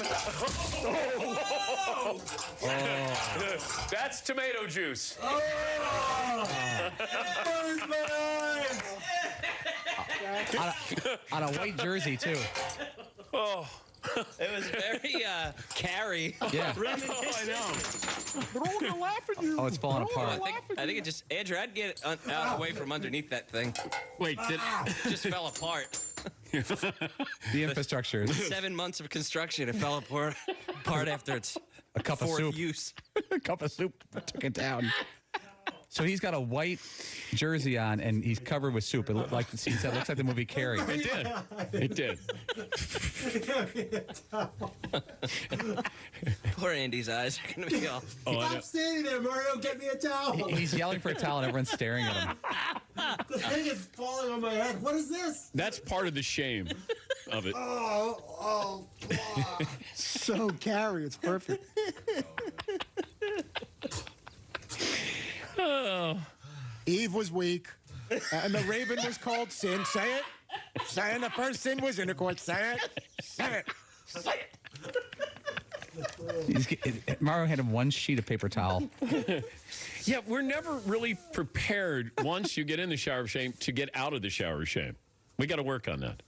That's tomato juice. On a white jersey, too. Oh. It was very carry. Yeah. I know. They're all going to laugh at you. Oh, it's falling apart. I think it just, Andrew, I'd get it away from underneath that thing. Wait, it just fell apart. The infrastructure is 7 months of construction. It fell apart after its a cup of fourth soup. use. A cup of soup took it down. So he's got a white jersey on, and he's covered with soup. It looked like it looks like the movie Carrie. It did. It did. Poor Andy's eyes are going to be all... Stop standing there, Mario. Get me a towel. He's yelling for a towel, and everyone's staring at him. The thing is falling on my head. What is this? That's part of the shame of it. Oh. So Carrie, it's perfect. Oh. Eve was weak, and the raven was called sin. Say it. Say it. The first sin was intercourse. Say it. Say it. Say it. Mario had him one sheet of paper towel. Yeah, we're never really prepared once you get in the shower of shame to get out of the shower of shame. We got to work on that.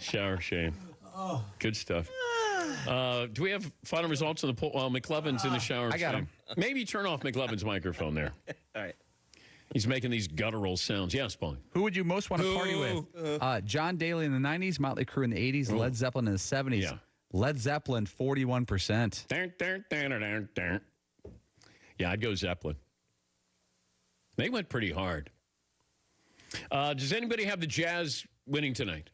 Shower of shame. Good stuff. Do we have final results on the poll? Well, McLovin's in the shower. I got him. Maybe turn off McLovin's microphone there. All right. He's making these guttural sounds. Yes, Paul. Who would you most want to party with? John Daly in the 90s, Motley Crue in the 80s, Led Zeppelin in the 70s. Yeah. Led Zeppelin, 41%. Yeah, I'd go Zeppelin. They went pretty hard. Does anybody have the Jazz winning tonight?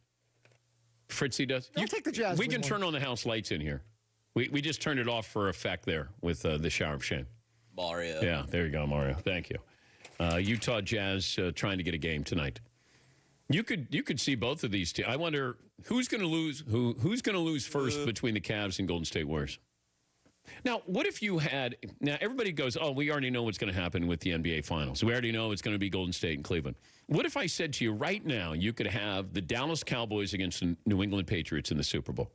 Fritzy does. I'll take the Jazz. We can turn on the house lights in here. We just turned it off for effect there with the shower of shame. Mario. Yeah, there you go, Mario. Thank you. Utah Jazz trying to get a game tonight. You could see both of these teams. I wonder who's going to lose. Who's going to lose first between the Cavs and Golden State Warriors? Now, what if you had? Now everybody goes, "Oh, we already know what's going to happen with the NBA Finals. We already know it's going to be Golden State and Cleveland." What if I said to you right now, you could have the Dallas Cowboys against the New England Patriots in the Super Bowl?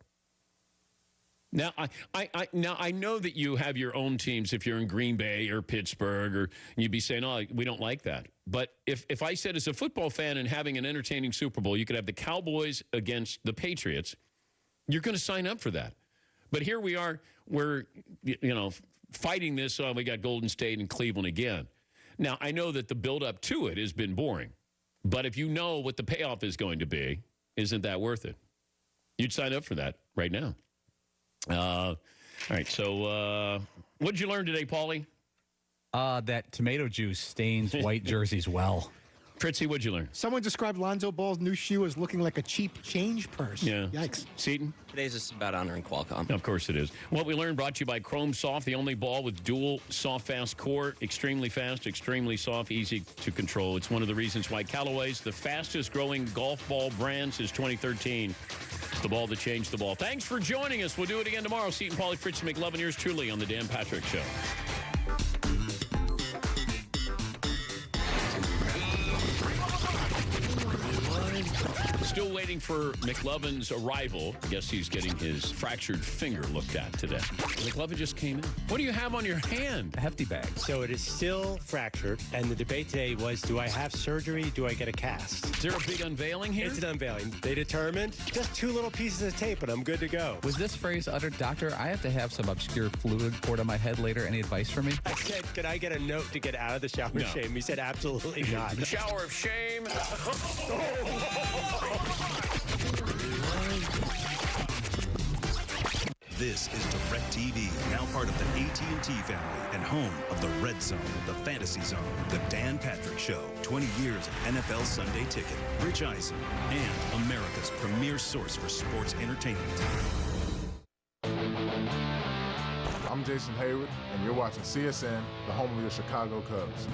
Now, I know that you have your own teams if you're in Green Bay or Pittsburgh, or you'd be saying, oh, we don't like that. But if I said as a football fan and having an entertaining Super Bowl, you could have the Cowboys against the Patriots, you're going to sign up for that. But here we are, we're, fighting this, we got Golden State and Cleveland again. Now, I know that the build-up to it has been boring. But if you know what the payoff is going to be, isn't that worth it? You'd sign up for that right now. All right, so what did you learn today, Paulie? That tomato juice stains white jerseys well. Fritzy, what'd you learn? Someone described Lonzo Ball's new shoe as looking like a cheap change purse. Yeah. Yikes. Seton? Today's just about honoring Qualcomm. Of course it is. What we learned brought to you by Chrome Soft, the only ball with dual soft fast core. Extremely fast, extremely soft, easy to control. It's one of the reasons why Callaway's the fastest growing golf ball brand since 2013. It's the ball that changed the ball. Thanks for joining us. We'll do it again tomorrow. Seton, Paulie, Fritz, McLovin, yours truly on the Dan Patrick Show. Still waiting for McLovin's arrival. I guess he's getting his fractured finger looked at today. McLovin just came in. What do you have on your hand? A hefty bag. So it is still fractured, and the debate today was, do I have surgery? Do I get a cast? Is there a big unveiling here? It's an unveiling. They determined just 2 little pieces of tape, and I'm good to go. Was this phrase uttered, Doctor, I have to have some obscure fluid poured on my head later. Any advice for me? I said, can I get a note to get out of the shower of shame? He said, absolutely not. The shower of shame. This is DirecTV, now part of the AT&T family and home of the Red Zone, the Fantasy Zone, the Dan Patrick Show, 20 years of NFL Sunday Ticket, Rich Eisen, and America's premier source for sports entertainment. I'm Jason Hayward, and you're watching CSN, the home of your Chicago Cubs.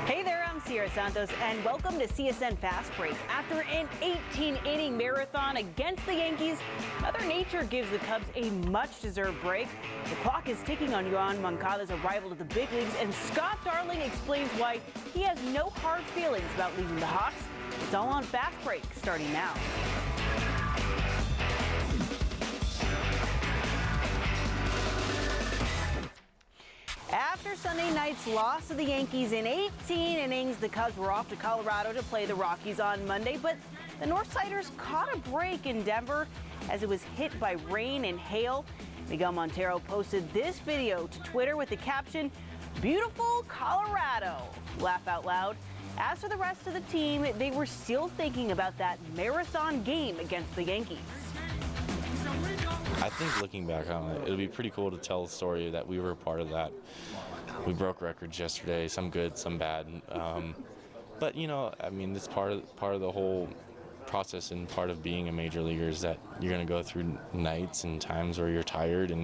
Hey there, I'm Sierra Santos, and welcome to CSN Fast Break. After an 18-inning marathon against the Yankees, Mother Nature gives the Cubs a much-deserved break. The clock is ticking on Yohan Moncada's arrival to the big leagues, and Scott Darling explains why he has no hard feelings about leaving the Hawks. It's all on Fast Break, starting now. After Sunday night's loss to the Yankees in 18 innings, the Cubs were off to Colorado to play the Rockies on Monday, but the Northsiders caught a break in Denver as it was hit by rain and hail. Miguel Montero posted this video to Twitter with the caption, "Beautiful Colorado." Laugh out loud. As for the rest of the team, they were still thinking about that marathon game against the Yankees. I think looking back on it, it'll be pretty cool to tell the story that we were a part of that. We broke records yesterday, some good, some bad. But, I mean, it's part of the whole process and part of being a major leaguer is that you're going to go through nights and times where you're tired.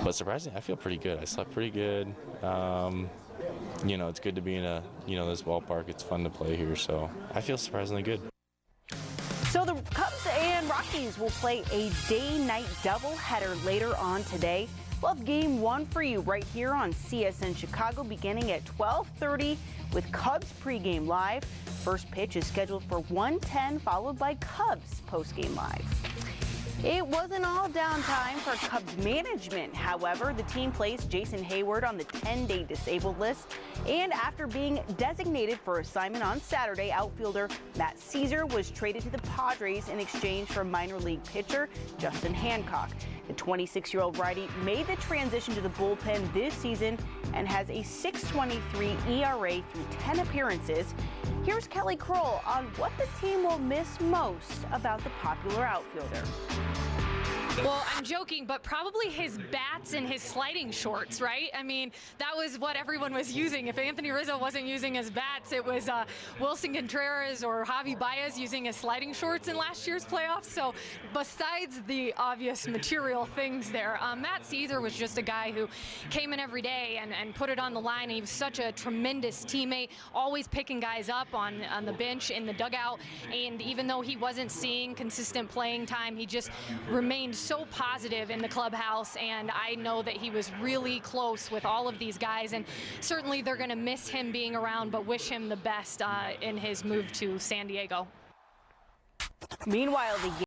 But surprisingly, I feel pretty good. I slept pretty good. It's good to be in this ballpark. It's fun to play here, so I feel surprisingly good. So the Cubs and Rockies will play a day-night doubleheader later on today. We'll have game one for you right here on CSN Chicago beginning at 12:30 with Cubs pregame live. First pitch is scheduled for 1:10, followed by Cubs postgame live. It wasn't all downtime for Cubs management. However, the team placed Jason Hayward on the 10-day disabled list. And after being designated for assignment on Saturday, outfielder Matt Caesar was traded to the Padres in exchange for minor league pitcher Justin Hancock. The 26-year-old righty made the transition to the bullpen this season and has a .623 ERA through 10 appearances. Here's Kelly Kroll on what the team will miss most about the popular outfielder. Well, I'm joking, but probably his bats and his sliding shorts, right? I mean, that was what everyone was using. If Anthony Rizzo wasn't using his bats, it was Wilson Contreras or Javi Baez using his sliding shorts in last year's playoffs. So besides the obvious material things there, Matt Caesar was just a guy who came in every day and put it on the line. He was such a tremendous teammate, always picking guys up on the bench, in the dugout. And even though he wasn't seeing consistent playing time, he just remained so positive in the clubhouse, and I know that he was really close with all of these guys, and certainly they're going to miss him being around, but wish him the best in his move to San Diego. Meanwhile, the